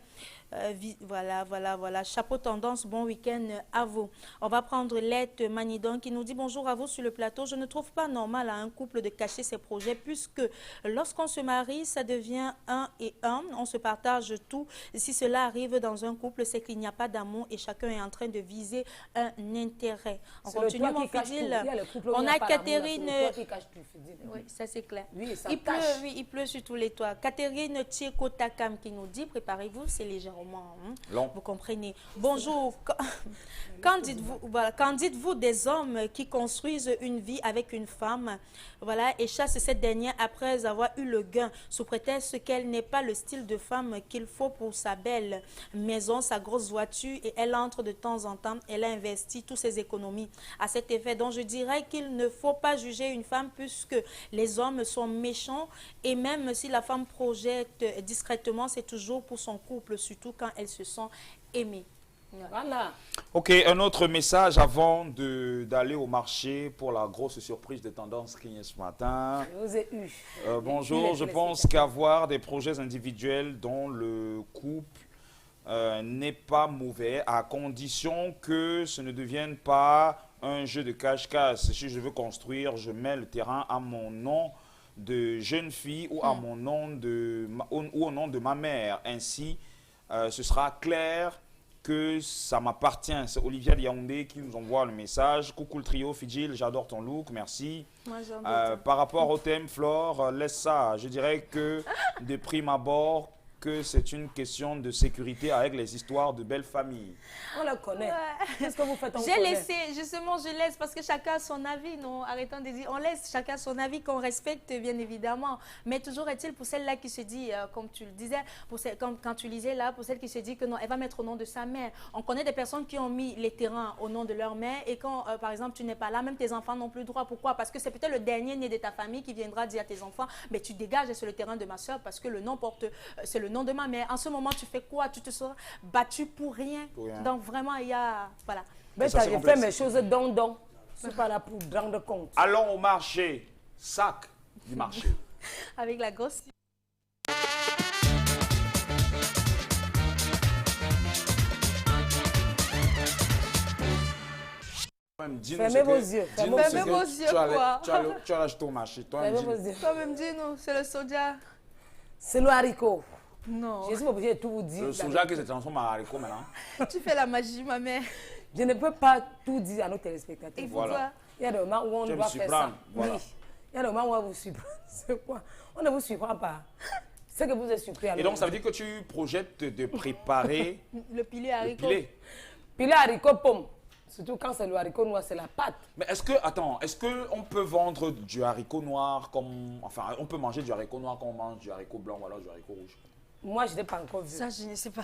Voilà. Chapeau tendance, bon week-end à vous. On va prendre Lette Manidon qui nous dit bonjour à vous sur le plateau. Je ne trouve pas normal à un couple de cacher ses projets puisque lorsqu'on se marie, ça devient un et un. On se partage tout. Si cela arrive dans un couple, c'est qu'il n'y a pas d'amour et chacun est en train de viser un intérêt. On continue, mon fidèle. On a Catherine. Oui, ça c'est clair. Il pleut sur tous les toits. Catherine Tcheko Takam qui nous dit préparez-vous, c'est légèrement. Vous comprenez. Bonjour. Qu'en dites-vous des hommes qui construisent une vie avec une femme, voilà, et chassent cette dernière après avoir eu le gain, sous prétexte qu'elle n'est pas le style de femme qu'il faut pour sa belle maison, sa grosse voiture, et elle entre de temps en temps, elle a investi toutes ses économies à cet effet. Donc je dirais qu'il ne faut pas juger une femme puisque les hommes sont méchants, et même si la femme projette discrètement, c'est toujours pour son couple, surtout quand elles se sont aimées. Voilà. Ok, un autre message avant d'aller au marché pour la grosse surprise de Tendance King ce matin. Bonjour, je pense qu'avoir des projets individuels dans le couple n'est pas mauvais à condition que ce ne devienne pas un jeu de cache-cache. Si je veux construire, je mets le terrain à mon nom de jeune fille ou à mon nom ou au nom de ma mère. Ainsi, ce sera clair que ça m'appartient. C'est Olivia Yaoundé qui nous envoie le message. Coucou le trio, Fidjil, j'adore ton look, merci. Moi, par rapport au thème, Flore, laisse ça. Je dirais que de prime abord, que c'est une question de sécurité avec les histoires de belles familles. On la connaît. Qu'est-ce que vous faites? J'ai laissé, justement, je laisse parce que chacun a son avis, non? Arrêtons de dire, on laisse chacun son avis, qu'on respecte bien évidemment. Mais toujours est-il pour celle-là qui se dit, comme tu le disais, quand tu lisais là, pour celle qui se dit que non, elle va mettre au nom de sa mère. On connaît des personnes qui ont mis les terrains au nom de leur mère et quand, par exemple, tu n'es pas là, même tes enfants n'ont plus droit. Pourquoi? Parce que c'est peut-être le dernier né de ta famille qui viendra dire à tes enfants, mais tu dégages sur le terrain de ma soeur parce que le nom porte, c'est le nom de ma mère. En ce moment, tu fais quoi? Tu te seras battu pour rien. Donc vraiment, il y a... Voilà. Mais tu as fait mes choses don. Je ne suis pas là pour rendre compte. Allons au marché. Sac du marché. Avec la grosse... Fermez vos yeux. Fermez vos yeux, quoi. Tu as l'acheté au marché. Fermez vos yeux. Toi-même, dis-nous, c'est le soja. C'est le haricot. Non. Je suis obligée de tout vous dire. Le soja qui se transforme en haricot maintenant. Tu fais la magie, ma mère. Je ne peux pas tout dire à nos téléspectateurs. Voilà. Il y a des moments où on doit faire ça. Voilà. Oui. Il y a des moments où on vous surprend. C'est quoi? On ne vous surprend pas. C'est que vous êtes surpris. Et donc, ça veut dire que tu projettes de préparer... le pilet haricot. Pilet haricot pomme. Surtout quand c'est le haricot noir, c'est la pâte. Mais est-ce qu'on peut vendre du haricot noir comme... Enfin, on peut manger du haricot noir comme on mange du haricot blanc ou alors du haricot rouge? Moi, je n'ai pas encore vu. Ça, je ne sais pas.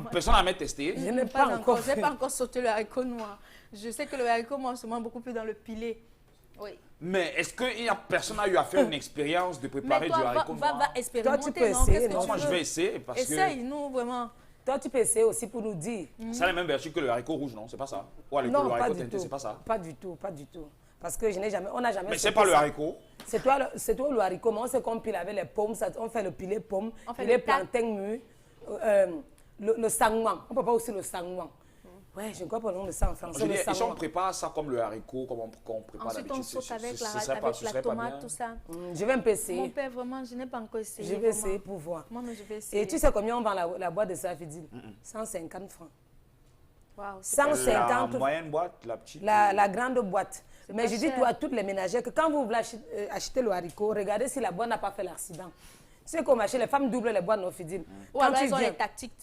Personne n'a jamais testé. Je n'ai pas encore vu. Je n'ai pas encore sauté le haricot noir. Je sais que le haricot, moi, se mange beaucoup plus dans le pilé. Oui. Mais est-ce que personne n'a eu à faire une expérience de préparer du haricot noir? Va expérimenter. Toi, tu peux essayer. Non, moi, je vais essayer parce que... Essaye-nous, vraiment. Toi, tu peux essayer aussi pour nous dire. Ça a la même vertu que le haricot rouge, non? C'est pas ça? Ou le haricot teinté, c'est pas ça? Pas du tout, pas du tout. Parce que on n'a jamais... Mais c'est pas le haricot? C'est toi le haricot, mais on sait qu'on pile avec les pommes, on fait le pilé pomme, les plantains mûrs, le sangouan. On peut pas aussi le sangouan. Ouais, je ne crois pas le nom de ça en français. Et si on prépare ça comme le haricot, comme on prépare d'habitude? Ensuite, on saute avec la tomate, tout ça. Je vais un peu essayer. Mon père, vraiment, je n'ai pas encore essayé. Je vais essayer pour voir. Moi, mais je vais essayer. Et tu sais combien on vend la boîte de Safidine? 150 francs. Wow, 150. La moyenne boîte, la petite? La grande boîte. Mais je dis à toutes les ménagères que quand vous voulez acheter le haricot, regardez si la boîte n'a pas fait l'accident. Tu sais qu'on achète, les femmes doublent les boîtes Nofidine. Ou alors elles ont les tactiques.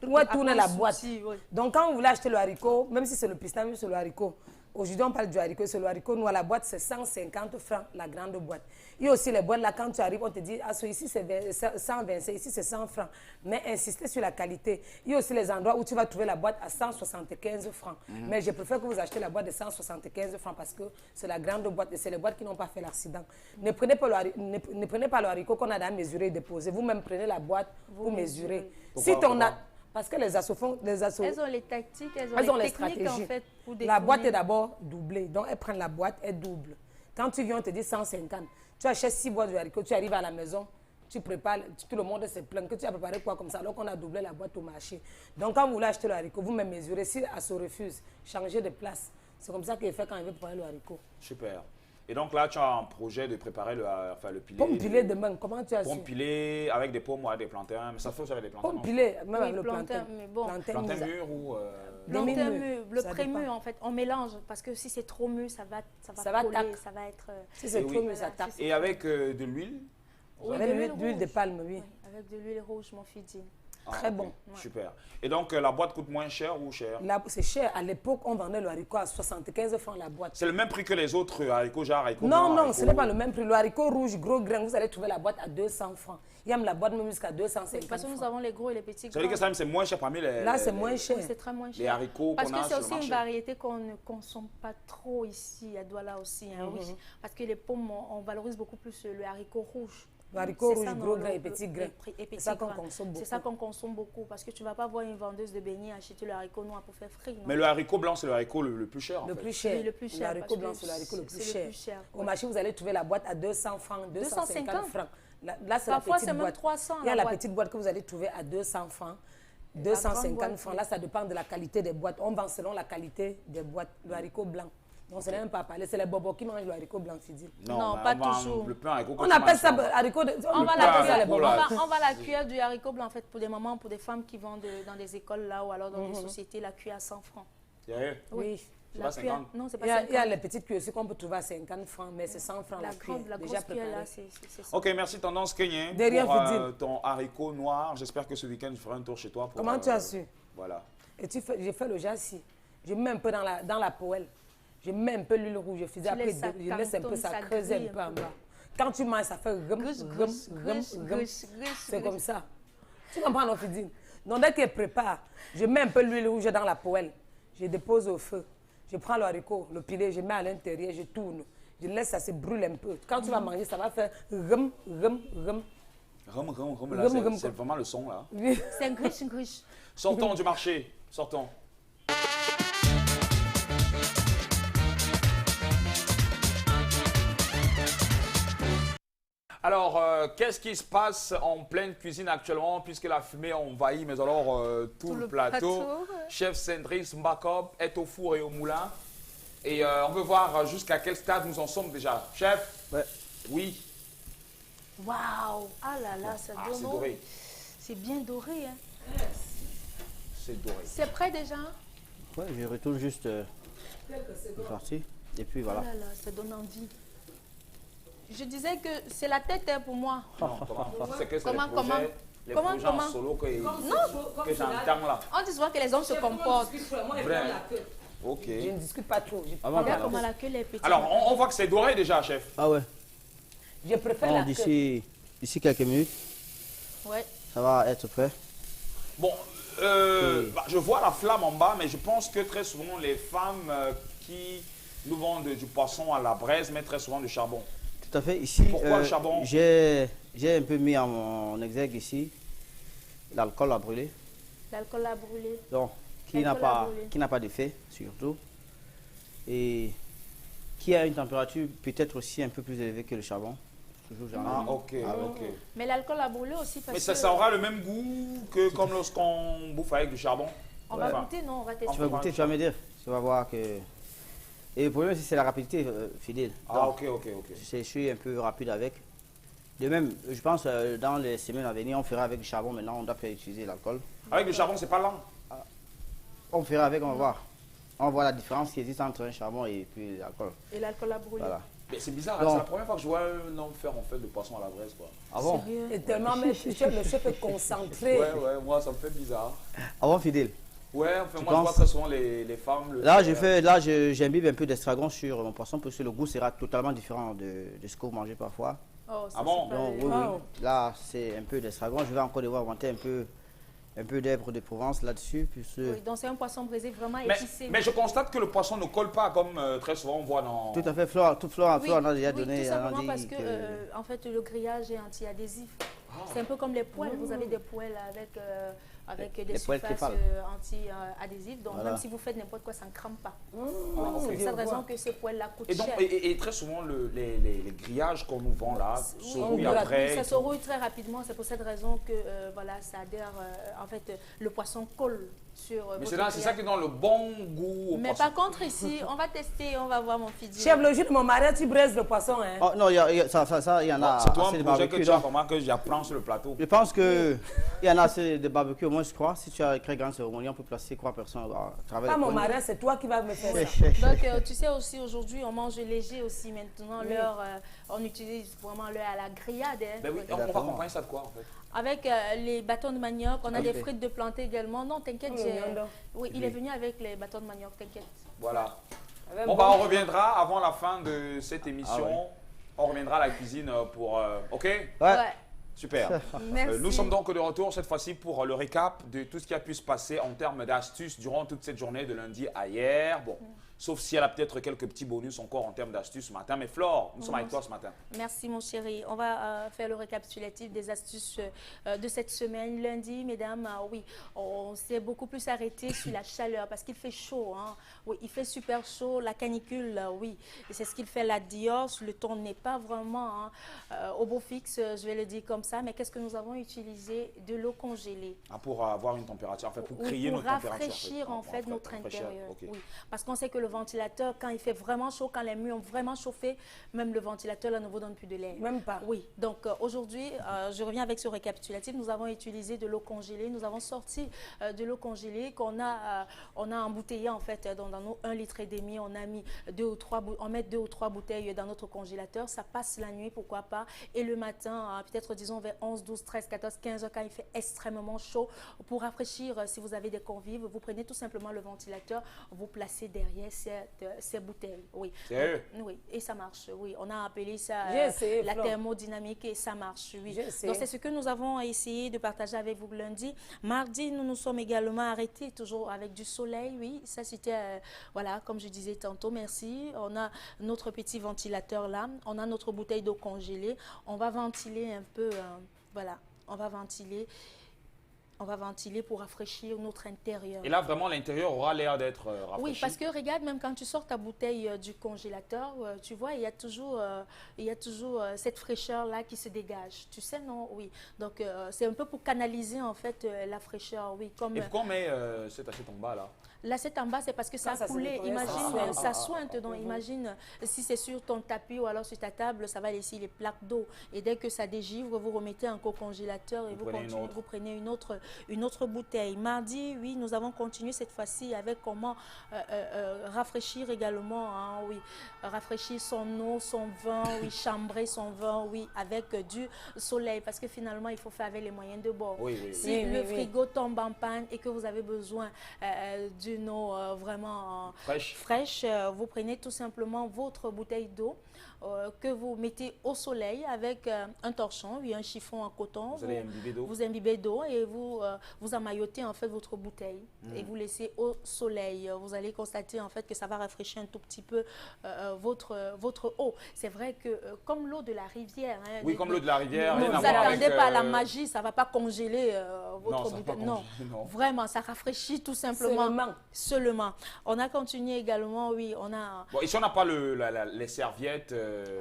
Ouais, tourner la boîte. Donc quand vous voulez acheter le haricot, même si c'est le pissenlit, même si c'est le haricot, aujourd'hui on parle du haricot, c'est le haricot noir, la boîte c'est 150 francs, la grande boîte. Il y a aussi les boîtes là, quand tu arrives, on te dit, ah, ici c'est 125, ici c'est 100 francs. Mais insistez sur la qualité. Il y a aussi les endroits où tu vas trouver la boîte à 175 francs. Mais je préfère que vous achetez la boîte de 175 francs parce que c'est la grande boîte et c'est les boîtes qui n'ont pas fait l'accident. Ne prenez pas le haricot qu'on a à mesurer et déposer. Vous-même prenez la boîte pour mesurer. Si ton parce que les assos font... Elles ont les tactiques, elles ont les techniques en fait pour découvrir. La boîte est d'abord doublée. Donc, elles prennent la boîte, elles doublent. Quand tu viens, on te dit 150. Tu achètes 6 boîtes de haricots, tu arrives à la maison, tu prépares, tout le monde se plaint que tu as préparé quoi comme ça, alors qu'on a doublé la boîte au marché. Donc, quand vous voulez acheter le haricot, vous me mesurez. Si Asso refuse, changez de place. C'est comme ça qu'il fait quand il veut préparer le haricot. Super. Et donc là, tu as un projet de préparer le pilé. Pomme pilée demain, comment tu as su? Pomme pilée avec des pommes ou avec des plantains. Mais ça fait aussi avec des plantains. Pomme pilée, même avec le plantain. Mais bon. Plantain mûr ou... Plantain mûr, le pré-mûr en fait, on mélange. Parce que si c'est trop mûr, ça va coller, ça va être... Si c'est trop mûr, ça tape. Et avec de l'huile? Oui, de l'huile de palme, oui. Avec de l'huile rouge, mon fidji. Très bon. Super. Et donc, la boîte coûte moins cher ou cher? C'est cher. À l'époque, on vendait le haricot à 75 francs la boîte. C'est le même prix que les autres haricots, genre haricot blanc? Non, ce n'est pas le même prix. Le haricot rouge, gros grain, vous allez trouver la boîte à 200 francs. Il y a la boîte même jusqu'à 250 Parce que nous avons les gros et les petits. Ça veut dire que c'est moins cher parmi les... Là, c'est moins cher. Oui, c'est très moins cher. Les haricots parce que c'est aussi une variété qu'on ne consomme pas trop ici, à Douala aussi. Hein, oui. Parce que les pommes, on valorise beaucoup plus le haricot rouge. Le haricot rouge, gros grain et petit grain. C'est ça qu'on consomme beaucoup. C'est ça qu'on consomme beaucoup. Parce que tu ne vas pas voir une vendeuse de beignets acheter le haricot noir pour faire frit. Mais le haricot blanc, c'est le haricot le plus cher. Le plus cher. Le plus cher. Le haricot blanc, c'est le haricot le plus cher. Au marché, vous allez trouver la boîte à 200 francs, 250 francs. Là, c'est la petite boîte. 300. Il y a la petite boîte que vous allez trouver à 200 francs, 250 francs. Là, ça dépend de la qualité des boîtes. On vend selon la qualité des boîtes. Le haricot blanc. On ne sait même pas parler. C'est les bobos qui mangent le haricot blanc, Fidil. Non, pas toujours. Le pain haricot. On appelle ça haricot. On va la cuire du haricot blanc, en fait, pour des mamans, pour des femmes qui vont dans des écoles là ou alors dans des sociétés, la cuire à 100 francs. Oui. C'est pas 50. Non, c'est pas 50. Il y a les petites cuillères aussi qu'on peut trouver à 50 francs, mais c'est 100 francs la cuillère. La grosse cuillère là, c'est ça. Ok, merci Tendance Kenyen pour ton haricot noir. J'espère que ce week-end, je ferai un tour chez toi. Comment tu as su? Voilà. Et j'ai fait le jassi. Je mets un peu dans la poêle. Je mets un peu l'huile rouge, je laisse un peu, ça creuse un peu en bas. Quand tu manges, ça fait c'est comme ça. Tu comprends, non, Fidine? Donc, dès qu'elle prépare, je mets un peu l'huile rouge dans la poêle. Je dépose au feu. Je prends le haricot, le pilé, je mets à l'intérieur, je tourne. Je laisse ça se brûle un peu. Quand tu vas manger, ça va faire rum. C'est vraiment le son, là. C'est un griche. Sortons du marché. Sortons. Alors, qu'est-ce qui se passe en pleine cuisine actuellement, puisque la fumée envahit, mais alors tout le plateau. Chef Cendrix Mbakob est au four et au moulin. Et on veut voir jusqu'à quel stade nous en sommes déjà. Chef? Ouais. Oui. Waouh! Ah là là, ça donne. C'est doré. C'est bien doré, hein? C'est doré. C'est prêt déjà? Ouais, je retourne juste partie. Et puis voilà. Oh là là, ça donne envie. Je disais que c'est la tête hein, pour moi. Non, c'est que c'est les projets en solo que j'entends là. On dit souvent que les hommes se comportent. Vrai. Ok. Je ne discute pas trop. Regarde comment la queue est petite. Alors, on voit que c'est doré déjà, chef. Ah ouais. Je préfère la queue. D'ici quelques minutes. Ouais. Ça va être prêt. Bon, bah, je vois la flamme en bas, mais je pense que très souvent, les femmes qui nous vendent du poisson à la braise mettent très souvent du charbon. Tout à fait. Ici, pourquoi le charbon? J'ai un peu mis en exergue ici l'alcool à brûler. L'alcool à brûler. Donc, qui n'a pas d'effet, surtout. Et qui a une température peut-être aussi un peu plus élevée que le charbon. Ah, ok. Mais l'alcool à brûler aussi parce que... Mais ça aura le même goût que comme lorsqu'on bouffe avec du charbon? On va goûter, non? On va tester. Tu vas goûter, tu vas me dire. Tu vas voir que... Et le problème, c'est la rapidité, Fidèle. Ah, ok. Je suis un peu rapide avec. De même, je pense dans les semaines à venir, on fera avec du charbon. Maintenant, on doit faire utiliser l'alcool. Avec du charbon, c'est pas lent? On fera avec, on va voir. On va voir la différence qui existe entre un charbon et puis l'alcool. Et l'alcool à brûler. Voilà. Mais c'est bizarre, c'est la première fois que je vois un homme faire en fait de poisson à la braise, quoi. Ah bon? Et tellement, mais le chef est concentré. Ouais, moi ça me fait bizarre. Ah bon, Fidèle? Ouais, enfin, moi je vois très souvent les femmes. J'imbibe un peu d'estragon sur mon poisson parce que le goût sera totalement différent de ce que vous mangez parfois. Oh, ah bon? Donc, oui. Là, c'est un peu d'estragon. Je vais encore devoir inventer un peu d'hèbre de Provence là-dessus. Oui, donc c'est un poisson braisé vraiment épicé. Mais je constate que le poisson ne colle pas comme très souvent on voit dans... Tout à fait, Flore en a déjà donné. Oui, tout simplement parce que, en fait, le grillage est anti-adhésif. C'est un peu comme les poêles. Vous avez des poêles avec des surfaces anti-adhésives. Donc, même si vous faites n'importe quoi, ça ne crame pas. C'est pour cette raison que ces poêles-là coûtent cher. Et très souvent, les grillages qu'on nous vend là se rouillent après. Ça se rouille très rapidement. C'est pour cette raison que voilà, ça adhère. En fait, le poisson colle sur. Mais c'est ça qui donne le bon goût au Mais poisson. par contre, ici, on va tester, on va voir mon fils. Chef, le jour de mon mariage, tu braises le poisson. Hein? Oh, non, ça, il y en a. C'est toi un projet que tu as vraiment que j'apprends sur le plateau. Je pense qu'il y en a assez de barbecue, au moins je crois. Si tu as créé grande cérémonie, on peut placer 3 personnes à travers. Pas mon mariage, c'est toi qui vas me faire ça. Donc, tu sais aussi, aujourd'hui, on mange léger aussi. Maintenant, on utilise vraiment l'heure à la grillade. Hein. Ben oui, on va accompagner ça de quoi en fait? Avec les bâtons de manioc, on a des frites de plantain également. Non, t'inquiète, oui, il est venu avec les bâtons de manioc, t'inquiète. Voilà. Bon, bah, on reviendra avant la fin de cette émission. Ah ouais. On reviendra à la cuisine pour... OK? Ouais. Super. Nous sommes donc de retour cette fois-ci pour le récap de tout ce qui a pu se passer en termes d'astuces durant toute cette journée de lundi à hier. Bon, sauf si elle a peut-être quelques petits bonus encore en termes d'astuces ce matin. Mais Flore, nous sommes avec toi ce matin. Merci mon chéri. On va faire le récapitulatif des astuces de cette semaine. Lundi, mesdames, oui, on s'est beaucoup plus arrêté sur la chaleur parce qu'il fait chaud. Hein. Oui, il fait super chaud. La canicule, oui, c'est ce qu'il fait là dehors. Le temps n'est pas vraiment au beau fixe, je vais le dire comme ça. Mais qu'est-ce que nous avons utilisé? De l'eau congelée. Ah, pour avoir une température, en fait, pour créer notre température. Pour rafraîchir en fait notre intérieur. Okay. Oui, parce qu'on sait que le ventilateur, quand il fait vraiment chaud, quand les murs ont vraiment chauffé, même le ventilateur là ne vous donne plus de l'air. Même pas. Oui, donc aujourd'hui, je reviens avec ce récapitulatif. Nous avons utilisé de l'eau congelée. Nous avons sorti de l'eau congelée qu'on a, on a embouteillé en fait dans nos 1,5 litre. On a mis 2 ou 3 bouteilles dans notre congélateur. Ça passe la nuit, pourquoi pas. Et le matin, peut-être disons vers 11, 12, 13, 14, 15 heures, quand il fait extrêmement chaud, pour rafraîchir, si vous avez des convives, vous prenez tout simplement le ventilateur, vous placez derrière ces bouteilles. Oui. Oui, et ça marche. Oui, on a appelé ça la thermodynamique et ça marche. Oui. Donc c'est ce que nous avons essayé de partager avec vous lundi. Mardi, nous nous sommes également arrêtés toujours avec du soleil. Oui, ça c'était, voilà, comme je disais tantôt, merci. On a notre petit ventilateur là, on a notre bouteille d'eau congelée. On va ventiler un peu, voilà, on va ventiler pour rafraîchir notre intérieur. Et là, vraiment, l'intérieur aura l'air d'être rafraîchi. Oui, parce que regarde, même quand tu sors ta bouteille du congélateur, tu vois, il y a toujours cette fraîcheur-là qui se dégage. Tu sais, non? Oui. Donc, c'est un peu pour canaliser, en fait, la fraîcheur, oui. Comme, et pourquoi on met cette assiette en bas, là? L'assiette en bas, c'est parce que ça a coulé. Imagine, ça sointe. Donc, imagine, si c'est sur ton tapis ou alors sur ta table, ça va laisser les plaques d'eau. Et dès que ça dégivre, vous remettez un congélateur et vous prenez une autre bouteille. Mardi, oui, nous avons continué cette fois-ci avec comment rafraîchir également, hein, oui, rafraîchir son eau, son vin, oui, chambrer son vin, oui, avec du soleil, parce que finalement, il faut faire avec les moyens de bord. Oui, oui, si le frigo tombe en panne et que vous avez besoin d'une eau vraiment fraîche, vous prenez tout simplement votre bouteille d'eau que vous mettez au soleil avec un torchon, oui, un chiffon en coton. Vous allez imbiber d'eau. Vous imbibez d'eau et vous emmaillotez en fait votre bouteille et vous laissez au soleil. Vous allez constater en fait que ça va rafraîchir un tout petit peu votre eau. C'est vrai que comme l'eau de la rivière. Hein, oui, comme l'eau de la rivière. Ne vous attendez pas à la magie, ça ne va pas congeler votre bouteille. Non, vraiment, ça rafraîchit tout simplement. Seulement. On a continué également, oui, on a... Bon, ici, on n'a pas les serviettes.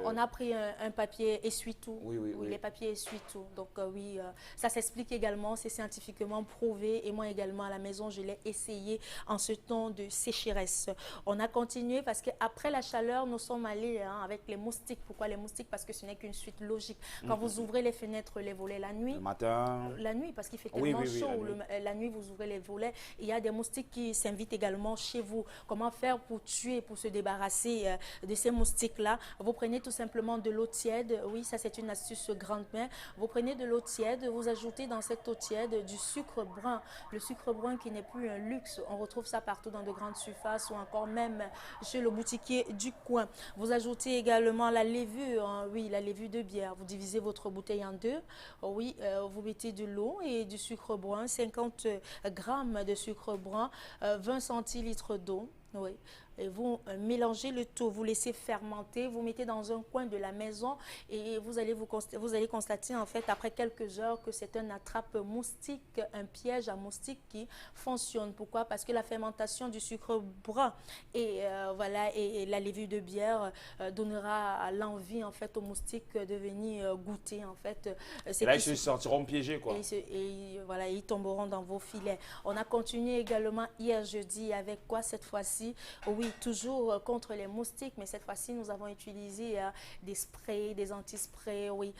On a pris un papier essuie-tout. Oui, les papiers essuie-tout. Donc, oui, ça s'explique également, c'est scientifiquement prouvé. Et moi également, à la maison, je l'ai essayé en ce temps de sécheresse. On a continué parce qu'après la chaleur, nous sommes allés avec les moustiques. Pourquoi les moustiques? Parce que ce n'est qu'une suite logique. Quand vous ouvrez les fenêtres, les volets la nuit... Le matin... La nuit, parce qu'il fait tellement chaud. La nuit, vous ouvrez les volets. Il y a des moustiques qui s'invitent également chez vous. Comment faire pour tuer, pour se débarrasser de ces moustiques-là? Vous prenez tout simplement de l'eau tiède. Oui, ça c'est une astuce grand-mère. Vous prenez de l'eau tiède, vous ajoutez dans cette eau tiède du sucre brun. Le sucre brun qui n'est plus un luxe. On retrouve ça partout dans de grandes surfaces ou encore même chez le boutiquier du coin. Vous ajoutez également la levure, hein, oui, la levure de bière. Vous divisez votre bouteille en deux. Oui, vous mettez de l'eau et du sucre brun, 50 grammes de sucre brun, 20 centilitres d'eau. Oui. Et vous mélangez le tout, vous laissez fermenter, vous mettez dans un coin de la maison et vous allez constater en fait après quelques heures que c'est un attrape moustique, un piège à moustiques qui fonctionne. Pourquoi? Parce que la fermentation du sucre brun et voilà, et la levure de bière donnera l'envie en fait aux moustiques de venir goûter en fait. Et là ils se sentiront piégés quoi. Et voilà, ils tomberont dans vos filets. On a continué également hier jeudi avec quoi cette fois-ci? Oui, toujours contre les moustiques, mais cette fois-ci, nous avons utilisé des sprays, des anti-sprays, oui,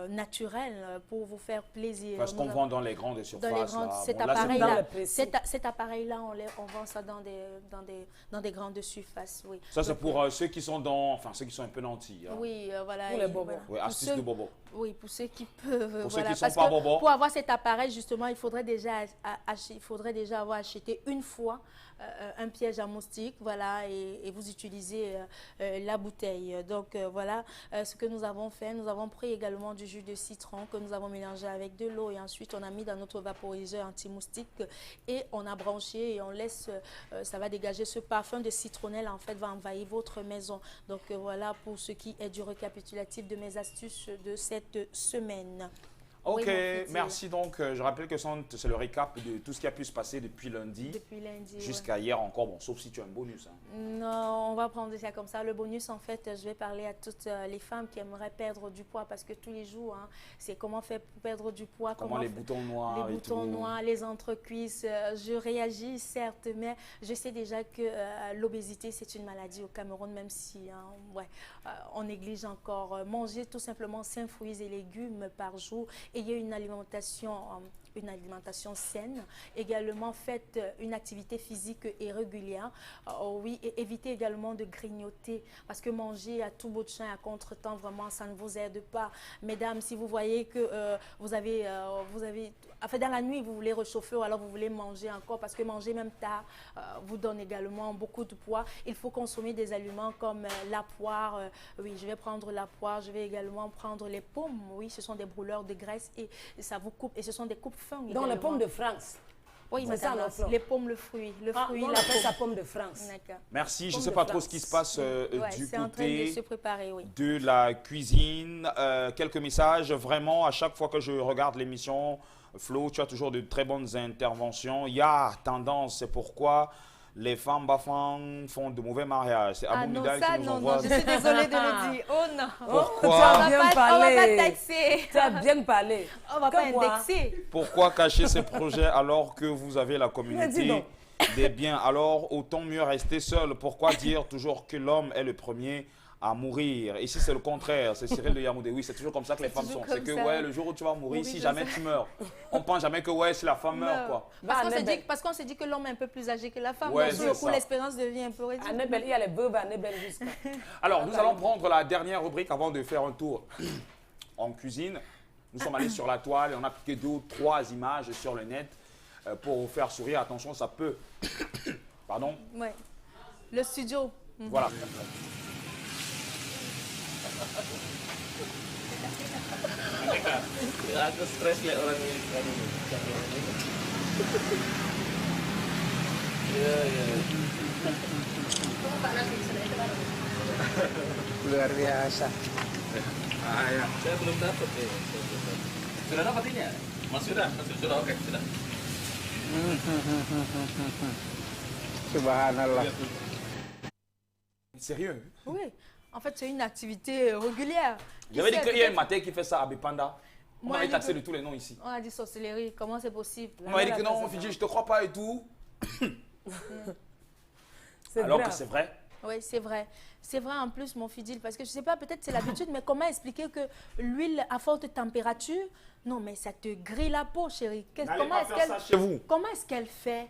naturels pour vous faire plaisir. Parce qu'on vend dans les grandes surfaces. Cet appareil-là, on vend ça dans des grandes surfaces, oui. Ça, c'est pour ceux qui sont dans, enfin, ceux qui sont un peu nantis. Hein. Oui, voilà. Pour les bobos. Oui, astuce de bobo. Oui, pour ceux qui peuvent. Pour voilà, ceux qui ne sont pas bobos. Pour avoir cet appareil, justement, il faudrait déjà avoir acheté une fois un piège à moustiques, voilà, et vous utilisez la bouteille. Donc voilà ce que nous avons fait. Nous avons pris également du jus de citron que nous avons mélangé avec de l'eau et ensuite on a mis dans notre vaporiseur anti-moustique et on a branché et on laisse, ça va dégager ce parfum de citronnelle en fait, va envahir votre maison. Donc voilà pour ce qui est du récapitulatif de mes astuces de cette semaine. Ok, oui, merci donc. Je rappelle que c'est le récap de tout ce qui a pu se passer depuis lundi jusqu'à hier encore, bon, sauf si tu as un bonus. Hein. Non, on va prendre ça comme ça. Le bonus, en fait, je vais parler à toutes les femmes qui aimeraient perdre du poids parce que tous les jours, hein, c'est comment faire pour perdre du poids. Comment les boutons noirs. Les boutons noirs, les entrecuisses. Je réagis, certes, mais je sais déjà que l'obésité, c'est une maladie au Cameroun, même si on néglige encore. Manger tout simplement 5 fruits et légumes par jour. Ayez une alimentation saine. Également, faites une activité physique et régulière. Oui, et évitez également de grignoter parce que manger à tout bout de champ à contre-temps, vraiment, ça ne vous aide pas. Mesdames, si vous voyez que vous avez dans la nuit, vous voulez réchauffer ou alors vous voulez manger encore parce que manger même tard vous donne également beaucoup de poids. Il faut consommer des aliments comme la poire. Oui, je vais prendre la poire. Je vais également prendre les pommes. Oui, ce sont des brûleurs de graisse et ça vous coupe. Et ce sont des coupes fins. Donc les pommes de France. Oui, mais ça, les pommes, le fruit. On appelle ça pomme de France. Merci. Je ne sais pas trop ce qui se passe du côté en train de se préparer, de la cuisine. Quelques messages. Vraiment, à chaque fois que je regarde l'émission, Flo, tu as toujours de très bonnes interventions. Il y a tendance, c'est pourquoi les femmes bafang font de mauvais mariages. C'est Abou Midal qui nous envoie. Non, je suis désolée de le dire. Oh non. Pourquoi? Tu as bien parlé. On va pas taxer. Tu as bien parlé. On va pas indexer. Pourquoi cacher ces projets alors que vous avez la communauté des biens? Alors, autant mieux rester seul. Pourquoi dire toujours que l'homme est le premier à mourir? Ici, c'est le contraire. C'est Cyril de Yamoudé. Oui, c'est toujours comme ça que les femmes sont. C'est que, le jour où tu vas mourir, si jamais tu meurs, on pense jamais que, si la femme meurt, quoi. Parce qu'on se dit que l'homme est un peu plus âgé que la femme. Ouais, donc, du coup, l'espérance devient un peu réduite. Il y a les veuves à Nebel jusqu'à. Alors, nous allons prendre la dernière rubrique avant de faire un tour en cuisine. Nous sommes allés sur la toile et on a piqué 2 ou 3 images sur le net. pour vous faire sourire. Attention, ça peut... Pardon? Ouais. Le studio. Voilà. Aku stres lihat orang ini. Iya. Luar biasa. Ya. Saya belum dapat ya. Sudah dapat ini ya? Mas sudah oke, sudah. Subhanallah. Sérieux? Oui. En fait, c'est une activité régulière. J'avais dit qu'il y a un matin qui fait ça à Bipanda. On Moi, m'avait je taxé peux- de tous les noms ici. On a dit sorcellerie. Comment c'est possible? On m'avait dit que non, Fidji, je te crois pas et tout. Alors que c'est vrai. Oui, c'est vrai. C'est vrai en plus, mon fidèle, parce que je ne sais pas, peut-être c'est l'habitude, mais comment expliquer que l'huile à forte température, non, mais ça te grille la peau, chérie. N'allez pas faire ça chez vous. Comment est-ce qu'elle fait?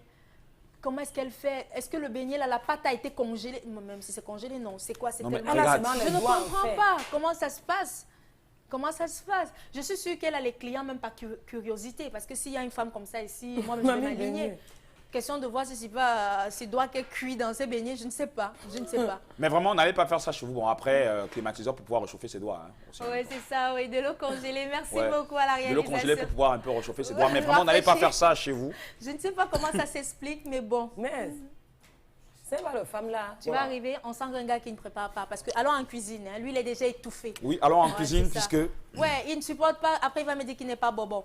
Comment est-ce qu'elle fait? Est-ce que le beignet, là, la pâte a été congelée? Même si c'est congelé, non. C'est quoi? C'est Non, mais tellement... regarde. Je ne comprends pas comment ça se passe. Comment ça se passe? Je suis sûre qu'elle a les clients même par curiosité. Parce que s'il y a une femme comme ça ici, moi, je vais m'aligner. Question de voir si c'est pas ses doigts qu'elle cuit dans ses beignets, je ne sais pas. Je ne sais pas. Mais vraiment, n'allez pas faire ça chez vous. Bon, après, climatiseur pour pouvoir réchauffer ses doigts. Hein, aussi. Oui, c'est ça, oui. De l'eau congelée. Merci Ouais. beaucoup à la De réalisation. l'eau congelée pour pouvoir un peu réchauffer ses doigts. Mais Ouais, vraiment, n'allez pas rafraîchir. faire ça chez vous. Je ne sais pas comment ça s'explique, mais bon. Mais c'est pas le femme là. Tu vas arriver, on sent un gars qui ne prépare pas. Parce que, allons en cuisine, hein, lui, il est déjà étouffé. Oui, allons en Ouais, cuisine, c'est ça. puisque... Ouais, il ne supporte pas. Après, il va me dire qu'il n'est pas bobo.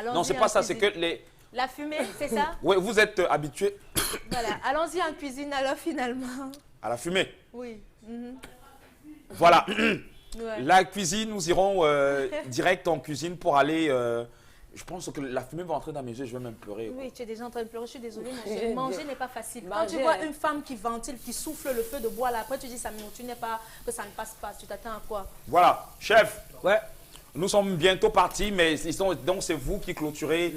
Non, c'est pas ça, c'est que les... La fumée, c'est ça? Oui, vous êtes habitués Voilà, allons-y en cuisine alors finalement. à la fumée. Oui. Voilà. Ouais. La cuisine, nous irons direct en cuisine pour aller... je pense que la fumée va entrer dans mes yeux, je vais même pleurer. Oui, tu es déjà en train de pleurer, je suis désolée, mon J'ai- chéri. Manger n'est pas facile. Quand Manger, tu vois hein. une femme qui ventile, qui souffle le feu de bois là, après tu dis ça, mais non, tu n'es pas, que ça ne passe pas, tu t'attends à quoi? Voilà, chef. Ouais. Nous sommes bientôt partis, mais donc c'est vous qui clôturez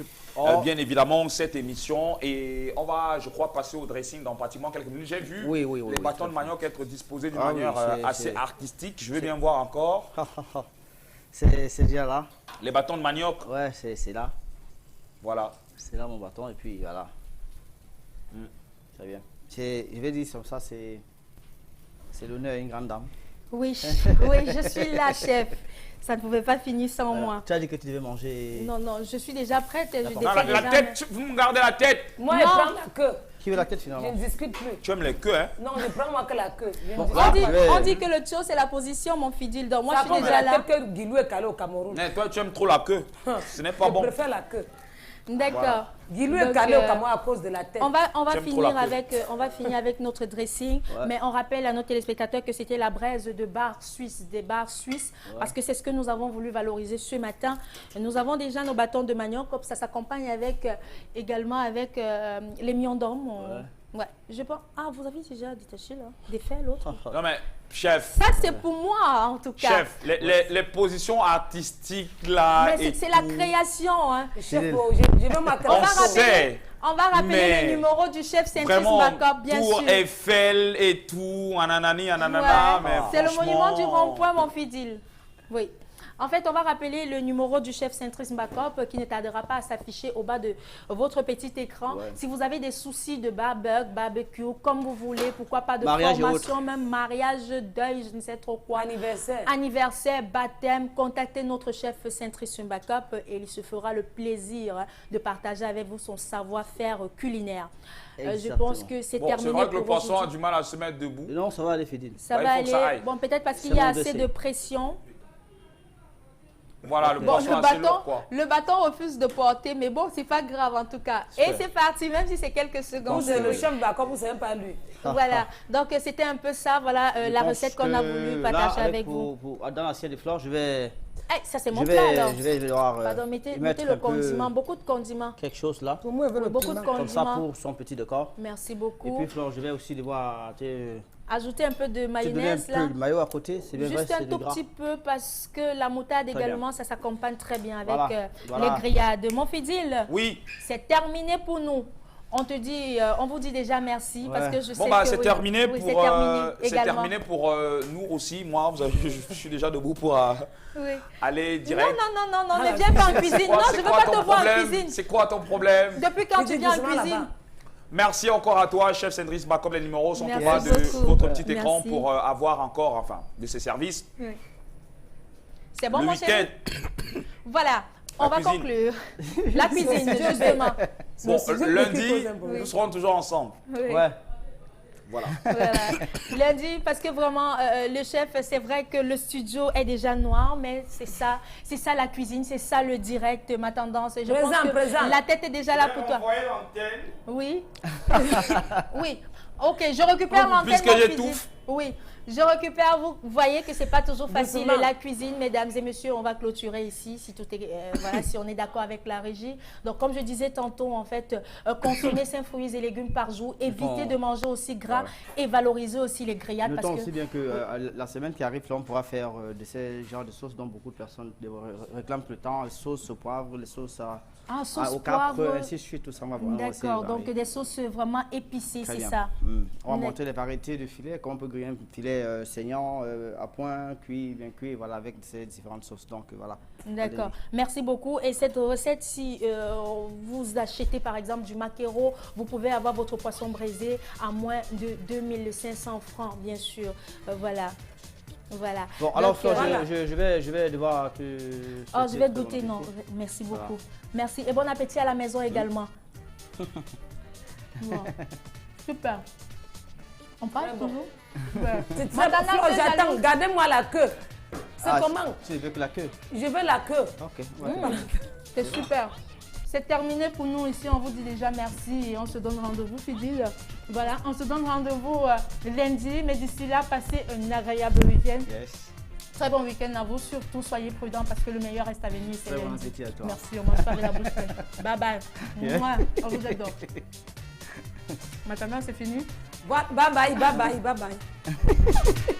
bien évidemment cette émission. Et on va, je crois, passer au dressing dans pratiquement quelques minutes. J'ai vu Oui, les bâtons de manioc être disposés d'une Ah oui, manière c'est- assez c'est- artistique. Je vais bien voir encore. C'est déjà là. Les bâtons de manioc. Ouais, c'est là. Voilà. C'est là mon bâton et puis voilà. Très bien. Je vais dire comme ça, c'est l'honneur à une grande dame. Oui, oui, je suis là, chef. Ça ne pouvait pas finir sans moi. Tu as dit que tu devais manger. Non, non, je suis déjà prête. Je Non, défais la déjà, tête, vous me gardez la tête. Moi, Non. je prends la queue. Qui veut la tête Je finalement? ne discute plus. Tu aimes les queues, hein? Non, je prends moi que la queue. Je ne Bon, discute là, On dit, je vais- on dit que le tio, c'est la position, mon fidèle. Donc moi, Ça je suis prend déjà la là. tête que Guilou est calé au Cameroun. Mais toi, tu aimes trop la queue. Ce n'est pas Je bon. préfère la queue. D'accord. Guilou est Donc, calé au Cameroun à cause de la tête. On va J'aime trop finir la queue. avec notre dressing, mais on rappelle à nos téléspectateurs que c'était la braise de bar suisse, des bars suisses, parce que c'est ce que nous avons voulu valoriser ce matin. Nous avons déjà nos bâtons de manioc, comme ça s'accompagne avec également avec les mions d'homme. Ouais, je pense. Ah, vous avez déjà détaché là, défait l'autre. Non mais, chef. Ça c'est pour moi en tout cas. Chef, les positions artistiques là. Mais et c'est la tout, création. Hein. Chef, je veux ma On création. sait. On va rappeler Mais les numéros du chef Saint-Christ Vraiment, Backup, bien Tour sûr. Eiffel et tout, ananani, ananana, Ouais, mais c'est le franchement- monument du rond-point, mon fidèle. Oui. En fait, on va rappeler le numéro du chef Saint-Christ Backup qui ne tardera pas à s'afficher au bas de votre petit écran. Ouais. Si vous avez des soucis de barbecue, comme vous voulez, pourquoi pas de Mariage et formation, même mariage, deuil, je ne sais trop quoi. Anniversaire, baptême, contactez notre chef Saint-Christ Backup et il se fera le plaisir de partager avec vous son savoir-faire culinaire. Je Exactement. pense que c'est Bon, terminé. c'est vrai que le pour poisson a aujourd'hui. du mal à se mettre debout. Non, ça va aller, Fidèle. Ça Bah, va il faut que ça aller. aille. Bon, peut-être parce qu'il C'est y a mon assez dossier. de pression. Voilà, le Bon, poisson assez lourd, quoi. le bâton refuse de porter, mais bon, c'est pas grave en tout cas. Et c'est parti, même si c'est quelques secondes. Vous êtes le chef Backup, vous ne savez pas lui. Voilà, donc c'était un peu ça, voilà Je la pense recette qu'on a que voulu là, partager avec vous. Dans l'assiette de fleurs, je vais. Eh, ça c'est je mon vais, plat alors. je vais devoir Pardon, mettez mettre le un peu condiment, beaucoup de condiments. quelque chose là. Oui, beaucoup de Comme ça condiments. pour son petit décor. Merci Et beaucoup. puis Flore, je vais aussi devoir Ajouter un peu de te donner un mayonnaise peu là. de maillot à côté. C'est bien vrai, Juste un c'est de tout gras. petit peu parce que la moutarde Très bien. également, ça s'accompagne très bien avec Voilà, voilà. les grillades. Mon fidèle, oui. c'est terminé pour nous. On te dit, on vous dit déjà merci parce que je sais bah, que c'est terminé, terminé pour nous aussi. Moi, vous avez, je suis déjà debout pour aller direct. Non, ne viens pas en cuisine. Non, je ne veux pas te voir en cuisine. C'est quoi ton problème? Depuis quand tu viens en cuisine? Merci encore à toi, chef Cendrice Bacob. Les numéros sont au bas de votre petit écran pour avoir encore, enfin, de ces services. Oui. C'est bon, mon chéri? Voilà. On va conclure. La cuisine, justement. Bon, lundi, nous serons toujours ensemble. Oui. Ouais. Voilà. Lundi, parce que vraiment, le chef, c'est vrai que le studio est déjà noir, mais c'est ça la cuisine, c'est ça le direct, ma tendance. Je pense que la tête est déjà là pour toi. Oui. Oui. Ok, je récupère l'antenne. Puisque j'étouffe. Oui. Je récupère, vous voyez que c'est pas toujours facile la cuisine, mesdames et messieurs. On va clôturer ici, si tout est, voilà, si on est d'accord avec la régie. Donc, comme je disais tantôt, en fait, consommer 5 fruits et légumes par jour, éviter de manger aussi gras et valoriser aussi les grillades. Notons aussi bien que la semaine qui arrive, là, on pourra faire de ces genres de sauces dont beaucoup de personnes réclament le temps, les sauces au poivre, les sauces sauce au capre, poivre. ainsi de suite, tout ça. D'accord, donc des sauces vraiment épicées, c'est ça. On va monter les variétés de filets, comme on peut griller un filet saignant, à point, cuit, bien cuit, voilà, avec ces différentes sauces. Donc voilà. D'accord, merci beaucoup. Et cette recette, si vous achetez par exemple du maquereau, vous pouvez avoir votre poisson braisé à moins de 2500 francs, bien sûr. Voilà. Voilà. Bon, alors Flore, je vais devoir te... Oh, je vais te goûter, non. Merci beaucoup. Voilà. Merci. Et bon appétit à la maison également. Bon. Super. On parle toujours. J'attends, gardez-moi la queue. C'est comment? Tu veux que la queue? Je veux la queue. Ok. C'est super. C'est terminé pour nous ici. On vous dit déjà merci et on se donne rendez-vous, Fidil. Voilà, on se donne rendez-vous lundi. Mais d'ici là, passez un agréable week-end. Yes. Très bon week-end à vous. Surtout, soyez prudents parce que le meilleur reste à venir. Très bon appétit à toi. Merci, on mange pas avec la bouche pleine. Bye bye. Yeah. Moi, on vous adore. Maintenant, c'est fini. Bye bye, bye bye, bye bye.